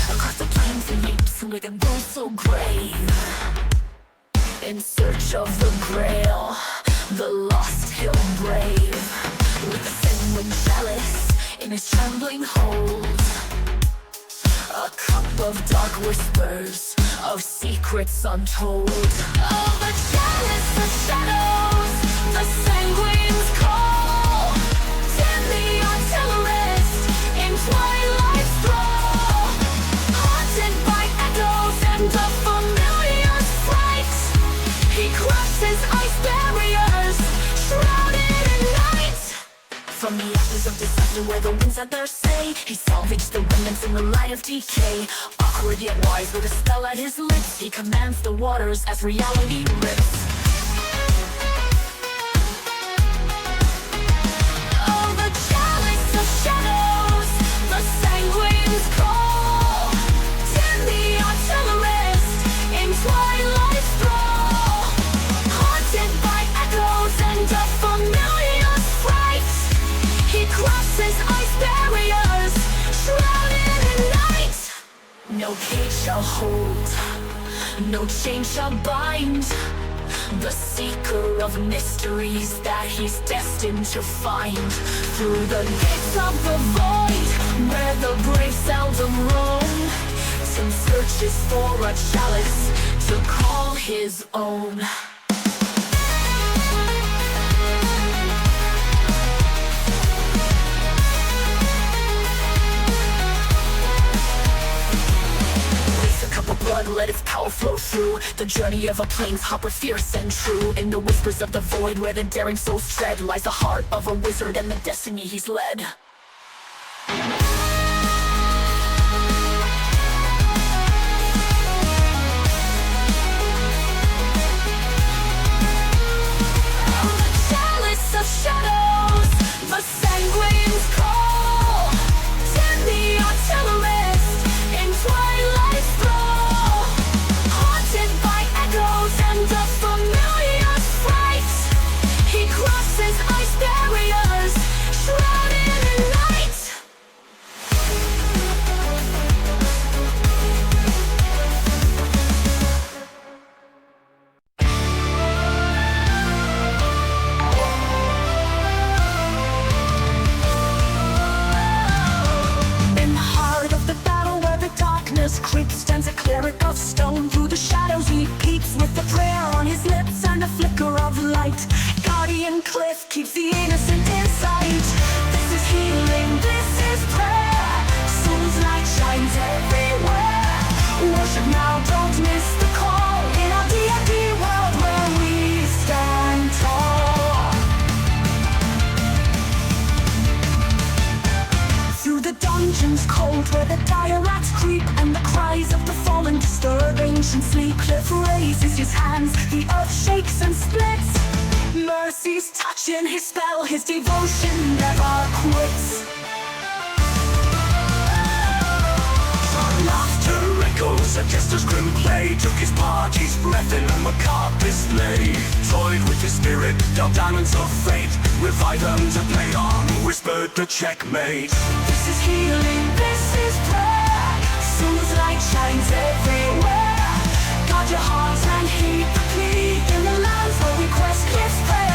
S3: Across the plains and leaps with a bow so grave, in search of the grail, the lost hill brave, with the sanguine chalice in his trembling hold, a cup of dark whispers, of secrets untold. Oh, the chalice of shadows, the sanguine's call, and the artillerist in twilight's thrall, haunted by echoes and a familiar fright. He crosses ice barriers, shrouded in night. From the ashes of disaster where the winds had their say, he salvaged the remnants in the light of decay. Awkward yet wise with a spell at his lips, he commands the waters as reality rips. Oh, the chalice of shadows, the sanguine's call, and the artillerist in twilight's thrall, haunted by echoes and a familiar fright. He crosses ice barriers, shrouded in night. No cage shall hold, no chain shall bind the seeker of mysteries that he's destined to find. Through the gates of the void, where the brave seldom roam, Tim searches for a chalice to call his own. Blood, let its power flow through the journey of a plains hopper, fierce and true. In the whispers of the void where the daring souls tread, lies the heart of a wizard and the destiny he's led. The chalice of shadows, the sanguine's call, and the artillerist in twilight's thrall, haunted by echoes and a familiar fright. He crosses ice barriers, shrouded in night. In the heart of the battle where the darkness creeps, stands a cleric of stone. Through the shadows he peeps, with a prayer on his lips and a flicker of light. Guardian cliff keeps the innocent in sight. This is healing, this is prayer. Soul's light shines everywhere. Worship now, don't miss the call. In our D&D world where we stand tall. Through the dungeons cold where the dire rats creep, and the cries of the fallen disturb ancient sleep. Cliff raises his hands, the earth shakes and splits. Mercy's touching his spell, his devotion never quits.
S2: Laughter echoes, a jester's grim play took his party's breath in a macabre display. Toyed with his spirit, dealt diamonds of fate, revived them to play on, whispered the checkmate.
S3: This is healing, this is prayer. Soul's light shines everywhere. Guard your heart and heed the plea. In the lands where we quest Cliff's prayer.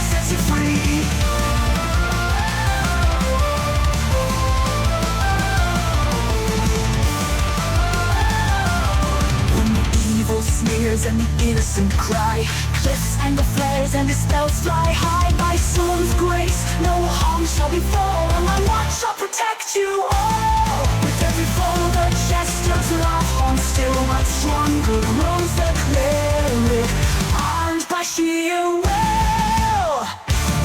S3: innocent cry. Cliffs and the flares and the spells fly high. By soul's grace, no harm shall befall, and my watch shall protect you all. With every fall, the jester's laugh on still much stronger rose the cleric, armed by sheer will.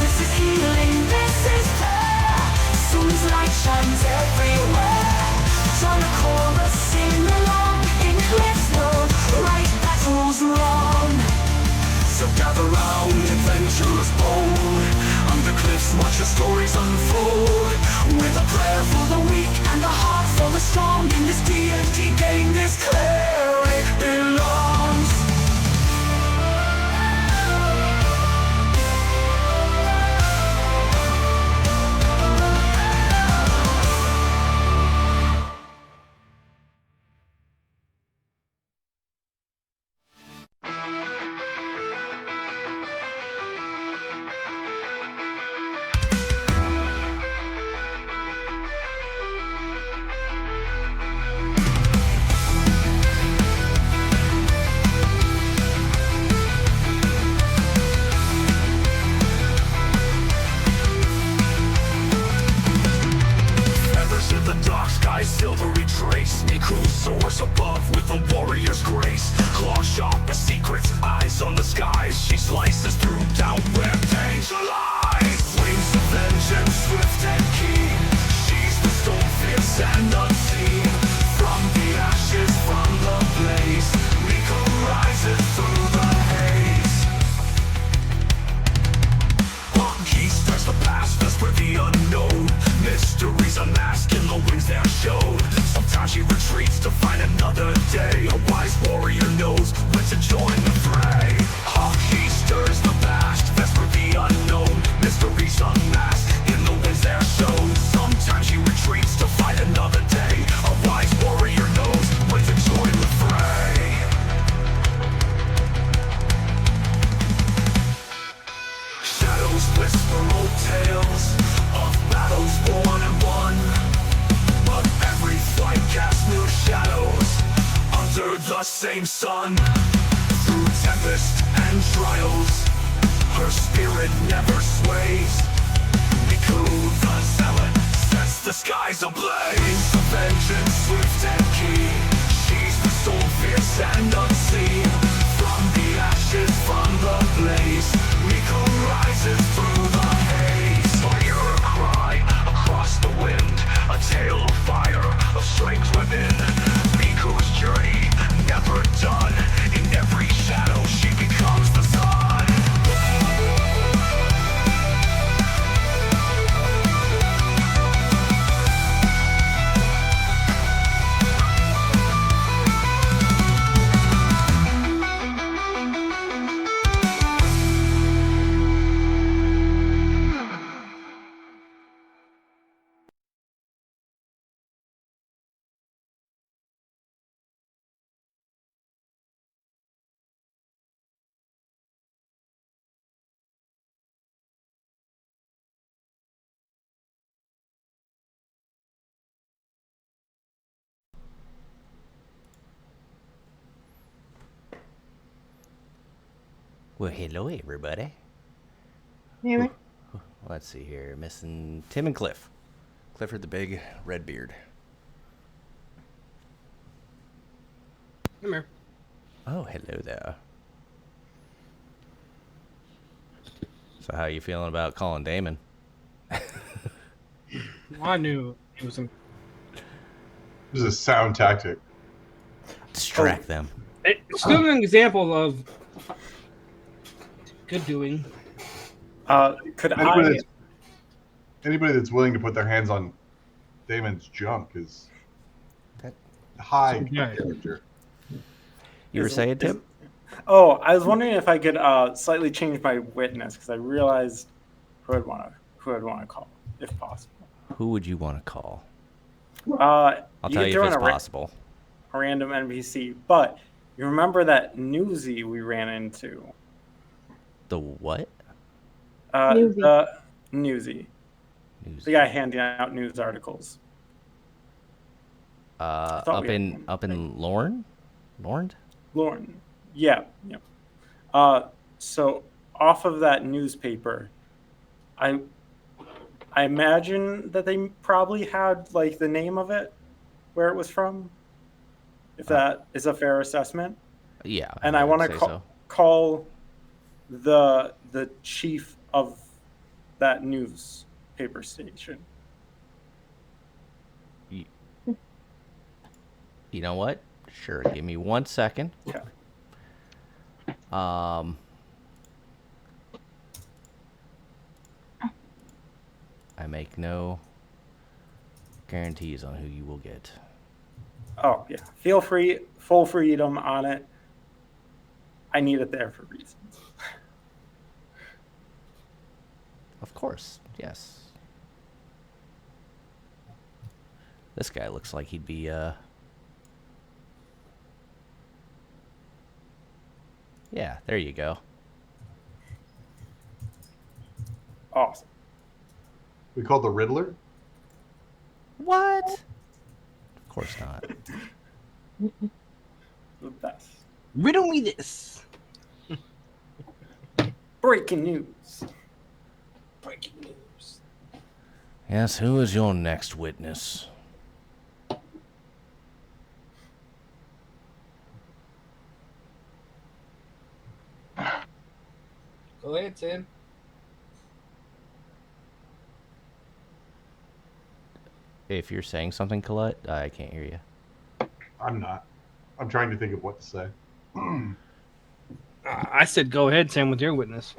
S3: This is healing, this is prayer. Soon's light shines everywhere. Join a chorus, sing along. In Cliff's world, right battles wrong. So gather round, adventurers bold. Under cliffs, watch the stories unfold. With a prayer for the weak and a heart for the strong. In this D&D game, this cleric belongs. Feathers in the dark sky, silvery trace. Niku soars above with a warrior's grace. Claw sharp as secrets, eyes on the skies. She slices through down where danger lies. Wings of vengeance, swift and keen. She's the storm, fierce and unseen. From the ashes, from the blaze, Niku rises through the haze. He stirs the past, that's where the unknown mysteries unmasked in the wings they're showed. Sometimes she retreats to find another day. A wise warrior knows when to join the fray. He stirs the past, that's where the unknown mysteries unmasked in the wings they're shown. Sometimes she retreats to find another day. A wise warrior knows when to join the fray. Shadows whisper old tales of battles won and won, but every fight casts new shadows under the same sun. Through tempest and trials, her spirit never sways. Niku the zealot sets the skies ablaze. The vengeance swift and keen, she's the soul fierce and unseen. From the ashes, from the blaze, Niku rises through the haze. Hear her cry across the wind, a tale of fire, of strength within. Niku's journey never done. In every shadow she becomes the sun.
S4: Well, hello, everybody.
S7: Maybe.
S4: Let's see here. Missing Tim and Cliff. Clifford the big red beard.
S5: Come here.
S4: Oh, hello there. So how you feeling about calling Damon?
S5: I knew it was.
S6: This is a sound tactic.
S4: Distract them.
S5: It's still an example of good doing.
S8: Could
S6: Anybody that's willing to put their hands on Damon's junk is high character.
S4: You were saying, Tim?
S8: Oh, I was wondering if I could slightly change my witness because I realized who I'd want to call, if possible.
S4: Who would you want to call?
S8: I'll
S4: tell you if it's possible.
S8: A random NPC, but you remember that newsie we ran into?
S4: The what?
S7: Newsie.
S8: The newsie. The guy handing out news articles.
S4: Up in Lorne? Lorne?
S8: Lorne. Yeah. So off of that newspaper, I imagine that they probably had like the name of it, where it was from. If that is a fair assessment.
S4: Yeah,
S8: And I want
S4: would
S8: to
S4: say so.
S8: call the chief of that newspaper station.
S4: You know what? Sure, give me 1 second.
S8: Okay.
S4: I make no guarantees on who you will get.
S8: Oh yeah, feel free, full freedom on it. I need it there for reasons.
S4: Of course, yes. This guy looks like he'd be, Yeah, there you go.
S8: Awesome.
S6: We call the Riddler?
S4: What? Of course not.
S8: The best.
S5: Riddle me this.
S8: Breaking news. Breaking news.
S4: Yes, who is your next witness?
S5: Go ahead, Tim.
S4: If you're saying something, Kolut, I can't hear you.
S6: I'm not. I'm trying to think of what to say.
S5: I said go ahead, Tim, with your witness.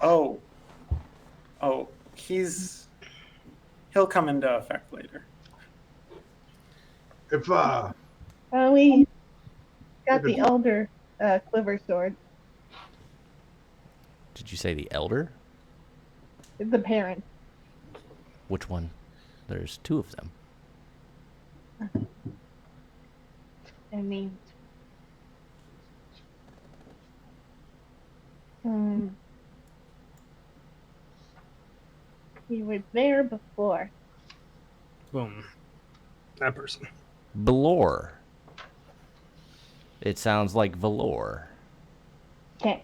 S8: Oh, he'll come into effect later.
S6: If
S7: We got the elder quiver sword.
S4: Did you say the elder?
S7: The parent.
S4: Which one? There's two of them.
S7: I mean, we were there before.
S5: Boom. That person.
S4: Belor. It sounds like velour.
S7: Okay.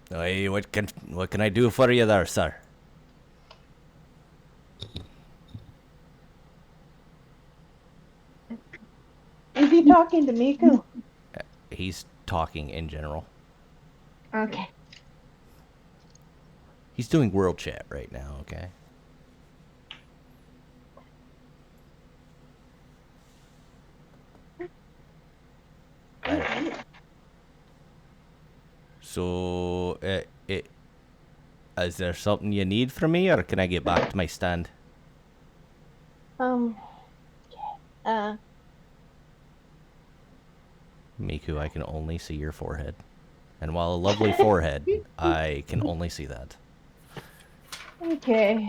S4: Hey, what can I do for you there, sir?
S7: Is he talking to Miku?
S4: He's talking in general.
S7: Okay.
S4: He's doing world chat right now, okay? So, is there something you need from me, or can I get back to my stand? Miku, I can only see your forehead. And while a lovely forehead, I can only see that.
S7: Okay.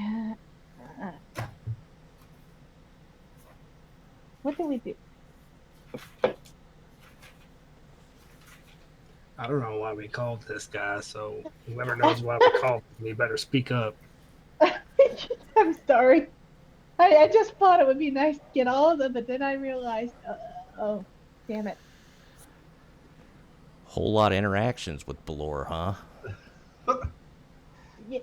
S7: What do we do?
S5: I don't know why we called this guy, so whoever knows why we called him, you better speak up.
S7: I'm sorry. I just thought it would be nice to get all of them, but then I realized, oh, damn it.
S4: Whole lot of interactions with Belor, huh?
S7: Yeah.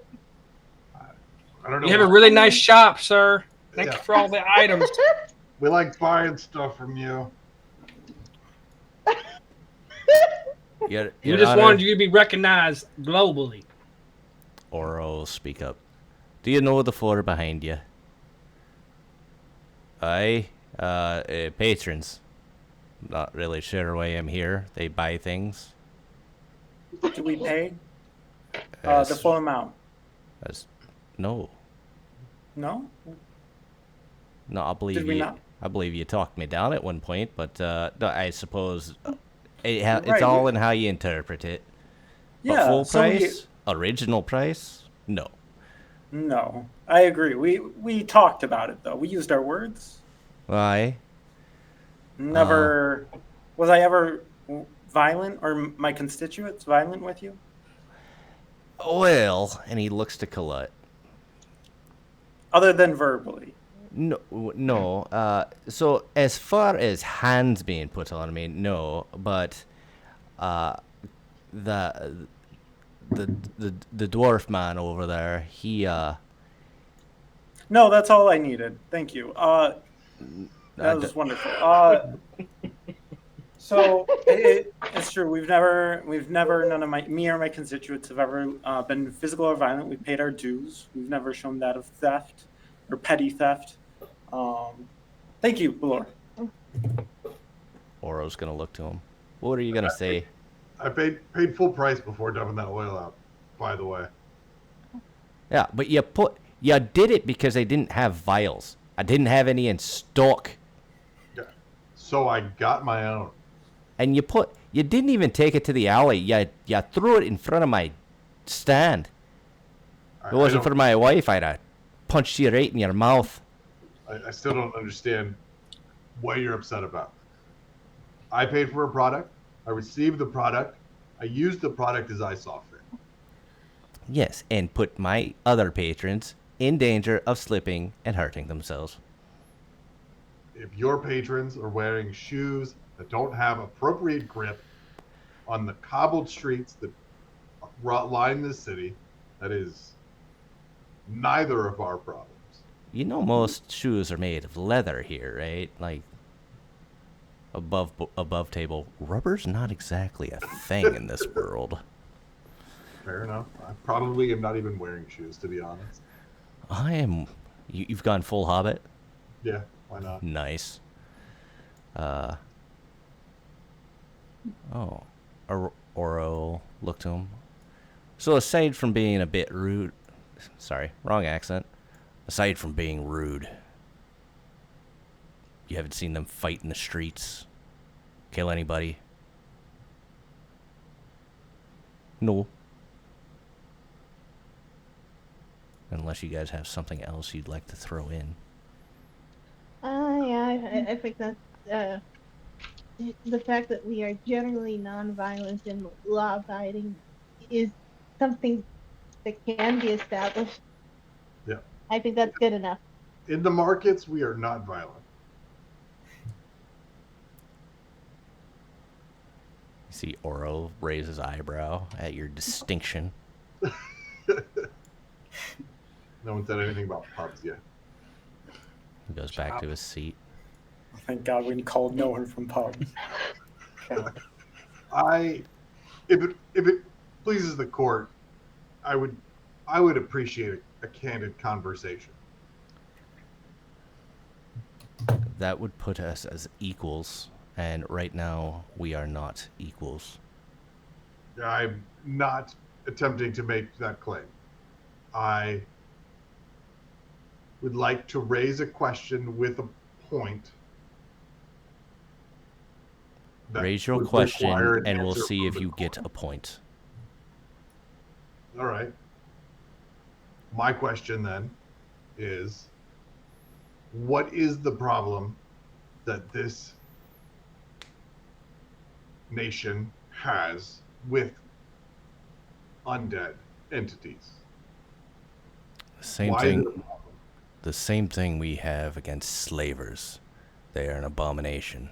S6: I don't know.
S5: You have a really nice shop, sir. Thank you for all the items.
S6: We like buying stuff from you.
S4: We
S5: just wanted you to be recognized globally.
S4: Oro, speak up. Do you know the floor behind you? Patrons. Not really sure why I'm here. They buy things.
S8: Do we pay the full amount?
S4: No.
S8: No?
S4: No, I believe
S8: Did we
S4: you.
S8: not?
S4: I believe you talked me down at one point, but no, I suppose it's
S8: Right.
S4: all in how you interpret it. But
S8: Yeah.
S4: full
S8: so
S4: price, original price, no.
S8: No, I agree. We talked about it though. We used our words.
S4: Why?
S8: Never. Was I ever violent, or my constituents violent with you?
S4: Well, and he looks to Kolut.
S8: other than verbally.
S4: No, no. So as far as hands being put on me, no. But uh, the the dwarf man over there, he
S8: No, that's all I needed. Thank you. That was wonderful. So it's true. We've never, none of me or my constituents have ever been physical or violent. We paid our dues. We've never shown that of theft or petty theft. Thank you, Balor.
S4: Oro's gonna look to him. What are you gonna say?
S6: I paid full price before dumping that oil out, by the way.
S4: Yeah, but you did it because I didn't have vials. I didn't have any in stock.
S6: Yeah. So I got my own.
S4: And you didn't even take it to the alley. You threw it in front of my stand. If it wasn't for my wife, I'd have punched you right in your mouth.
S6: I still don't understand what you're upset about. I paid for a product. I received the product. I used the product as I saw fit.
S4: Yes, and put my other patrons in danger of slipping and hurting themselves.
S6: If your patrons are wearing shoes that don't have appropriate grip on the cobbled streets that line this city, that is neither of our problems.
S4: You know most shoes are made of leather here, right? Like above table. Rubber's not exactly a thing in this world.
S6: Fair enough. I probably am not even wearing shoes, to be honest.
S4: I am. You've gone full Hobbit?
S6: Yeah, why not?
S4: Nice. Oro looked to him. So aside from being a bit rude, sorry, wrong accent. Aside from being rude, you haven't seen them fight in the streets, kill anybody? No. Unless you guys have something else you'd like to throw in.
S7: Yeah, I think that's the fact that we are generally non-violent and law-abiding is something that can be established.
S6: Yeah.
S7: I think that's good enough.
S6: In the markets, we are not violent.
S4: You see Oro raise his eyebrow at your distinction.
S6: No one said anything about pubs yet.
S4: He goes back to his seat.
S8: Thank God we called no one from pubs.
S6: Okay. If it pleases the court, I would appreciate a candid conversation.
S4: That would put us as equals, and right now we are not equals.
S6: I'm not attempting to make that claim. I would like to raise a question with a point.
S4: Raise your question, and we'll see if you get a point.
S6: All right. My question then is, what is the problem that this nation has with undead entities?
S4: The same thing we have against slavers. They are an abomination.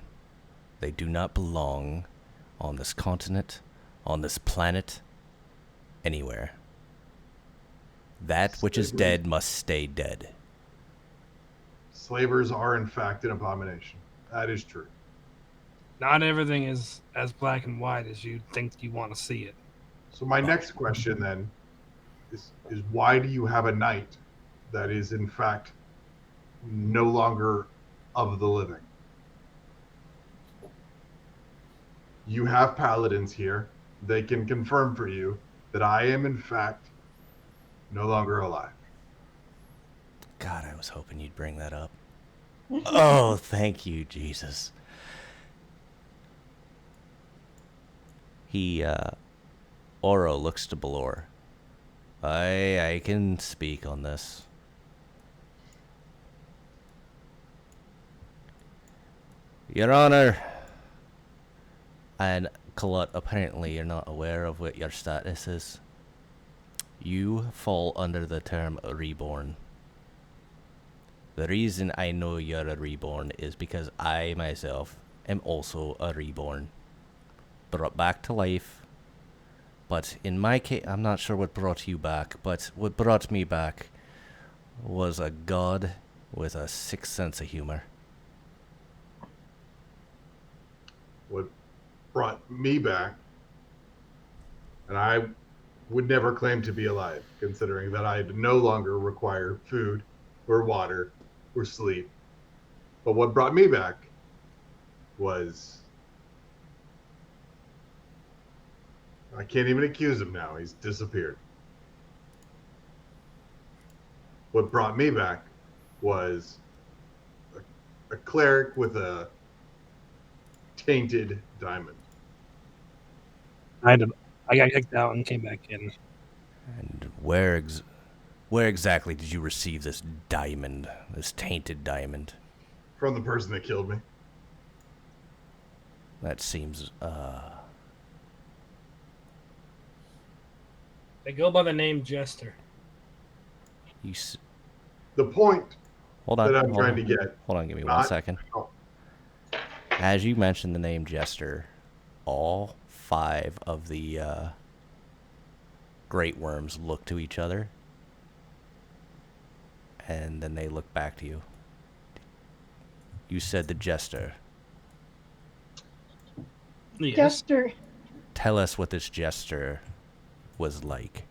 S4: They do not belong on this continent, on this planet, anywhere. That which is dead must stay dead.
S6: Slavers are in fact an abomination. That is true.
S5: Not everything is as black and white as you think you want to see it.
S6: So my next question then is why do you have a knight that is in fact no longer of the living? You have paladins here. They can confirm for you that I am in fact no longer alive.
S4: God, I was hoping you'd bring that up. Oh, thank you, Jesus. Oro looks to Balor. I can speak on this. Your Honor, and Kolut, apparently you're not aware of what your status is. You fall under the term reborn. The reason I know you're a reborn is because I myself am also a reborn. Brought back to life. But in my case, I'm not sure what brought you back, but what brought me back was a god with a sixth sense of humor.
S6: What brought me back, and I would never claim to be alive, considering that I no longer require food or water or sleep. But what brought me back was, I can't even accuse him now. He's disappeared. What brought me back was a cleric with a tainted diamond.
S5: I got kicked out and came back in.
S4: And where exactly did you receive this diamond, this tainted diamond?
S6: From the person that killed me.
S4: That seems,
S5: They go by the name Jester.
S6: The point
S4: Hold on,
S6: that I'm
S4: hold
S6: trying
S4: on.
S6: to get.
S4: Hold on, give me
S6: Not-
S4: 1 second.
S6: Oh,
S4: As you mentioned the name Jester, all 5 of the great worms look to each other, and then they look back to you. You said the Jester.
S5: Yes.
S7: Jester,
S4: Tell us what this Jester was like.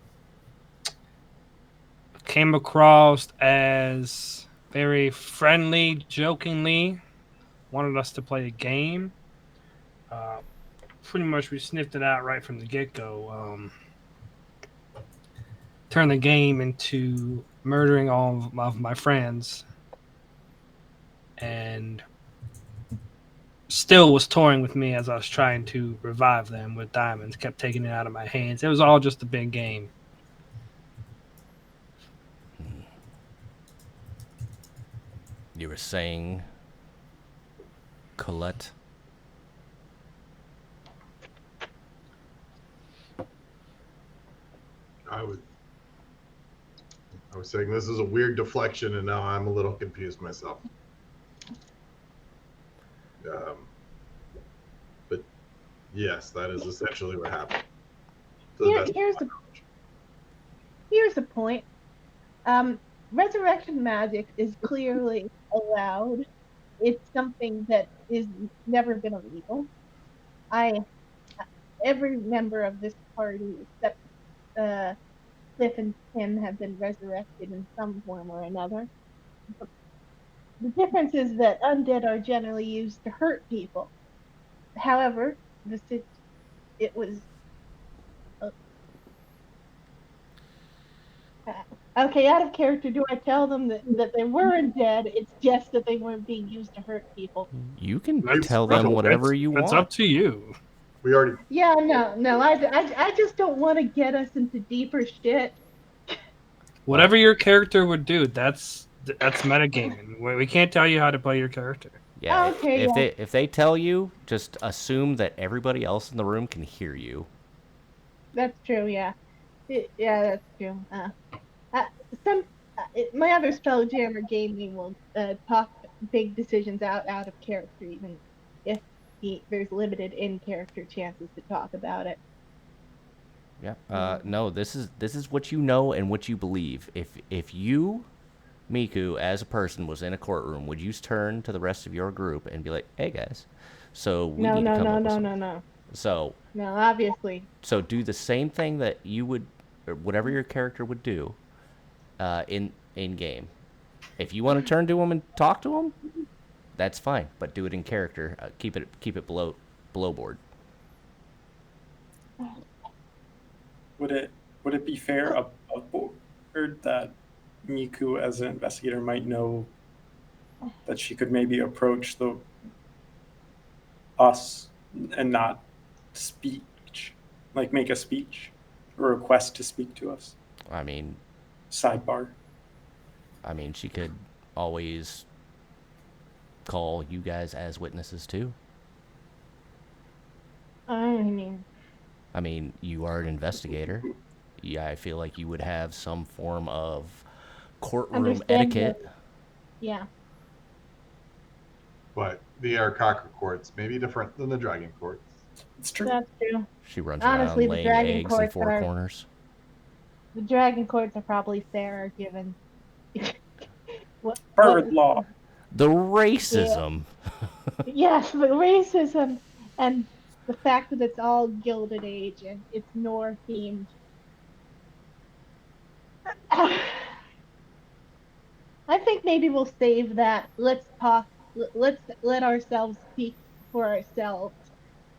S5: Came across as very friendly, jokingly, wanted us to play a game. Pretty much we sniffed it out right from the get-go. Turned the game into murdering all of my friends, and still was toying with me as I was trying to revive them with diamonds, kept taking it out of my hands. It was all just a big game.
S4: You were saying, Kolut?
S6: I was saying this is a weird deflection, and now I'm a little confused myself. But yes, that is essentially what happened. To the best of my knowledge.
S7: here's the point. Resurrection magic is clearly allowed. It's something that is never been illegal. Every member of this party except Cliff and Tim have been resurrected in some form or another. The difference is that undead are generally used to hurt people. However, it was okay. Out of character, do I tell them that they weren't dead? It's just that they weren't being used to hurt people.
S4: You can
S5: That's-
S4: tell them whatever you want.
S5: It's up to you.
S6: We already.
S7: Yeah, no. I just don't want to get us into deeper shit.
S5: Whatever your character would do, that's metagaming. We can't tell you how to play your character.
S4: Yeah,
S7: Okay,
S4: if they tell you, just assume that everybody else in the room can hear you.
S7: That's true. Yeah, that's true. My other spelljammer gaming will talk big decisions out of character, even if there's limited in character chances to talk about it.
S4: Yeah. No, this is what you know and what you believe. If you, Miku, as a person, was in a courtroom, would you turn to the rest of your group and be like, "Hey guys, so we need to come up with something."
S7: No.
S4: So
S7: No, obviously.
S4: So do the same thing that you would, or whatever your character would do, in game. If you want to turn to him and talk to him, that's fine. But do it in character. Keep it below board.
S8: Would it be fair above board that Miku, as an investigator, might know that she could maybe approach us and not speech, like make a speech or request to speak to us?
S4: I mean,
S8: Sidebar.
S4: She could always call you guys as witnesses too.
S7: I mean,
S4: You are an investigator. Yeah, I feel like you would have some form of courtroom
S7: Understand
S4: etiquette.
S7: Yeah,
S6: But the Aarakocra courts may be different than the Dragon courts.
S8: It's true.
S7: that's true.
S4: She runs
S7: Honestly,
S4: around laying eggs in four corners.
S7: the dragon courts are probably fairer given what
S8: Bird law.
S4: The
S7: yeah,
S4: racism.
S7: yes, but racism and the fact that it's all Gilded Age and it's Nor themed. I think maybe we'll save that. Let's talk. Let's let ourselves speak for ourselves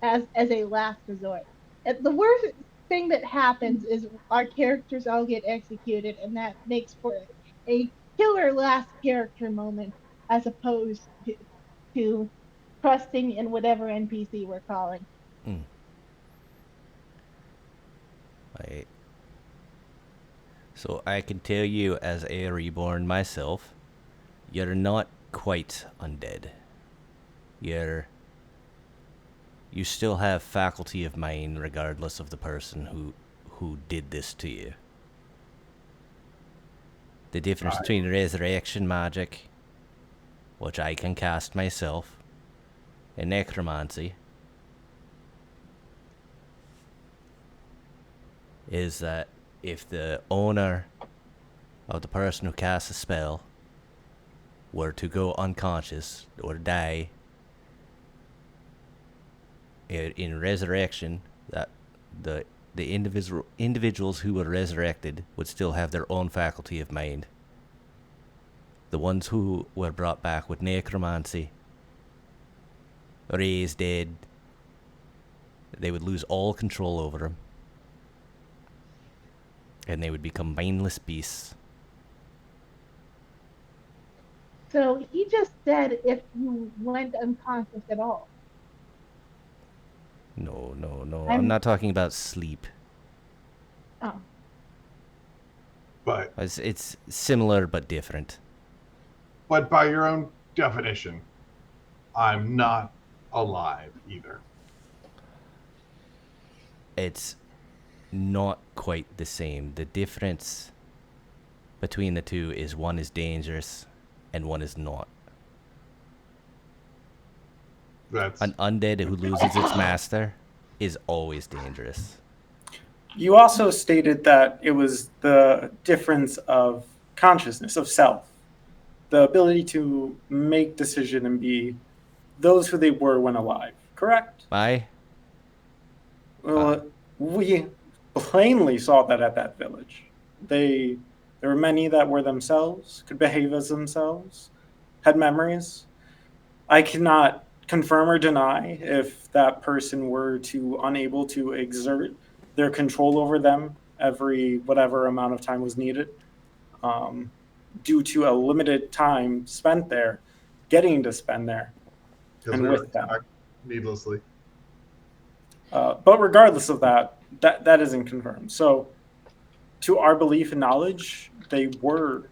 S7: as a last resort. The worst thing that happens is our characters all get executed, and that makes for a killer last character moment, as opposed to trusting in whatever NPC we're calling.
S4: I, so I can tell you, as a reborn myself, you're not quite undead. You still have faculty of mind regardless of the person who did this to you. The difference between resurrection magic, which I can cast myself, and necromancy is that if the owner of the person who casts a spell were to go unconscious or die in resurrection, that the individuals who were resurrected would still have their own faculty of mind. The ones who were brought back with necromancy, raised dead, they would lose all control over them, and they would become mindless beasts.
S7: So he just said if you went unconscious at all.
S4: No. I'm not talking about sleep.
S7: Oh.
S6: But
S4: It's similar but different.
S6: But by your own definition, I'm not alive either.
S4: It's not quite the same. The difference between the two is one is dangerous and one is not.
S6: That's
S4: An undead who loses its master is always dangerous.
S8: You also stated that it was the difference of consciousness, of self, the ability to make decision and be those who they were when alive, correct?
S4: Aye?
S8: Well, we plainly saw that at that village. There were many that were themselves, could behave as themselves, had memories. I cannot confirm or deny if that person were to unable to exert their control over them every whatever amount of time was needed, due to a limited time spent there, getting to spend there,
S6: because
S8: and
S6: we were
S8: with them.
S6: attacked needlessly.
S8: But regardless of that isn't confirmed. So, to our belief and knowledge, they were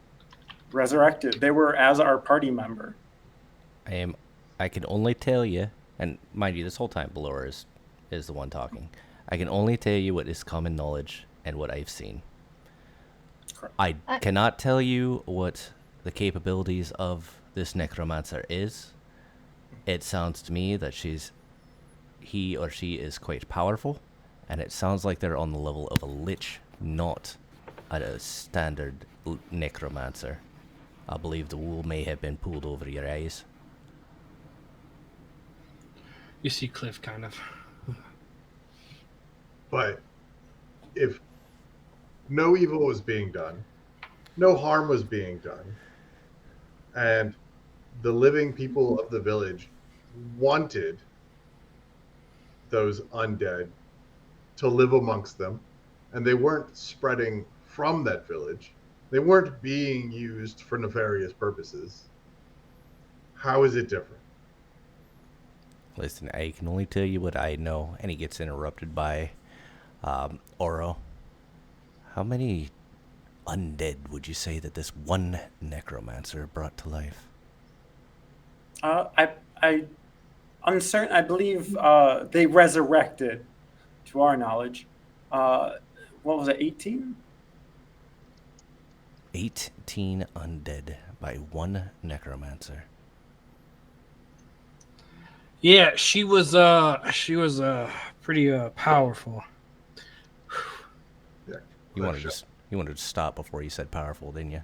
S8: resurrected. They were as our party member.
S4: I can only tell you, and mind you, this whole time Belor is the one talking. I can only tell you what is common knowledge and what I've seen. I cannot tell you what the capabilities of this necromancer is. It sounds to me that he or she is quite powerful, and it sounds like they're on the level of a lich, not a standard necromancer. I believe the wool may have been pulled over your eyes.
S5: You see Cliff kind of.
S6: But if no evil was being done, no harm was being done, and the living people of the village wanted those undead to live amongst them, and they weren't spreading from that village, they weren't being used for nefarious purposes, how is it different?
S4: Listen, I can only tell you what I know, and he gets interrupted by Oro. How many undead would you say that this one necromancer brought to life?
S8: I'm uncertain. I believe they resurrected, to our knowledge. What was it, 18?
S4: 18 undead by one necromancer.
S5: Yeah, she was pretty powerful.
S6: Yeah.
S4: You wanted to stop before you said powerful, didn't you?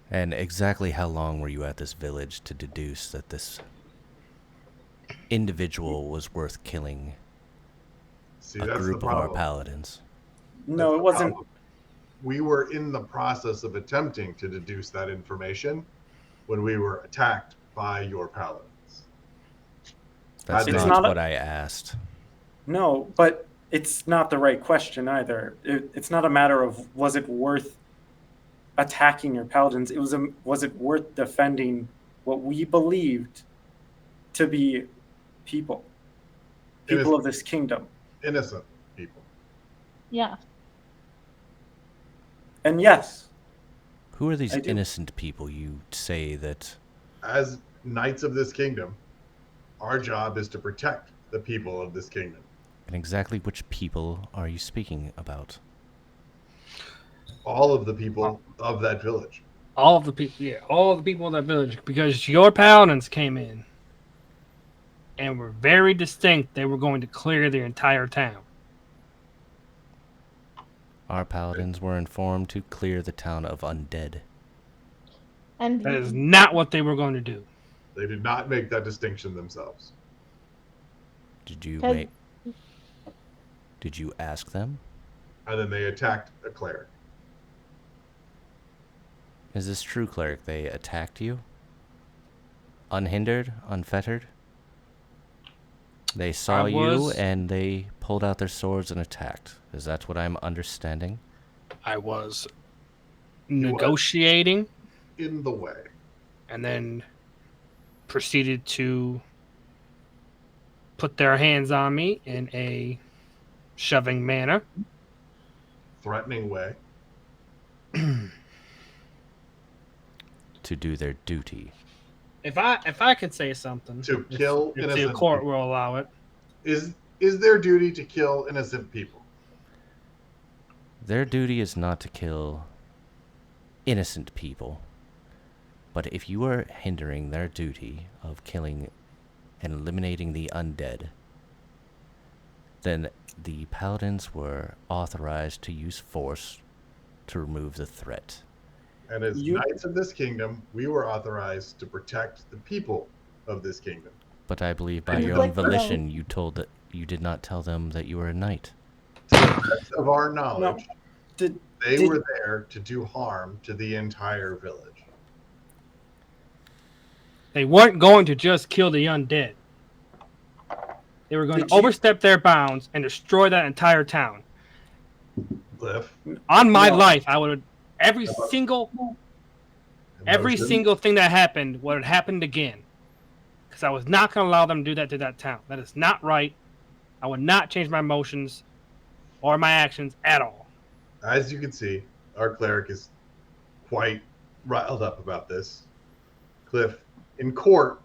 S4: And exactly how long were you at this village to deduce that this individual was worth killing
S6: See,
S4: a
S6: that's
S4: group
S6: the
S4: of our
S6: problem.
S4: paladins?
S8: No, it wasn't.
S6: We were in the process of attempting to deduce that information when we were attacked by your paladins.
S4: That's
S8: It's
S4: not
S8: not
S4: what I asked.
S8: No, but it's not the right question either. It's not a matter of was it worth attacking your paladins. It was it worth defending what we believed to be people of this kingdom.
S6: Innocent people.
S7: Yeah.
S8: And yes,
S4: Who are these
S8: I do.
S4: innocent people you say that...
S6: As knights of this kingdom, our job is to protect the people of this kingdom.
S4: And exactly which people are you speaking about?
S6: All of the people of that village.
S5: All of the people in that village, because your paladins came in and were very distinct. They were going to clear the entire town.
S4: Our paladins were informed to clear the town of undead.
S7: And
S5: That is not what they were going to do.
S6: They did not make that distinction themselves.
S4: Did you
S7: Cause-
S4: make... Did you ask them?
S6: And then they attacked a cleric.
S4: Is this true, cleric? They attacked you? Unhindered? Unfettered? They saw you and they pulled out their swords and attacked. Is that what I'm understanding?
S5: I was negotiating
S6: In the way.
S5: and then proceeded to put their hands on me in a shoving manner.
S6: Threatening way.
S4: To do their duty.
S5: If I could say something,
S6: To kill
S5: if
S6: innocent
S5: the court
S6: people.
S5: will allow it.
S6: Is their duty to kill innocent people?
S4: Their duty is not to kill innocent people. But if you are hindering their duty of killing and eliminating the undead, then the paladins were authorized to use force to remove the threat.
S6: And as knights of this kingdom, we were authorized to protect the people of this kingdom.
S4: But I believe by
S6: And
S4: your
S6: like
S4: own volition, you told that you did not tell them that you were a knight.
S6: To the best of our knowledge,
S8: Did
S6: they were there to do harm to the entire village.
S5: They weren't going to just kill the undead. They were going to overstep their bounds and destroy that entire town.
S6: Cliff,
S5: On my
S8: No.
S5: life, I would have every single thing that happened would have happened again. Because I was not going to allow them to do that to that town. That is not right. I would not change my emotions or my actions at all.
S6: As you can see, our cleric is quite riled up about this. Cliff, in court,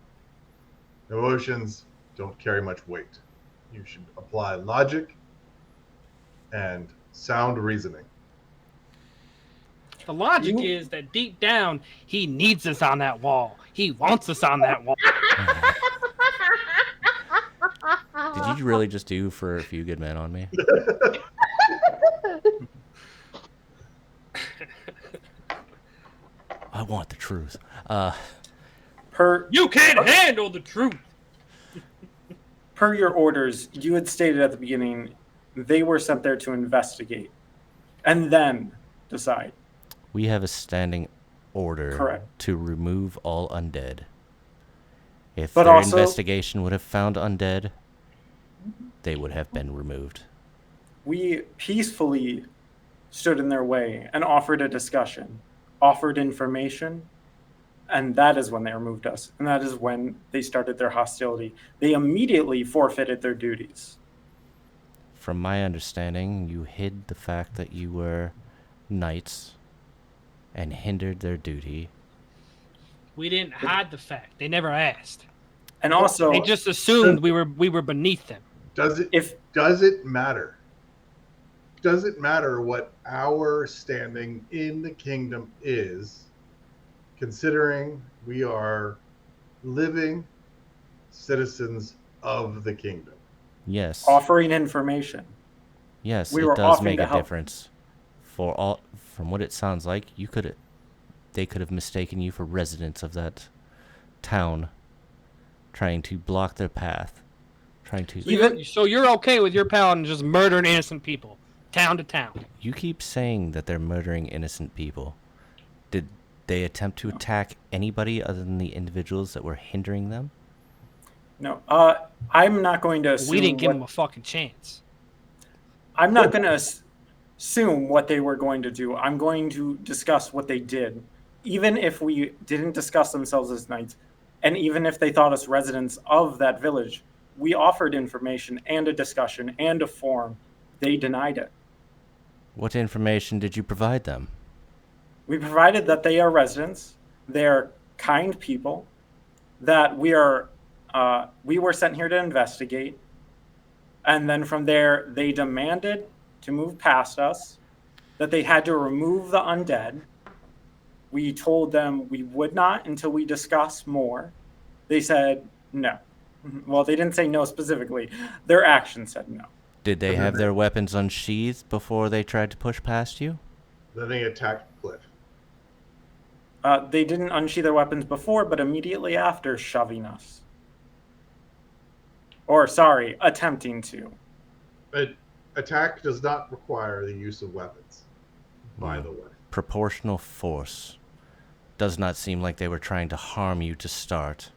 S6: emotions don't carry much weight. You should apply logic and sound reasoning.
S5: The logic is that deep down, he needs us on that wall. He wants us on that wall.
S4: Did you really just do for a few good men on me? I want the truth.
S5: You can't handle the truth.
S8: Per your orders, you had stated at the beginning they were sent there to investigate and then decide.
S4: We have a standing order
S8: Correct.
S4: to remove all undead. If
S8: But
S4: their
S8: also-
S4: investigation would have found undead, they would have been removed.
S8: We peacefully stood in their way and offered a discussion, offered information, and that is when they removed us. And that is when they started their hostility. They immediately forfeited their duties.
S4: From my understanding, you hid the fact that you were knights and hindered their duty.
S5: We didn't hide the fact. They never asked.
S8: And also,
S5: They just assumed we were beneath them.
S6: Does it
S8: if
S6: does it matter doesn't matter what our standing in the kingdom is, considering we are living citizens of the kingdom.
S4: Yes.
S8: Offering information.
S4: Yes,
S8: We
S4: it
S8: were
S4: does
S8: offering
S4: make
S8: to
S4: a
S8: help.
S4: difference. For all, from what it sounds like, they could have mistaken you for residents of that town, trying to block their path, trying to.
S5: So you're okay with your paladin just murdering innocent people, town to town?
S4: You keep saying that they're murdering innocent people. Did they attempt to attack anybody other than the individuals that were hindering them?
S8: No, I'm not going to assume.
S5: We didn't give them a fucking chance.
S8: I'm not going to assume what they were going to do. I'm going to discuss what they did, even if we didn't discuss themselves as knights, and even if they thought us residents of that village. We offered information and a discussion and a forum. They denied it.
S4: What information did you provide them?
S8: We provided that they are residents, they are kind people, that we were sent here to investigate, and then from there they demanded to move past us, that they had to remove the undead. We told them we would not until we discuss more. They said no. Well, they didn't say no specifically. Their actions said no.
S4: Did they have their weapons unsheathed before they tried to push past you?
S6: Then they attacked Cliff.
S8: They didn't unsheath their weapons before, but immediately after shoving us. Or, sorry, attempting to.
S6: But attack does not require the use of weapons, by the way.
S4: Proportional force. Does not seem like they were trying to harm you to start.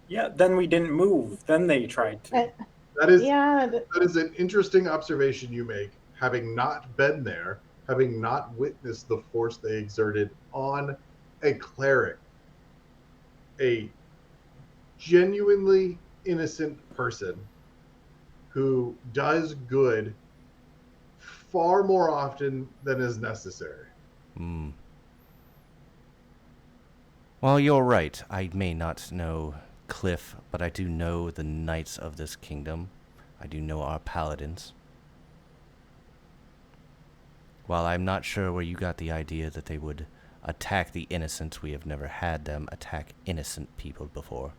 S8: Yeah, then we didn't move. Then they tried to.
S6: That is an interesting observation you make, having not been there, having not witnessed the force they exerted on a cleric, a genuinely innocent person who does good far more often than is necessary.
S4: Well, you're right. I may not know Cliff, but I do know the knights of this kingdom. I do know our paladins. While I'm not sure where you got the idea that they would attack the innocent, we have never had them attack innocent people before.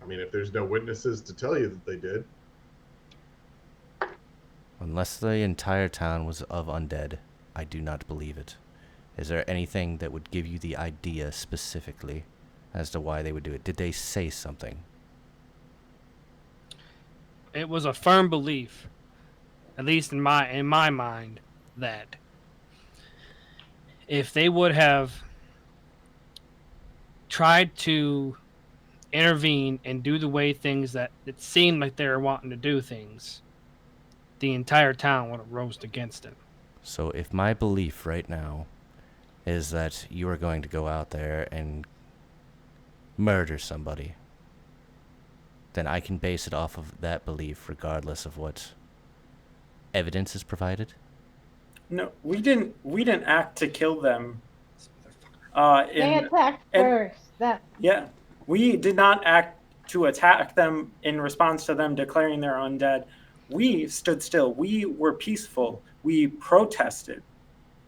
S6: I mean, if there's no witnesses to tell you that they did.
S4: Unless the entire town was of undead, I do not believe it. Is there anything that would give you the idea specifically as to why they would do it? Did they say something?
S5: It was a firm belief, at least in my mind, that if they would have tried to intervene and do the way things that it seemed like they were wanting to do things, the entire town would have rose against it.
S4: So if my belief right now is that you are going to go out there and murder somebody, then I can base it off of that belief regardless of what evidence is provided?
S8: No, we didn't act to kill them.
S7: They attacked first.
S8: Yeah, we did not act to attack them in response to them declaring they're undead. We stood still. We were peaceful. We protested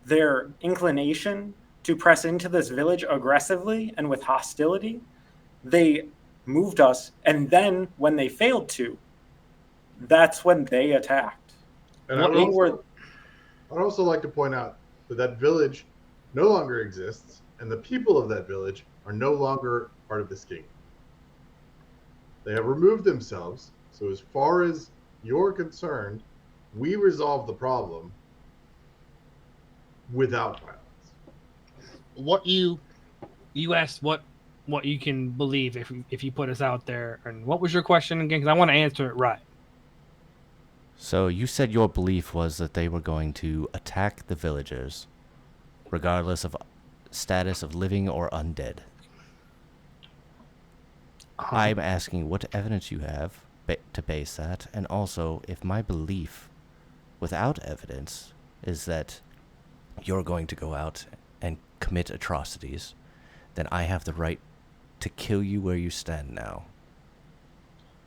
S8: their inclination to press into this village aggressively and with hostility. They moved us, and then when they failed to, that's when they attacked.
S6: And I'd also like to point out that village no longer exists, and the people of that village are no longer part of this kingdom. They have removed themselves, so as far as you're concerned, we resolve the problem without violence.
S5: What you asked what you can believe if you put us out there, and what was your question again? Because I want to answer it right.
S4: So you said your belief was that they were going to attack the villagers, regardless of status of living or undead. I'm asking what evidence you have to base that, and also if my belief, without evidence, is that you're going to go out and commit atrocities, then I have the right to kill you where you stand now.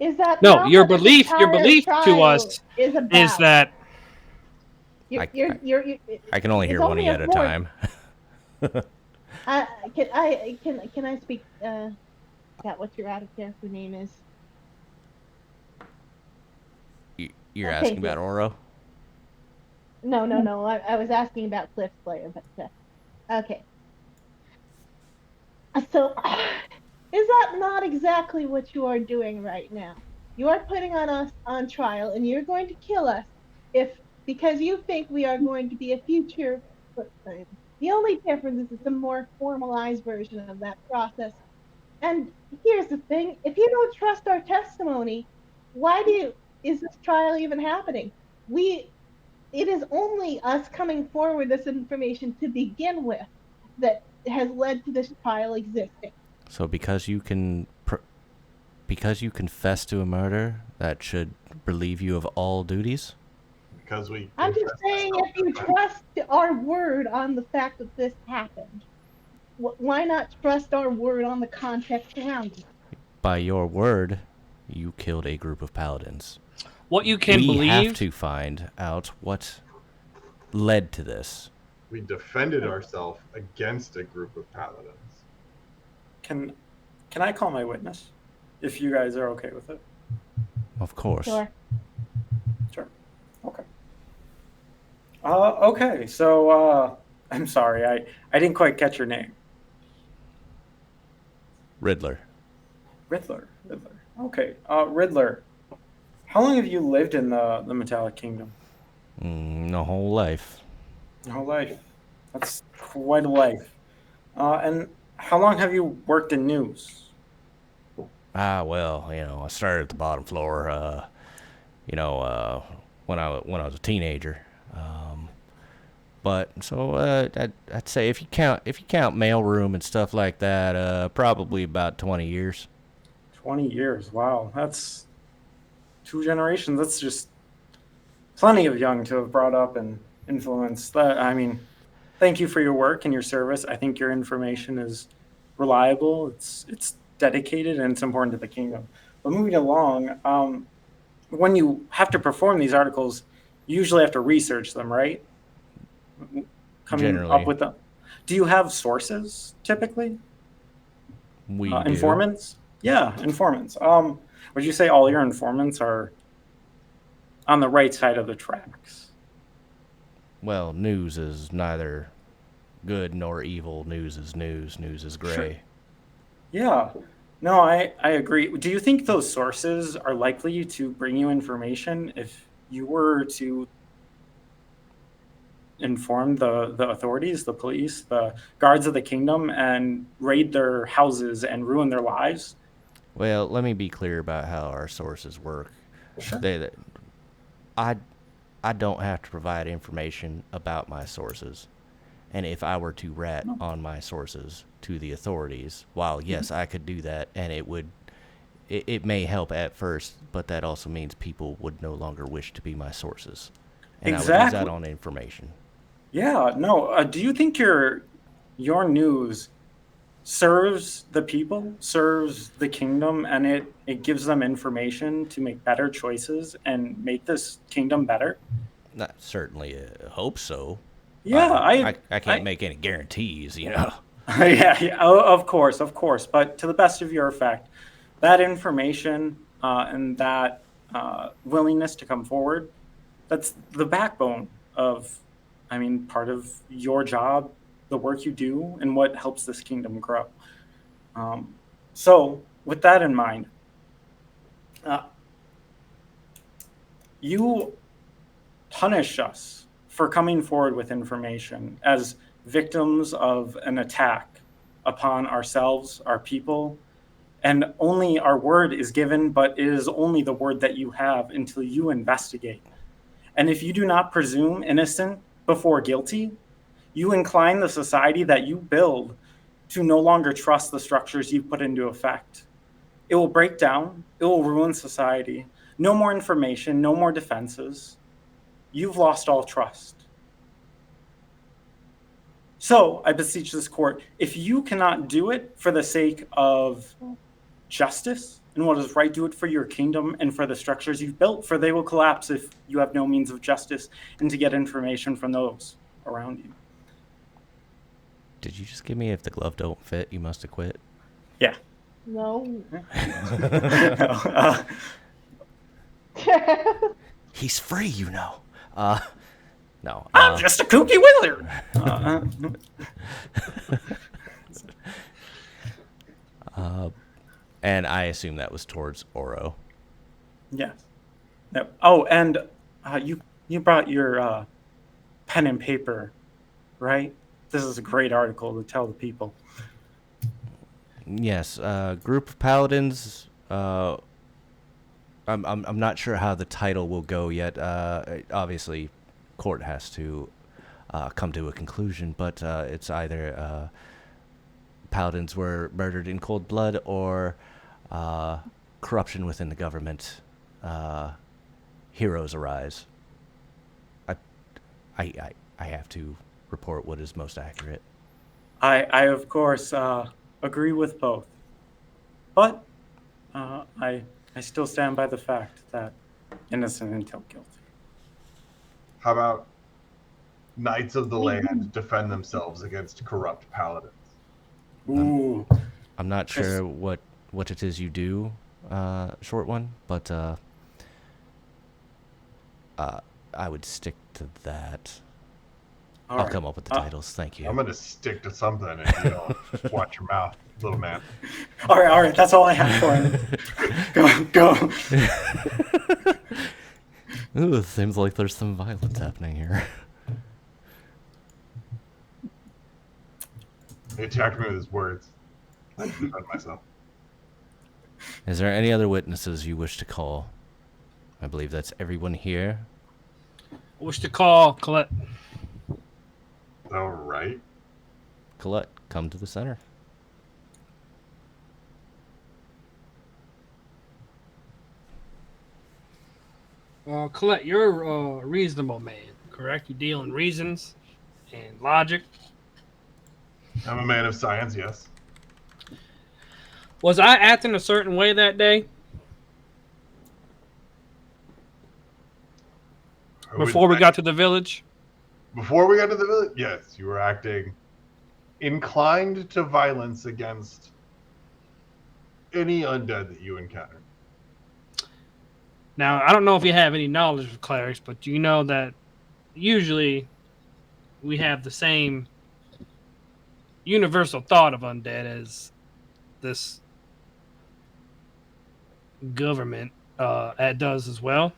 S7: Is that
S5: no?
S7: not
S5: Your
S7: what the
S5: belief
S7: entire
S5: to us
S7: trial is
S5: is that
S4: I can only
S7: it's
S4: hear one
S7: only
S4: at a
S7: fourth.
S4: time.
S7: Can I speak? Got what your out of character name is?
S4: You're asking
S7: Thank
S4: about
S7: you.
S4: Oro?
S7: No. I was asking about Cliff Slayer, but okay. So, is that not exactly what you are doing right now? You are putting on us on trial, and you're going to kill us if because you think we are going to be a future. The only difference is it's a more formalized version of that process. And here's the thing: if you don't trust our testimony, why is this trial even happening? We it is only us coming forward this information to begin with that has led to this trial existing.
S4: So because you confess to a murder, that should relieve you of all duties?
S6: Because we.
S7: I'm just saying, if you trust our word on the fact that this happened, why not trust our word on the context around it?
S4: By your word, you killed a group of paladins.
S5: What you can
S4: We
S5: believe.
S4: have to find out what led to this.
S6: We defended ourselves against a group of paladins.
S8: Can I call my witness? If you guys are okay with it.
S4: Of course.
S7: Sure.
S8: Okay. Okay. So I'm sorry, I didn't quite catch your name.
S4: Riddler.
S8: Riddler. Okay. Riddler. How long have you lived in the Metallic Kingdom?
S4: The whole life.
S8: Your whole life. That's quite a life. And how long have you worked in news?
S4: Well, I started at the bottom floor, when I was a teenager. But so I'd say if you count mailroom and stuff like that, probably about 20 years.
S8: 20 years. Wow, that's 2 generations. That's just plenty of young to have brought up and influenced. Thank you for your work and your service. I think your information is reliable. It's dedicated, and it's important to the kingdom. But moving along, when you have to perform these articles, you usually have to research them, right?
S4: Generally.
S8: Up with them. Do you have sources typically?
S4: We do.
S8: Informants? Yeah, informants. Would you say all your informants are on the right side of the tracks?
S4: Well, news is neither good nor evil. News is news. News is gray.
S8: Sure. Yeah. No, I agree. Do you think those sources are likely to bring you information if you were to inform the authorities, the police, the guards of the kingdom, and raid their houses and ruin their lives?
S4: Well, let me be clear about how our sources work.
S8: Sure.
S4: I don't have to provide information about my sources. And if I were to rat on my sources to the authorities, while yes, I could do that, and it may help at first, but that also means people would no longer wish to be my sources. And
S8: Exactly.
S4: I would use that on information.
S8: Yeah, no. Do you think your news serves the people, serves the kingdom, and it gives them information to make better choices and make this kingdom better?
S4: Not certainly hope so.
S8: Yeah,
S4: I can't make any guarantees,
S8: yeah, of course. But to the best of your effect, that information and that willingness to come forward, that's the backbone of, part of your job, the work you do, and what helps this kingdom grow. So with that in mind, you punish us for coming forward with information as victims of an attack upon ourselves, our people, and only our word is given, but it is only the word that you have until you investigate. And if you do not presume innocent before guilty, you incline the society that you build to no longer trust the structures you put into effect. It will break down. It will ruin society. No more information, no more defenses. You've lost all trust. So I beseech this court, if you cannot do it for the sake of justice, and what is right, do it for your kingdom and for the structures you've built, for they will collapse if you have no means of justice and to get information from those around you.
S4: Did you just give me if the glove don't fit, you must have quit?
S8: Yeah.
S7: No.
S8: No,
S4: He's free, you know. No.
S8: I'm just a kooky wizard.
S4: And I assume that was towards Oro.
S8: Yes. Yep. Oh, and you brought your pen and paper, right? This is a great article to tell the people.
S4: Yes, group of paladins. I'm not sure how the title will go yet. Obviously, court has to come to a conclusion, but it's either paladins were murdered in cold blood or corruption within the government. Heroes arise. I have to report what is most accurate.
S8: I of course agree with both, but I still stand by the fact that innocent until guilty.
S6: How about knights of the land defend themselves against corrupt paladins?
S8: Ooh.
S4: I'm not sure what it is you do, short one, but I would stick to that. I'll come up with the titles. Thank you.
S6: I'm going to stick to something if you don't watch your mouth, little man.
S8: All right. That's all I have for him. Go.
S4: Ooh, it seems like there's some violence happening here.
S6: He attacked me with his words. I defend myself.
S4: Is there any other witnesses you wish to call? I believe that's everyone here.
S5: I wish to call Kolut.
S6: All right.
S4: Kolut, come to the center.
S5: Kolut, you're a reasonable man, correct? You deal in reasons and logic.
S6: I'm a man of science, yes.
S5: Was I acting a certain way that day? Before we got to the village?
S6: Before we got to the village? Yes, you were acting inclined to violence against any undead that you encountered.
S5: Now, I don't know if you have any knowledge of clerics, but you know that usually we have the same universal thought of undead as this government does as well.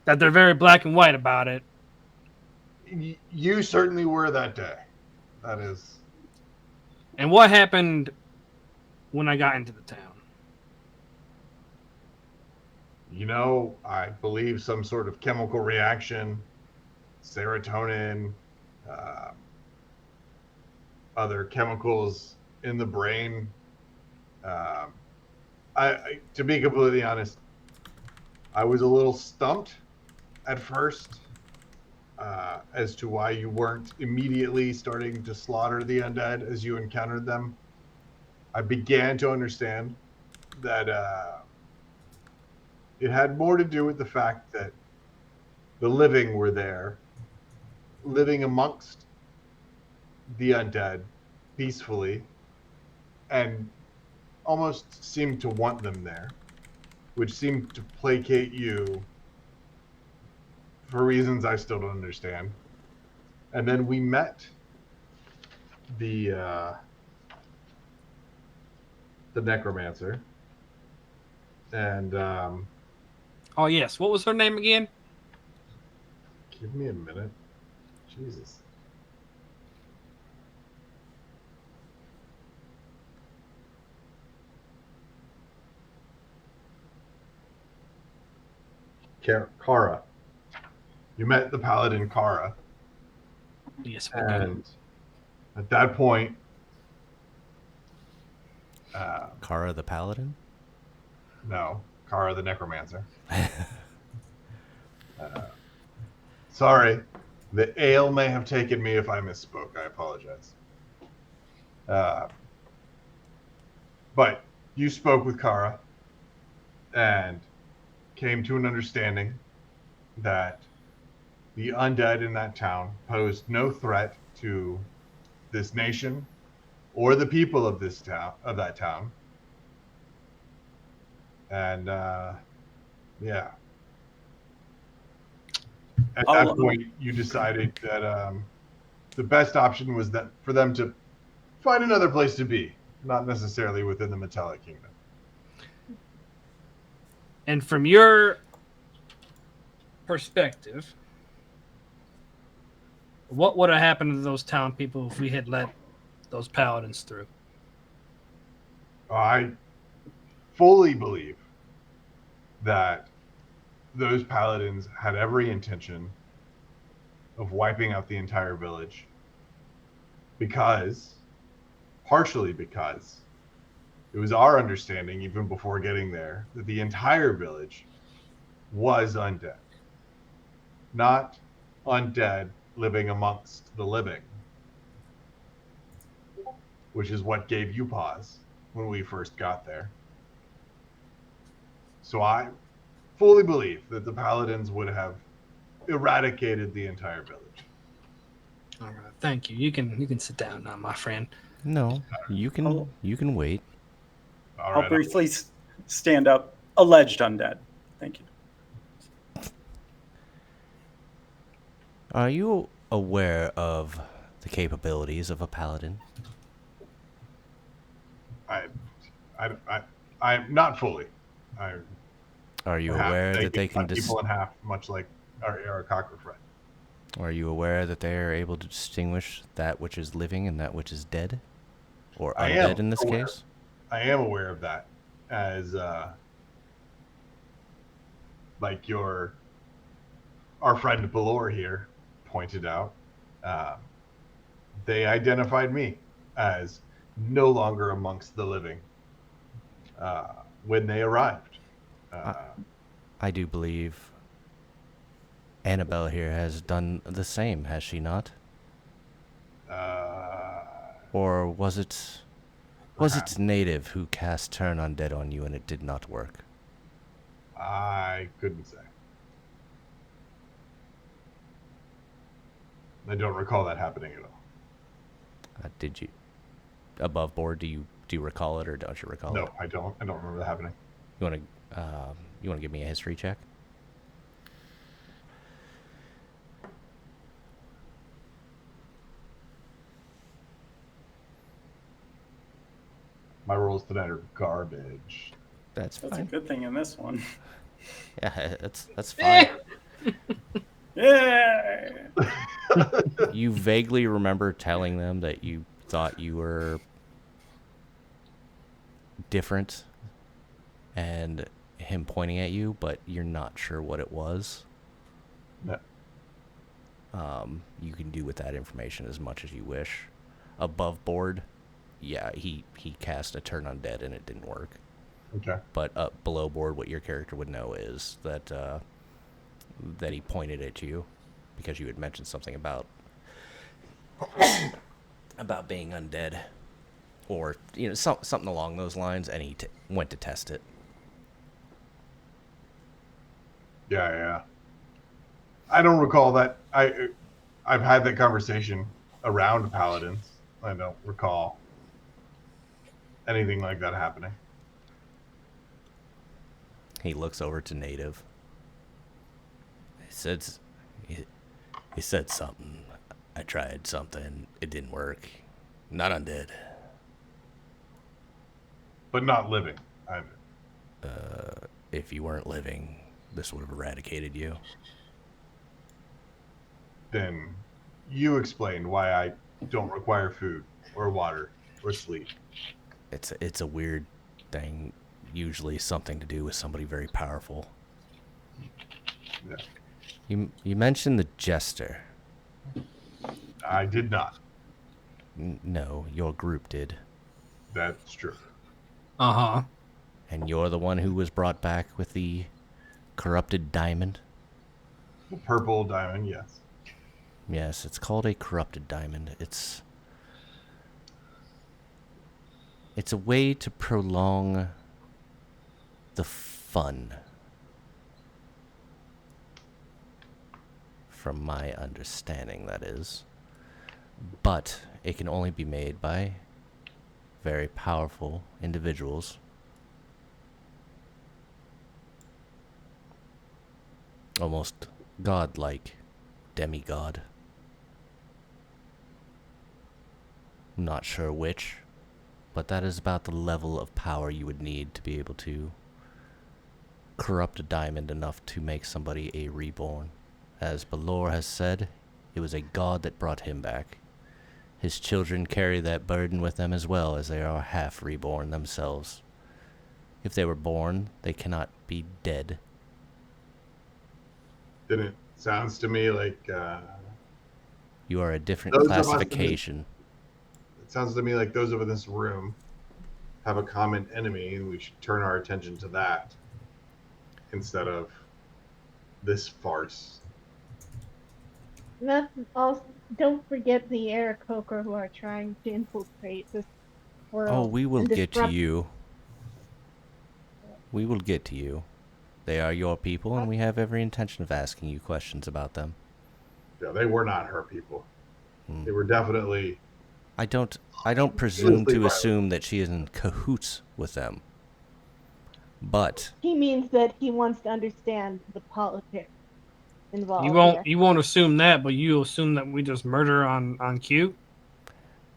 S5: That they're very black and white about it.
S6: You certainly were that day. That is.
S5: And what happened when I got into the town?
S6: You know, I believe some sort of chemical reaction, serotonin, other chemicals in the brain. To be completely honest, I was a little stumped at first as to why you weren't immediately starting to slaughter the undead as you encountered them. I began to understand that it had more to do with the fact that the living were there, living amongst the undead peacefully, and almost seemed to want them there, which seemed to placate you for reasons I still don't understand. And then we met the necromancer, and
S5: Oh, yes. What was her name again?
S6: give me a minute. Jesus. Kara. You met the paladin Kara.
S5: Yes, we did.
S6: And at that point,
S4: Kara the Paladin?
S6: no, Kara the necromancer. Sorry, the ale may have taken me if I misspoke. I apologize. But you spoke with Kara and came to an understanding that the undead in that town posed no threat to this nation or the people of this town, of that town. And yeah, at that point, you decided that the best option was that for them to find another place to be, not necessarily within the Metallic Kingdom.
S5: And from your perspective, what would have happened to those town people if we had let those paladins through?
S6: I fully believe that those paladins had every intention of wiping out the entire village partially because it was our understanding, even before getting there, that the entire village was undead. Not undead living amongst the living, which is what gave you pause when we first got there. So I fully believe that the paladins would have eradicated the entire village.
S5: All right, thank you. You can sit down now, my friend.
S4: No, you can wait.
S6: All
S8: I'll
S6: right,
S8: briefly stand up. Alleged undead. Thank you.
S4: Are you aware of the capabilities of a paladin?
S6: I'm not fully.
S4: Are you aware that they can
S6: people in half, much like our Aarakocra friend?
S4: Are you aware that they are able to distinguish that which is living and that which is dead? Or undead in this case?
S6: I am aware of that, as like our friend Balor here pointed out. They identified me as no longer amongst the living when they arrived.
S4: I do believe Annabelle here has done the same, has she not? Or was it native who cast Turn Undead on you and it did not work?
S6: I couldn't say. I don't recall that happening at all.
S4: Did you, above board? Do you recall it or don't you recall it?
S6: No, I don't. I don't remember that happening.
S4: You want to give me a history check?
S6: My rolls tonight are garbage.
S4: That's fine.
S8: a good thing in this one.
S4: Yeah, that's fine.
S8: Yeah.
S4: You vaguely remember telling them that you thought you were different and him pointing at you, but you're not sure what it was.
S6: No.
S4: You can do with that information as much as you wish. Above board, yeah, he cast a Turn Undead and it didn't work.
S6: Okay.
S4: But up below board, what your character would know is that he pointed at you because you had mentioned something about being undead, or something along those lines, and he went to test it.
S6: Yeah. I don't recall that. I've had that conversation around paladins. I don't recall anything like that happening.
S4: He looks over to Native. He said something. I tried something. It didn't work. Not undead.
S6: But not living either.
S4: If you weren't living, this would have eradicated you.
S6: Then you explain why I don't require food or water or sleep.
S4: It's a weird thing. Usually something to do with somebody very powerful.
S6: Yeah.
S4: You mentioned the Jester.
S6: I did not.
S4: No, your group did.
S6: That's true.
S5: Uh-huh.
S4: And you're the one who was brought back with the corrupted diamond?
S6: The purple diamond, yes.
S4: Yes, it's called a corrupted diamond. It's a way to prolong the fun. From my understanding, that is. But it can only be made by very powerful individuals. Almost godlike, demigod. I'm not sure which, but that is about the level of power you would need to be able to corrupt a diamond enough to make somebody a reborn. As Balor has said, it was a god that brought him back. His children carry that burden with them as well, as they are half reborn themselves. If they were born, they cannot be dead.
S6: Then it sounds to me like
S4: You are a different
S6: those of us
S4: classification.
S6: it sounds to me like those of us in this room have a common enemy, and we should turn our attention to that instead of this farce.
S7: Also, don't forget the Aarakocra who are trying to infiltrate this world.
S4: Oh, we will
S7: and
S4: get to
S7: disrupt-
S4: you. We will get to you. They are your people, and we have every intention of asking you questions about them.
S6: Yeah, they were not her people. They were definitely.
S4: I don't presume to
S6: violent.
S4: assume that she is in cahoots with them. But
S7: He means that he wants to understand the politics involved.
S5: You won't assume that, but you assume that we just murder on cue.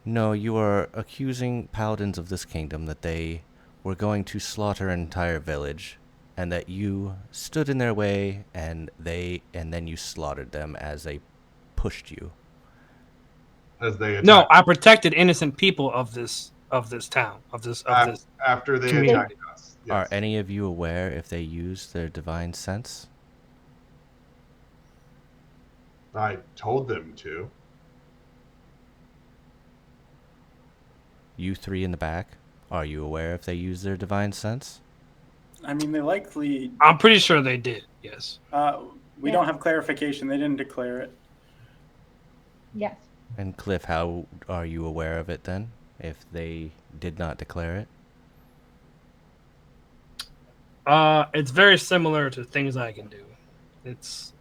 S4: no, you are accusing paladins of this kingdom that they were going to slaughter an entire village, and that you stood in their way, and then you slaughtered them as they pushed you.
S6: As they
S5: No,
S6: attacked-
S5: I protected innocent people of this town of this.
S6: after they
S5: community.
S6: attacked us. Yes.
S4: Are any of you aware if they used their divine sense?
S6: I told them to.
S4: You three in the back, are you aware if they used their divine sense?
S8: I mean, they likely.
S5: I'm pretty sure they did. Yes.
S8: We don't have clarification. They didn't declare it.
S7: Yes.
S4: And Cliff, how are you aware of it then, if they did not declare it?
S5: It's very similar to things I can do. It's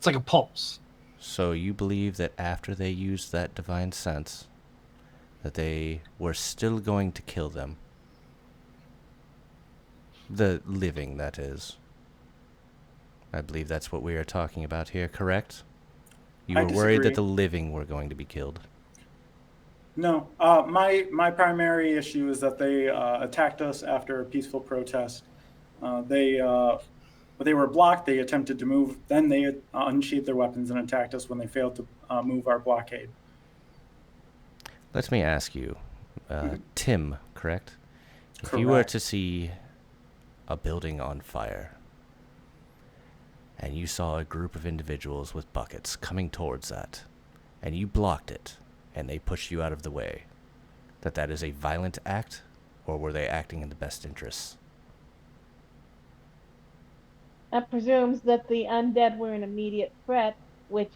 S5: like a pulse.
S4: So you believe that after they used that divine sense, that they were still going to kill them? The living, that is. I believe that's what we are talking about here, correct? You
S8: I
S4: were worried that
S8: disagree.
S4: the living were going to be killed.
S8: No, my primary issue is that they attacked us after a peaceful protest. They were blocked. They attempted to move. Then they unsheathed their weapons and attacked us when they failed to move our blockade.
S4: Let me ask you, Tim, correct? If you were
S8: Correct.
S4: to see a building on fire, and you saw a group of individuals with buckets coming towards that, and you blocked it, and they pushed you out of the way, that is a violent act, or were they acting in the best interests?
S7: That presumes that the undead were an immediate threat, which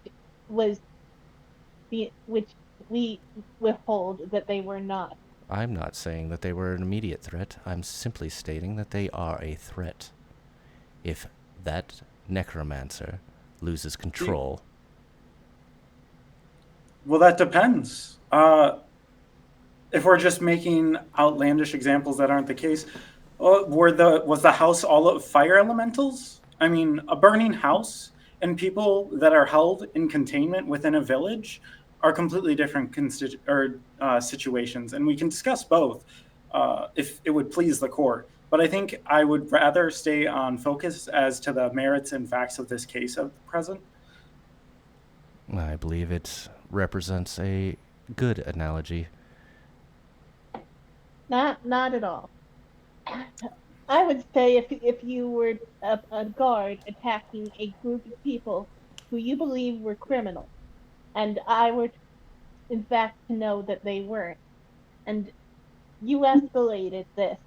S7: we withhold that they were not.
S4: I'm not saying that they were an immediate threat. I'm simply stating that they are a threat. If that necromancer loses control,
S8: Well, that depends. If we're just making outlandish examples that aren't the case, was the house all of fire elementals? I mean, a burning house and people that are held in containment within a village are completely different situations, and we can discuss both if it would please the court. But I think I would rather stay on focus as to the merits and facts of this case at present.
S4: I believe it represents a good analogy.
S7: Not at all. I would say if you were a guard attacking a group of people who you believe were criminals, and I were in fact to know that they weren't, and you escalated this,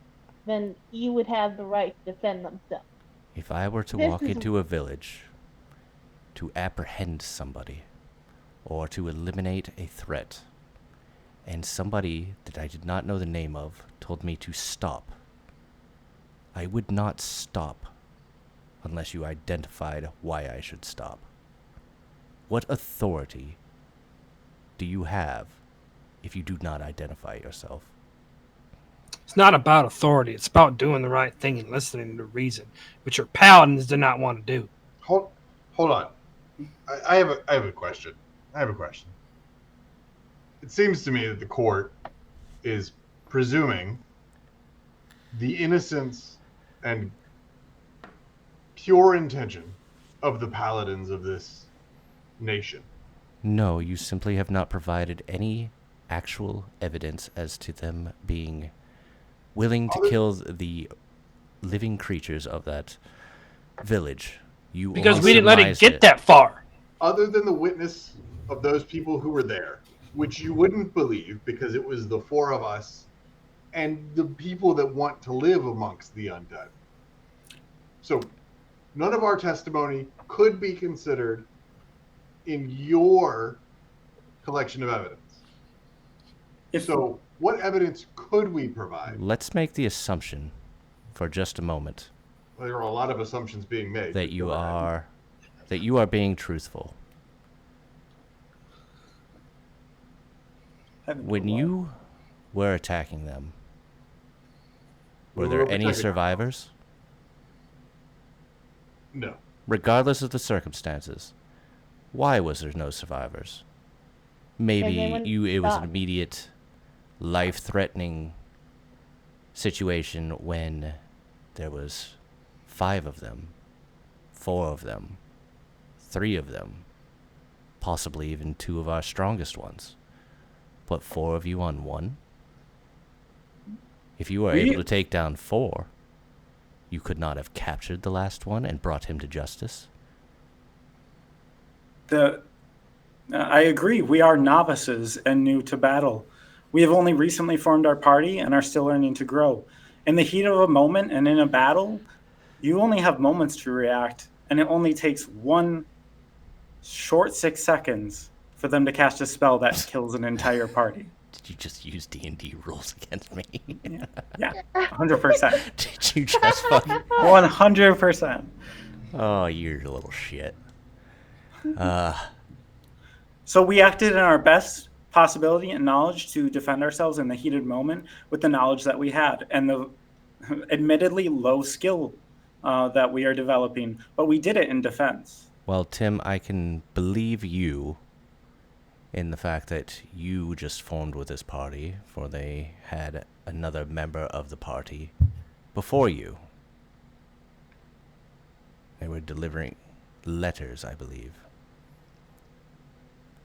S7: then you would have the right to defend themselves.
S4: If I were to
S7: This
S4: walk
S7: is-
S4: into a village to apprehend somebody or to eliminate a threat, and somebody that I did not know the name of told me to stop. I would not stop unless you identified why I should stop. What authority do you have if you do not identify yourself?
S5: It's not about authority. It's about doing the right thing and listening to reason, which your paladins did not want to do.
S6: Hold on. I have a question. It seems to me that the court is presuming the innocence and pure intention of the paladins of this nation.
S4: No, you simply have not provided any actual evidence as to them being willing to kill the living creatures of that village.
S5: Because we didn't let it get that far.
S6: Other than the witness of those people who were there, which you wouldn't believe because it was the four of us and the people that want to live amongst the undead. So none of our testimony could be considered in your collection of evidence. So what evidence could we provide?
S4: Let's make the assumption for just a moment.
S6: Well, there are a lot of assumptions being made.
S4: That you are being truthful. When you were attacking them, were there any survivors?
S6: No.
S4: Regardless of the circumstances, why was there no survivors? Maybe it was an immediate life-threatening situation when there was 5 of them, 4 of them, 3 of them, possibly even 2 of our strongest ones. Put 4 of you on 1. If you were able to take down 4, you could not have captured the last one and brought him to justice.
S8: I agree. We are novices and new to battle. We have only recently formed our party and are still learning to grow. In the heat of a moment and in a battle, you only have moments to react, and it only takes one short 6 seconds for them to cast a spell that kills an entire party.
S4: Did you just use D&D rules against me?
S8: Yeah, 100%.
S4: Did you just fucking...
S8: 100%.
S4: Oh, you're a little shit.
S8: So we acted in our best possibility and knowledge to defend ourselves in the heated moment with the knowledge that we had and the admittedly low skill that we are developing, but we did it in defense.
S4: Well, Tim, I can believe you in the fact that you just formed with this party, for they had another member of the party before you. They were delivering letters, I believe.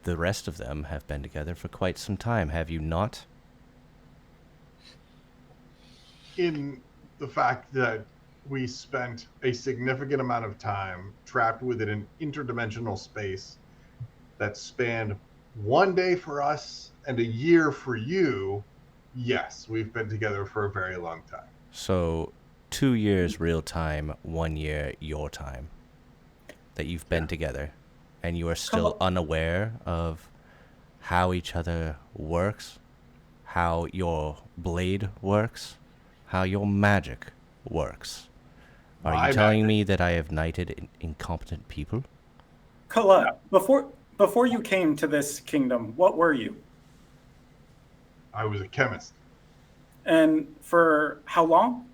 S4: The rest of them have been together for quite some time, have you not?
S6: In the fact that we spent a significant amount of time trapped within an interdimensional space that spanned 1 day for us and a year for you, yes, we've been together for a very long time.
S4: So 2 years real time, 1 year your time that you've been together, and you are still unaware of how each other works, how your blade works, how your magic works. Are you telling me that I have knighted incompetent people?
S8: Kolut, before you came to this kingdom, what were you?
S6: I was a chemist.
S8: And for how long?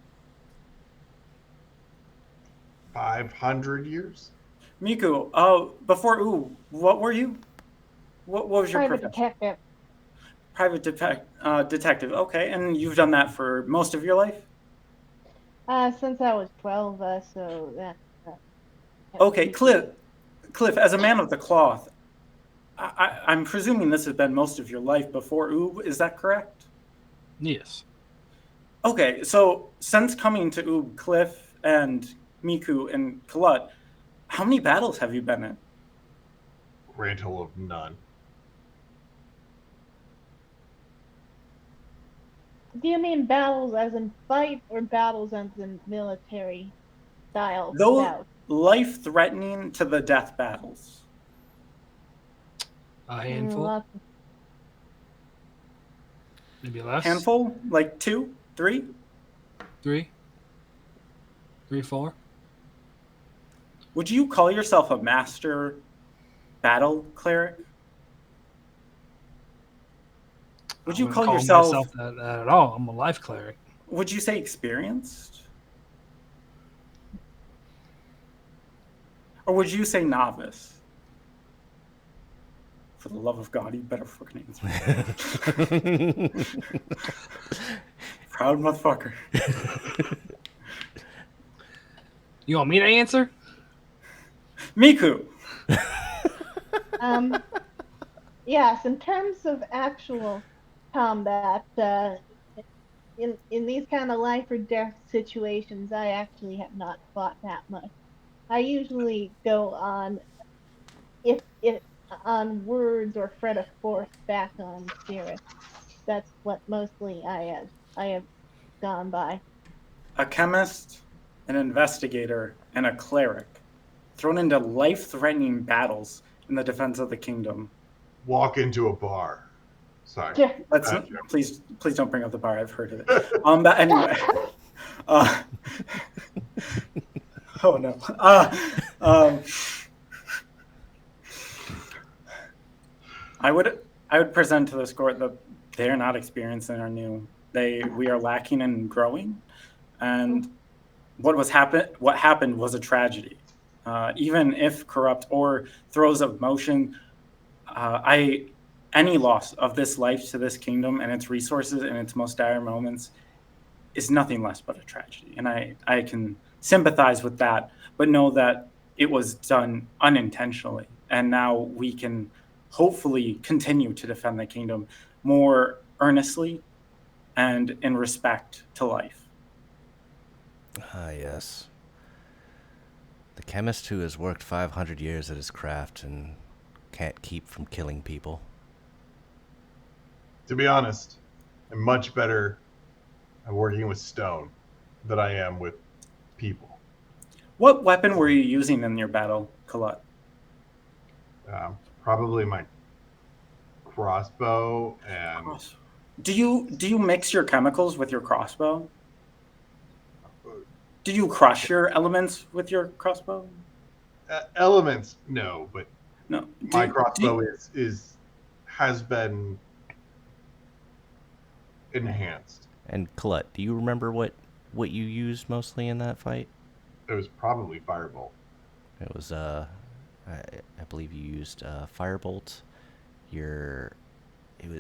S6: 500 years.
S8: Miku, before what were you? What was your
S7: Private detective.
S8: Private detective. Okay, and you've done that for most of your life?
S7: Since I was 12, so that.
S8: Okay, Cliff, as a man of the cloth, I'm presuming this has been most of your life before Oob, is that correct?
S5: Yes.
S8: Okay, so since coming to Oob, Cliff and Miku and Kolut, how many battles have you been in?
S6: Grand total of none.
S7: Do you mean battles as in fight or battles as in military style?
S8: Those life-threatening to the death battles.
S5: A handful. Maybe less.
S8: Handful? Like 2, 3?
S5: 3, 4.
S8: Would you call yourself a master battle cleric? Would you
S5: I
S8: call
S5: wouldn't
S8: yourself?
S5: myself that at all? I'm a life cleric.
S8: Would you say experienced? Or would you say novice? For the love of God, you better fucking answer. Proud motherfucker.
S5: You want me to answer?
S8: Miku.
S7: Yes, in terms of actual combat, in these kind of life or death situations, I actually have not fought that much. I usually go on if on words or fret a force back on spirit. That's what mostly I have gone by.
S8: A chemist, an investigator, and a cleric thrown into life-threatening battles in the defense of the kingdom.
S6: Walk into a bar. Sorry.
S7: Sure.
S8: Please don't bring up the bar. I've heard of it. But anyway. Oh no. I would present to this court that they are not experienced and are new. We are lacking in growing, and what happened was a tragedy. Even if corrupt or throes of motion, any loss of this life to this kingdom and its resources in its most dire moments is nothing less but a tragedy. And I can sympathize with that, but know that it was done unintentionally. And now we can hopefully continue to defend the kingdom more earnestly and in respect to life.
S4: Ah, yes. The chemist who has worked 500 years at his craft and can't keep from killing people.
S6: To be honest, I'm much better at working with stone than I am with people.
S8: What weapon were you using in your battle, Kolut?
S6: Probably my crossbow and.
S8: Do you mix your chemicals with your crossbow? Do you crush your elements with your crossbow?
S6: Elements, no, but
S8: no.
S6: My crossbow has been enhanced.
S4: And Kolut, do you remember what you used mostly in that fight?
S6: It was probably Firebolt.
S4: It was I believe you used Firebolt. It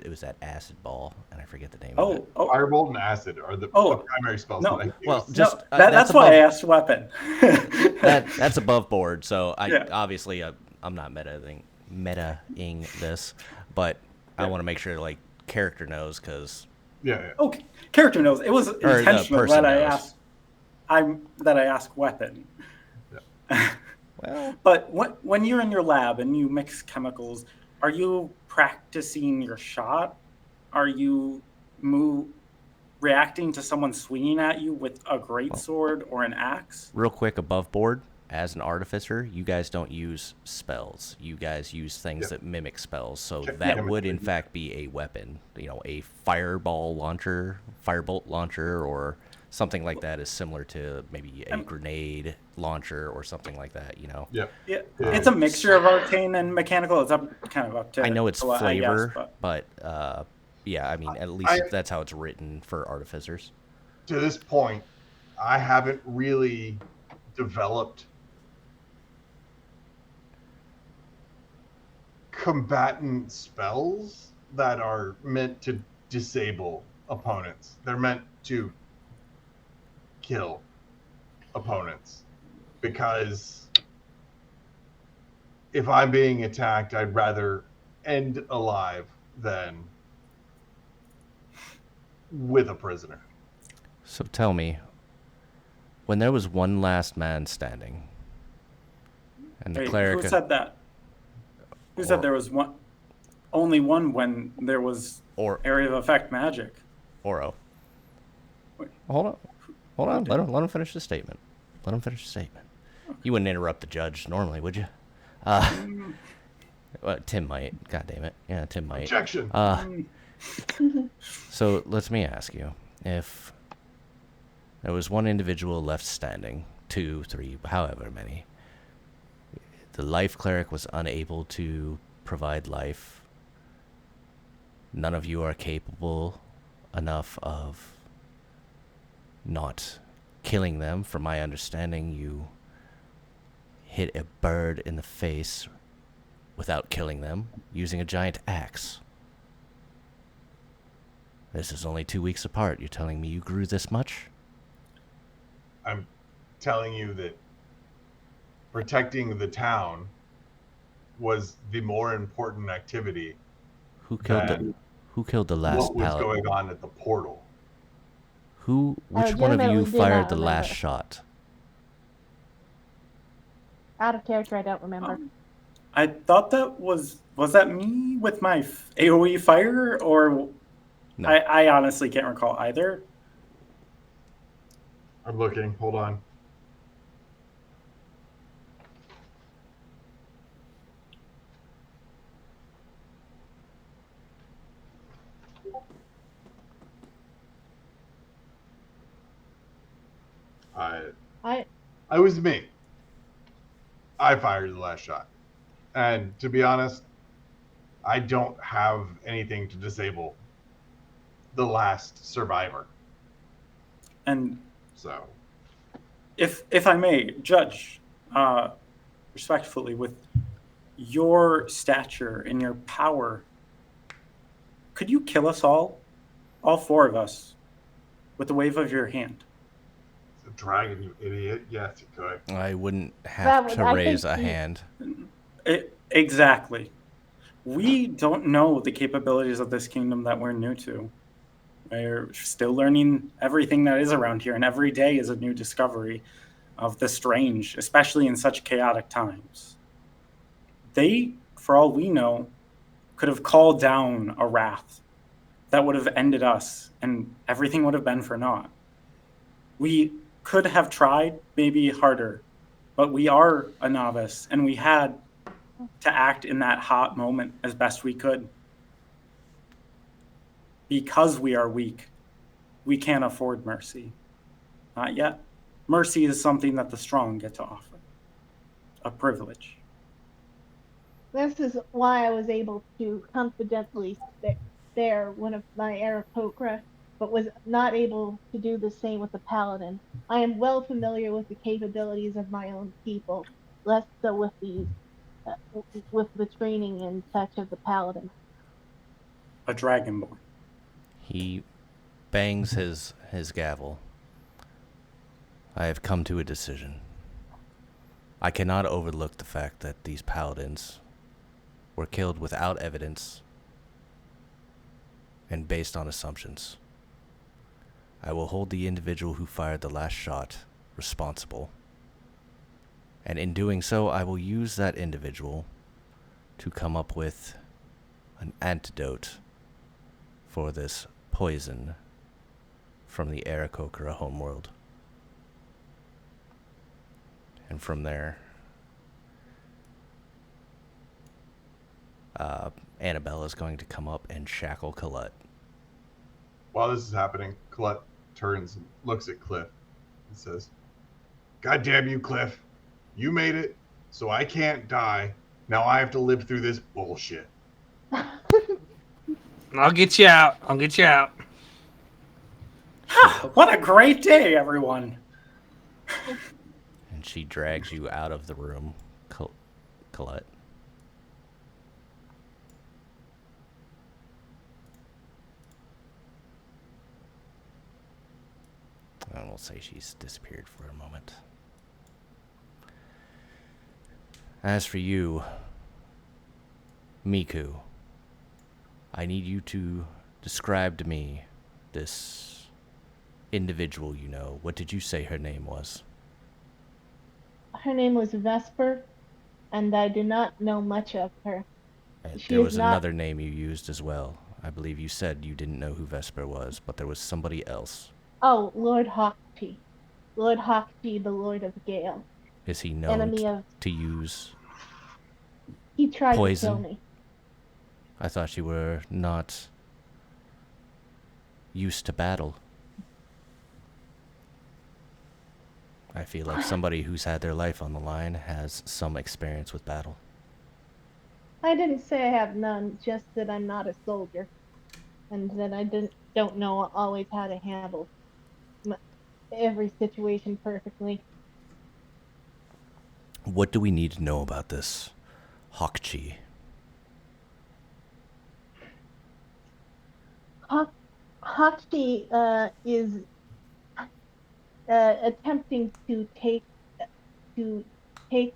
S4: was that acid ball, and I forget the name of it.
S6: Firebolt and acid are the primary spells that I use.
S4: Well, just
S8: that's why I asked weapon.
S4: That's above board, so obviously I'm not metaing this, but I want to make sure like character knows because.
S6: Yeah.
S8: Oh, character knows. It was intentional that I asked weapon. Yeah.
S4: Well,
S8: but when you're in your lab and you mix chemicals, are you practicing your shot? Are you reacting to someone swinging at you with a greatsword or an axe?
S4: Real quick, above board, as an artificer, you guys don't use spells. You guys use things that mimic spells. So that would, in fact, be a weapon. You know, a firebolt launcher, or something like that is similar to maybe a grenade launcher or something like that, you know?
S6: Yeah.
S8: It's a mixture of arcane and mechanical. It's kind of up to...
S4: I know it's flavor,
S8: I guess,
S4: but yeah, I mean, at least that's how it's written for artificers.
S6: To this point, I haven't really developed combatant spells that are meant to disable opponents. They're meant to kill opponents, because if I'm being attacked, I'd rather end alive than with a prisoner.
S4: So tell me, when there was one last man standing, and the cleric...
S8: Who said that? Who said there was only one when there was area of effect magic?
S4: Oro. Wait. Hold on. Let him finish the statement. Okay. You wouldn't interrupt the judge normally, would you? Well, Tim might. God damn it. Yeah, Tim might.
S6: Objection.
S4: So let me ask you, if there was one individual left standing, 2, 3, however many, the life cleric was unable to provide life, none of you are capable enough of not killing them. From my understanding, you hit a bird in the face without killing them using a giant axe. This is only 2 weeks apart. You're telling me you grew this much?
S6: I'm telling you that protecting the town was the more important activity
S4: Who killed the last
S6: what was
S4: paladin?
S6: going on at the portal.
S4: Which one of you
S7: legitimately do
S4: fired
S7: not
S4: the last
S7: remember.
S4: shot?
S7: Out of character, I don't remember.
S8: I thought that was that me with my AoE fire, or
S4: No.
S8: I honestly can't recall either.
S6: I'm looking. Hold on. I was me. I fired the last shot. And to be honest, I don't have anything to disable the last survivor.
S8: And
S6: So,
S8: if I may, Judge, respectfully, with your stature and your power, could you kill us all 4 of us, with the wave of your hand?
S6: it's a dragon, you idiot. Yes, you could.
S4: I wouldn't have to raise a hand.
S8: Exactly. We don't know the capabilities of this kingdom that we're new to. We're still learning everything that is around here, and every day is a new discovery of the strange, especially in such chaotic times. They, for all we know, could have called down a wrath that would have ended us, and everything would have been for naught. We could have tried maybe harder, but we are a novice, and we had to act in that hot moment as best we could. Because we are weak, we can't afford mercy. Not yet. Mercy is something that the strong get to offer. A privilege.
S7: This is why I was able to confidently spare one of my Aarakocra, but was not able to do the same with the Paladin. I am well familiar with the capabilities of my own people, less so with with the training and such of the Paladin.
S8: A dragonborn.
S4: He bangs his gavel. I have come to a decision. I cannot overlook the fact that these paladins were killed without evidence and based on assumptions. I will hold the individual who fired the last shot responsible. And in doing so, I will use that individual to come up with an antidote for this poison from the Aarakocra homeworld. And from there, Annabelle is going to come up and shackle Kolut.
S6: While this is happening, Kolut turns and looks at Cliff and says, "God damn you, Cliff. You made it, so I can't die. Now I have to live through this bullshit."
S5: I'll get you out. I'll get you out.
S8: What a great day, everyone.
S4: And she drags you out of the room, Kolut. And we'll say she's disappeared for a moment. As for you, Miku, I need you to describe to me this individual you know. What did you say her name was?
S7: Her name was Vesper, and I do not know much of her.
S4: There was another name you used as well. I believe you said you didn't know who Vesper was, but there was somebody else.
S7: Oh, Lord Hawkeye. Lord Hawkeye, the Lord of Gale.
S4: Is he known to use
S7: He tried
S4: poison?
S7: to kill me.
S4: I thought you were not used to battle. I feel like somebody who's had their life on the line has some experience with battle.
S7: I didn't say I have none, just that I'm not a soldier, and that I don't know always how to handle m- every situation perfectly.
S4: What do we need to know about this Hokchi?
S7: Hakti is attempting to take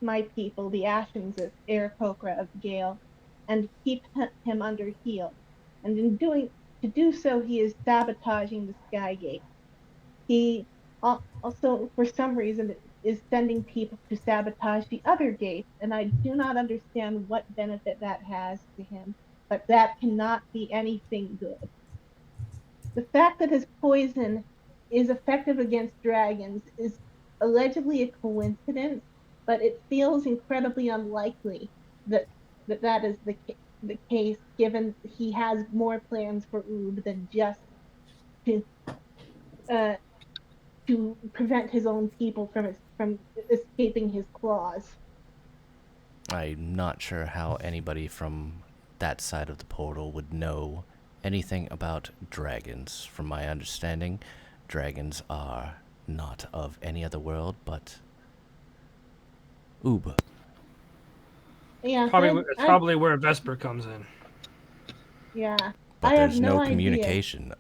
S7: my people, the Ashens of Aarakocra of Gale, and keep him under heel. And in doing to do so, he is sabotaging the Skygate. He also, for some reason, is sending people to sabotage the other gates, and I do not understand what benefit that has to him, but that cannot be anything good. The fact that his poison is effective against dragons is allegedly a coincidence, but it feels incredibly unlikely that that is the case, given he has more plans for Oob than just to uh, to prevent his own people from escaping his claws.
S4: I'm not sure how anybody from that side of the portal would know anything about dragons. From my understanding, dragons are not of any other world but Oob.
S7: Yeah,
S5: It's probably where Vesper comes in.
S7: yeah,
S4: But
S7: I have
S4: there's no
S7: no idea.
S4: communication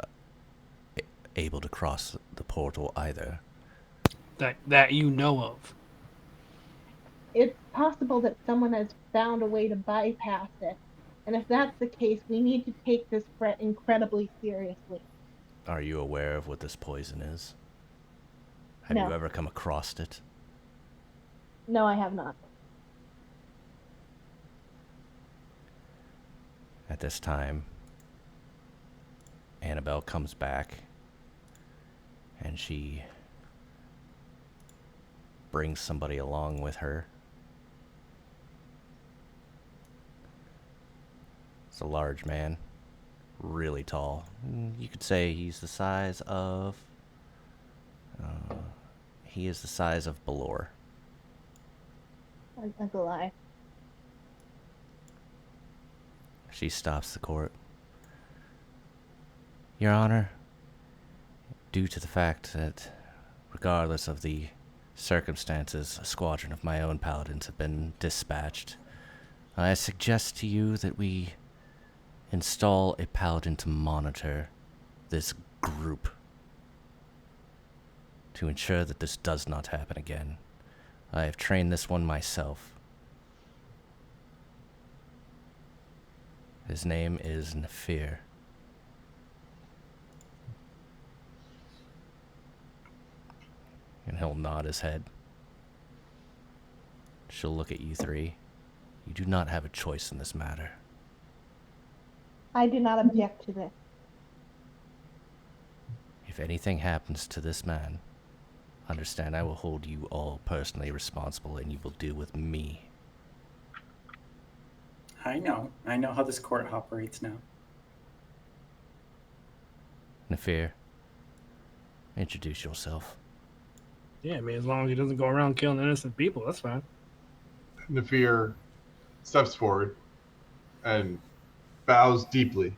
S4: able to cross the portal either.
S5: That you know of.
S7: It's possible that someone has found a way to bypass it. And if that's the case, we need to take this threat incredibly seriously.
S4: Are you aware of what this poison is? Have you
S7: No,
S4: ever come across it?
S7: no, I have not.
S4: At this time, Annabelle comes back and she brings somebody along with her. It's a large man, really tall. You could say he's the size of. He is the size of Balor.
S7: That's a lie.
S4: She stops the court. Your Honor, due to the fact that, regardless of the circumstances, a squadron of my own paladins have been dispatched, I suggest to you that we install a paladin to monitor this group to ensure that this does not happen again. I have trained this one myself. His name is Nefir. And he'll nod his head. She'll look at you three. You do not have a choice in this matter.
S7: I do not object to this.
S4: If anything happens to this man, understand I will hold you all personally responsible and you will deal with me.
S8: I know how this court operates now.
S4: Nefir, introduce yourself.
S5: Yeah, I mean, as long as he doesn't go around killing innocent people, that's fine.
S6: Nefir steps forward and bows deeply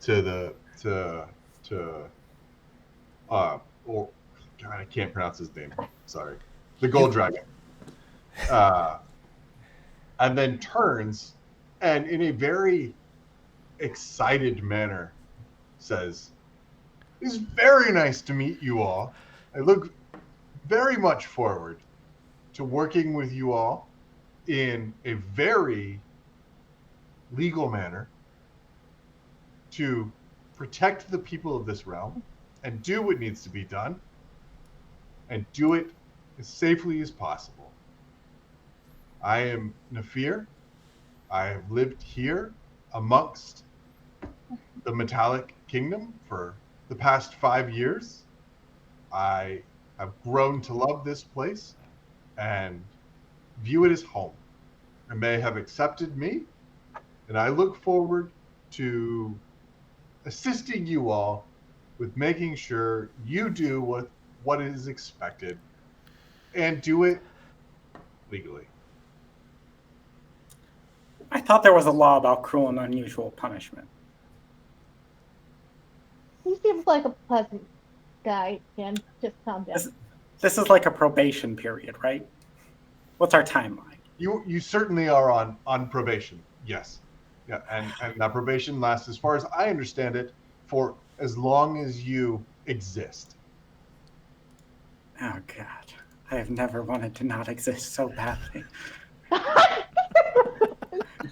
S6: to oh God, I can't pronounce his name. Sorry. The gold dragon. And then turns and in a very excited manner says, "It's very nice to meet you all. I look very much forward to working with you all in a very legal manner to protect the people of this realm and do what needs to be done and do it as safely as possible. I am Nefir. I have lived here amongst the Metallic Kingdom for the past 5 years. I have grown to love this place and view it as home. And they have accepted me, and I look forward to assisting you all with making sure you do what is expected and do it legally.
S8: I thought there was a law about cruel and unusual punishment.
S7: He seems like a pleasant guy, Tim. Just calm down.
S8: This is like a probation period, right? What's our timeline?
S6: You certainly are on probation. Yes. Yeah, and that probation lasts, as far as I understand it, for as long as you exist.
S8: Oh God, I have never wanted to not exist so badly.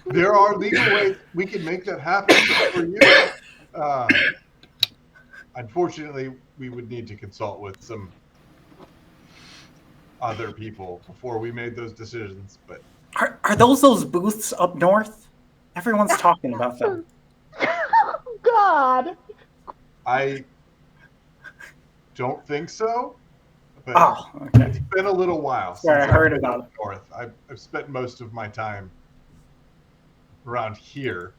S6: There are legal ways we can make that happen for you. Unfortunately, we would need to consult with some other people before we made those decisions. But
S8: are those booths up north? Everyone's talking about them.
S7: Oh, God.
S6: I don't think so. But
S8: okay.
S6: It's been a little while since
S8: I heard about it.
S6: North. I've spent most of my time around here.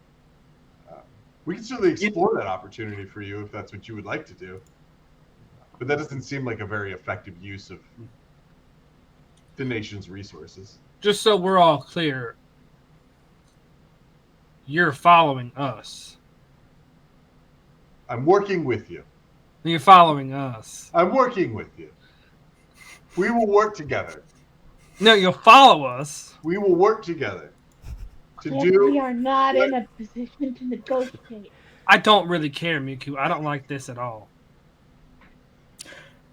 S6: We can certainly explore that opportunity for you if that's what you would like to do. But that doesn't seem like a very effective use of the nation's resources.
S5: Just so we're all clear, you're following us.
S6: I'm working with you.
S5: You're following us.
S6: I'm working with you. We will work together.
S5: No, you'll follow us.
S6: We will work together to
S7: Yet
S6: do.
S7: we are not in a position to negotiate.
S5: I don't really care, Miku. I don't like this at all.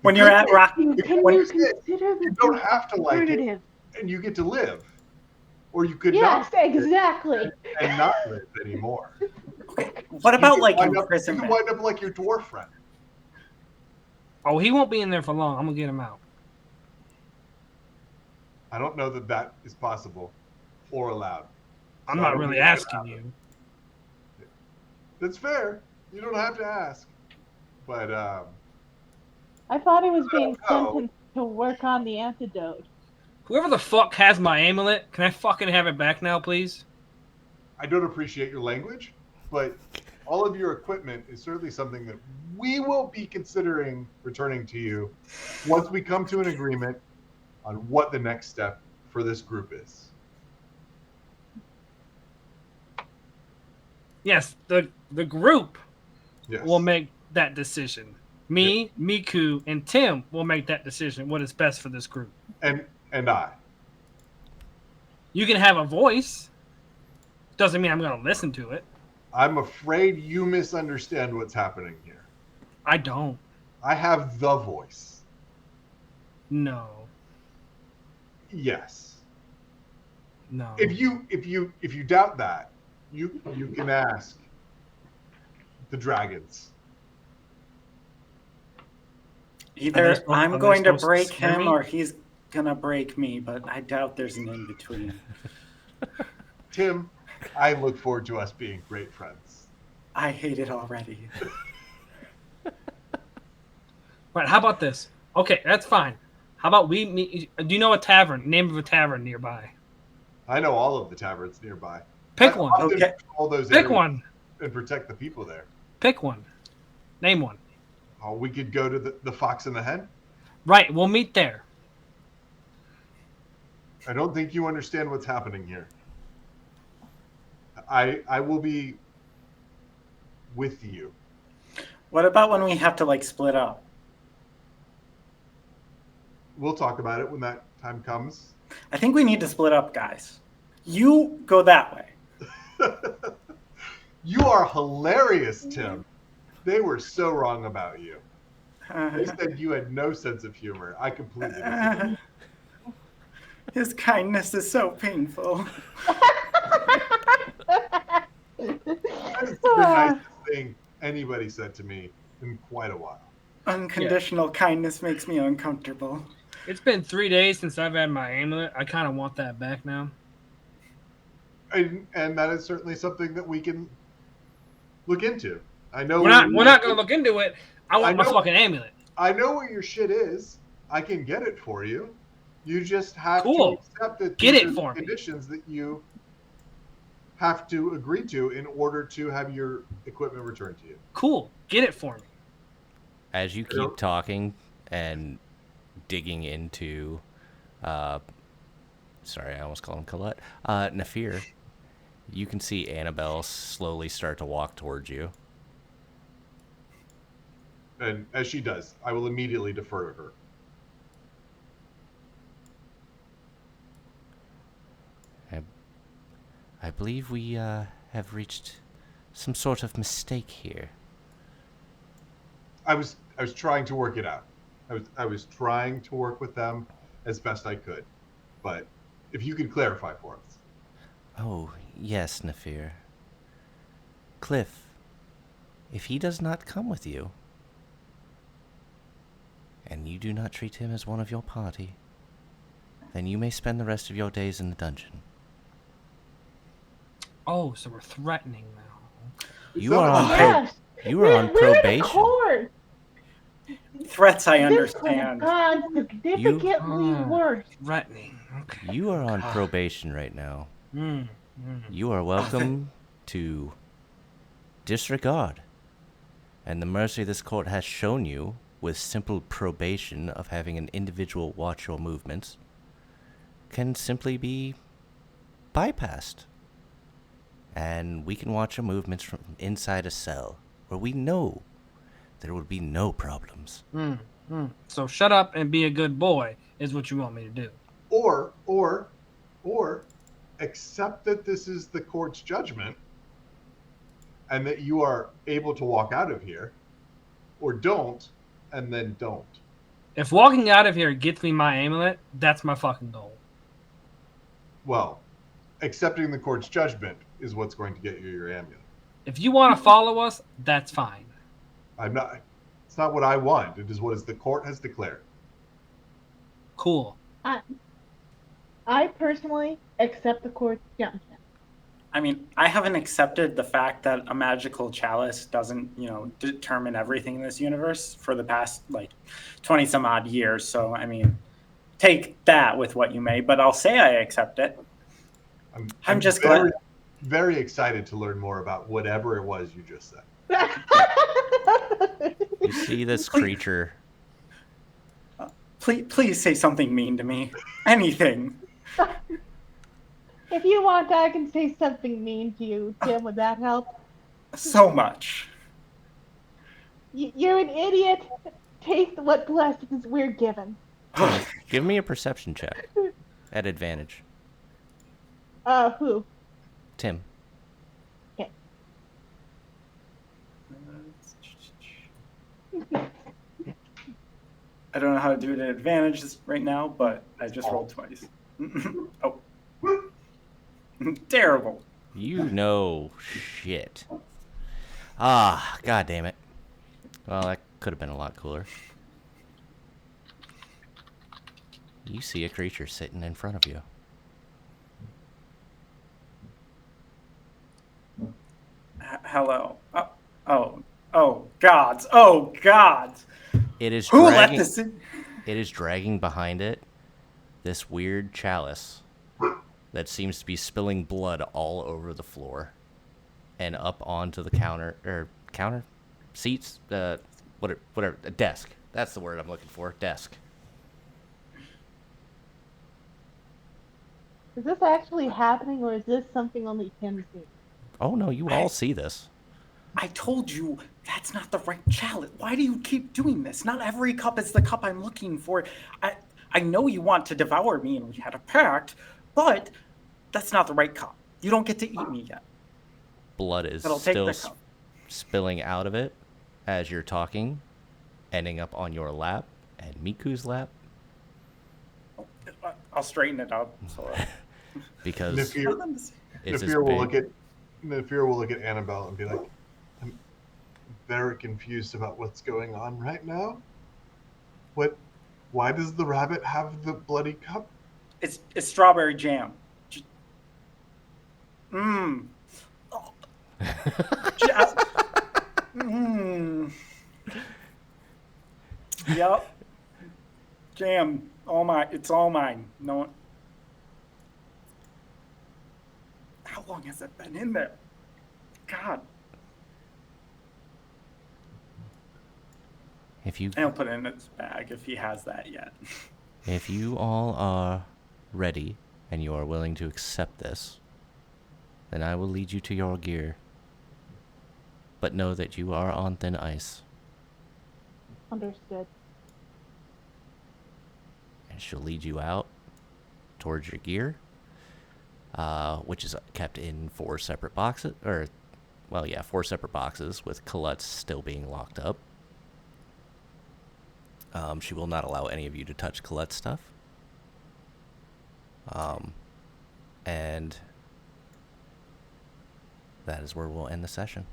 S8: When you're at Rock,
S7: Can you consider
S6: You don't have to like it,
S7: alternative?
S6: and you get to live, or you could
S7: Yes,
S6: not
S7: exactly.
S6: and not live anymore.
S8: what about like
S6: You can
S8: imprisonment?
S6: wind up like your dwarf friend.
S5: Oh, he won't be in there for long. I'm gonna get him out.
S6: I don't know that is possible or allowed.
S5: I'm
S6: So
S5: not
S6: I
S5: really
S6: don't think
S5: asking you.
S6: That's fair. You don't have to ask. But
S7: I thought he was being
S6: no.
S7: sentenced to work on the antidote.
S5: Whoever the fuck has my amulet, can I fucking have it back now, please?
S6: I don't appreciate your language, but all of your equipment is certainly something that we will be considering returning to you once we come to an agreement on what the next step for this group is.
S5: Yes, the group
S6: Yes.
S5: will make that decision. Me, Miku, and Tim will make that decision. What is best for this group?
S6: And I.
S5: You can have a voice. Doesn't mean I'm going to listen to it.
S6: I'm afraid you misunderstand what's happening here.
S5: I don't.
S6: I have the voice.
S5: No.
S6: Yes.
S5: No.
S6: If you doubt that, you can ask the dragons.
S8: Either I'm going to
S5: supposed to
S8: break
S5: scare
S8: him
S5: me?
S8: or he's gonna break me, but I doubt there's an in between.
S6: Tim, I look forward to us being great friends.
S8: I hate it already.
S5: Right, how about this? Okay, that's fine. How about we meet? Do you know a tavern? Name of a tavern nearby?
S6: I know all of the taverns nearby.
S5: Pick
S6: I
S5: one.
S6: often
S8: Okay.
S6: patrol those
S5: Pick
S6: areas
S5: one.
S6: and protect the people there.
S5: Pick one. Name one.
S6: Oh, we could go to the Fox and the Hen.
S5: Right, we'll meet there.
S6: I don't think you understand what's happening here. I will be with you.
S8: What about when we have to like split up?
S6: We'll talk about it when that time comes.
S8: I think we need to split up, guys. You go that way.
S6: You are hilarious, Tim. They were so wrong about you. They said you had no sense of humor. I completely disagree.
S8: His kindness is so painful.
S6: That is the nicest thing anybody said to me in quite a while.
S8: Unconditional kindness makes me uncomfortable.
S5: It's been 3 days since I've had my amulet. I kind of want that back now.
S6: And that is certainly something that we can look into. I know
S5: We're not going to look into it. I want my
S6: know.
S5: fucking amulet.
S6: I know where your shit is. I can get it for you. You just have
S5: Cool.
S6: to accept that
S5: Get
S6: these
S5: it
S6: are the
S5: for me.
S6: conditions that you have to agree to in order to have your equipment returned to you.
S5: Cool. Get it for me.
S4: As you keep talking and digging into, sorry, I almost called him Kolut, Nafir, you can see Annabelle slowly start to walk towards you.
S6: And as she does, I will immediately defer to her.
S4: I believe we have reached some sort of mistake here.
S6: I was trying to work it out. I was trying to work with them as best I could. But if you could clarify for us.
S4: Oh, yes, Nafir. Cliff, if he does not come with you, and you do not treat him as one of your party, then you may spend the rest of your days in the dungeon.
S5: Oh, so we're threatening now.
S4: You are on
S7: Yes.
S4: you are on
S7: We're in
S4: probation.
S7: court.
S8: Threats, I
S7: This
S8: understand.
S7: could have gone significantly worse.
S5: Threatening. Okay.
S4: You are on probation right now.
S5: Mm.
S4: You are welcome to disregard. And the mercy this court has shown you with simple probation of having an individual watch your movements can simply be bypassed. And we can watch your movements from inside a cell where we know there would be no problems.
S5: So shut up and be a good boy is what you want me to do.
S6: Or accept that this is the court's judgment and that you are able to walk out of here, or don't, and then don't.
S5: If walking out of here gets me my amulet, that's my fucking goal.
S6: Well, accepting the court's judgment is what's going to get you your amulet.
S5: If you want to follow us, that's fine.
S6: It's not what I want. It is what the court has declared.
S5: Cool.
S7: I personally accept the court's judgment.
S8: I mean, I haven't accepted the fact that a magical chalice doesn't, determine everything in this universe for the past, 20 some odd years. So, I mean, take that with what you may, but I'll say I accept it. I'm just
S6: very,
S8: glad.
S6: very excited to learn more about whatever it was you just said.
S4: You see this creature.
S8: Please say something mean to me. Anything.
S7: If you want, I can say something mean to you, Tim. Would that help?
S8: So much.
S7: You're an idiot. Take what blessings we're given.
S4: Give me a perception check at advantage.
S7: Who?
S4: Tim.
S7: Okay.
S8: I don't know how to do it at advantage right now, but I just rolled twice. Oh. Terrible.
S4: You know shit. Ah, god damn it. Well, that could have been a lot cooler. You see a creature sitting in front of you.
S8: Hello. Oh, gods. Oh, gods.
S4: It is
S8: Who let
S4: dragging,
S8: this in?
S4: It is dragging behind it this weird chalice that seems to be spilling blood all over the floor and up onto the counter seats, whatever, a desk. That's the word I'm looking for. Desk.
S7: Is this actually happening, or is this something only Tim sees?
S4: Oh no, you all see this.
S8: I told you that's not the right chalice. Why do you keep doing this? Not every cup is the cup I'm looking for. I know you want to devour me and we had a pact, but that's not the right cup. You don't get to eat me yet.
S4: Blood is
S8: But I'll take
S4: still
S8: the cup.
S4: spilling out of it as you're talking, ending up on your lap and Miku's lap.
S8: I'll straighten it up. So,
S4: Because
S6: Nafir
S4: it's this
S6: will
S4: big.
S6: Nafir will look at Annabelle and be like, I'm very confused about what's going on right now. Why does the rabbit have the bloody cup?
S8: it's strawberry jam. Mmm. Mmm. Yep. Jam. All mine. It's all mine. No one. How long has it been in there? God.
S4: If you
S8: And he'll put it in his bag if he has that yet.
S4: if you all are ready and you are willing to accept this, then I will lead you to your gear. But know that you are on thin ice.
S7: Understood.
S4: And she'll lead you out towards your gear, which is kept in 4 separate boxes, 4 separate boxes with Kolut's still being locked up. She will not allow any of you to touch Kolut's stuff. And that is where we'll end the session.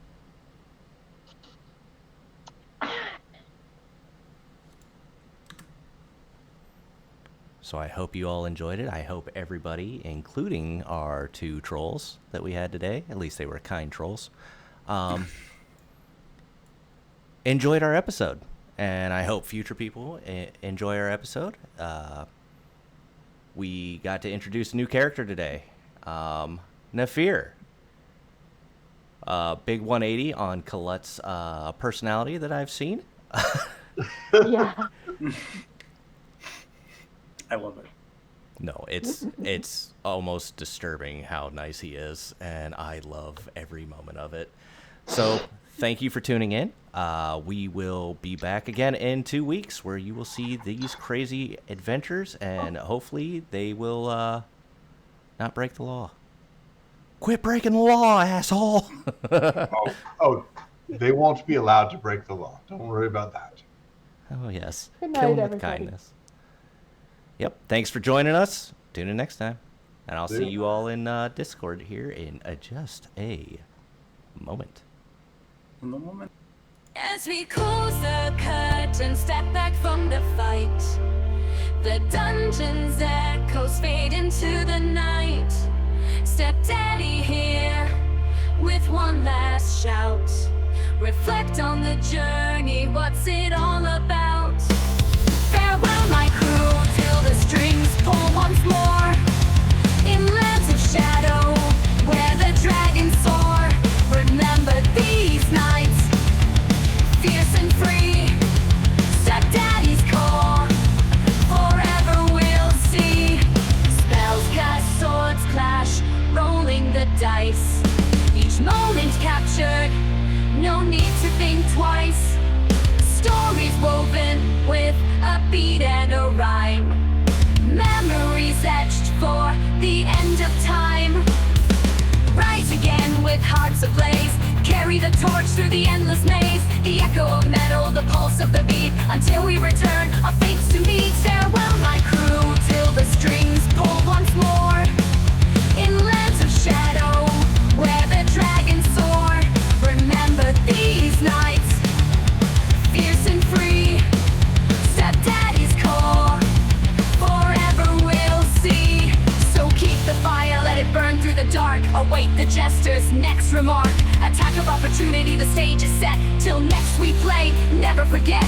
S4: So I hope you all enjoyed it. I hope everybody, including our 2 trolls that we had today, at least they were kind trolls, enjoyed our episode. And I hope future people enjoy our episode. We got to introduce a new character today, Nafir. Big 180 on Kolut's personality that I've seen.
S7: Yeah.
S8: I love it.
S4: No, it's almost disturbing how nice he is, and I love every moment of it. So thank you for tuning in. We will be back again in 2 weeks where you will see these crazy adventures, and hopefully they will not break the law. Quit breaking the law, asshole!
S6: They won't be allowed to break the law. Don't worry about that.
S4: Oh, yes.
S7: Good
S4: Kill
S7: night,
S4: them with
S7: everybody.
S4: kindness. Yep. Thanks for joining us. Tune in next time. And I'll see
S6: Yeah.
S4: you all in Discord here in just a moment.
S8: In the moment.
S3: As we close the curtain, step back from the fight, the dungeon's echoes fade into the night. Stepdaddy here with one last shout. Reflect on the journey, what's it all about? Farewell my crew till the strings pull once more. In lands of shadow where the dragons soar. Remember these nights, fierce and free. Stepdaddy's call, forever we'll see. Spells cast, swords clash, rolling the dice. Each moment captured, no need to think twice. Stories woven with a beat and a rhyme. Memories etched for the end of time. Rise again with hearts ablaze. Carry the torch through the endless maze. The echo of metal, the pulse of the beat. Until we return, our fates to meet. Farewell my crew till the strings pull once more. In lands of shadow where the dragons soar. Remember these nights, fierce and free. Stepdaddy's call, forever we'll see. So keep the fire, let it burn through the dark. Await the jester's next remark. Attack of opportunity, the stage is set. Till next we play, never forget.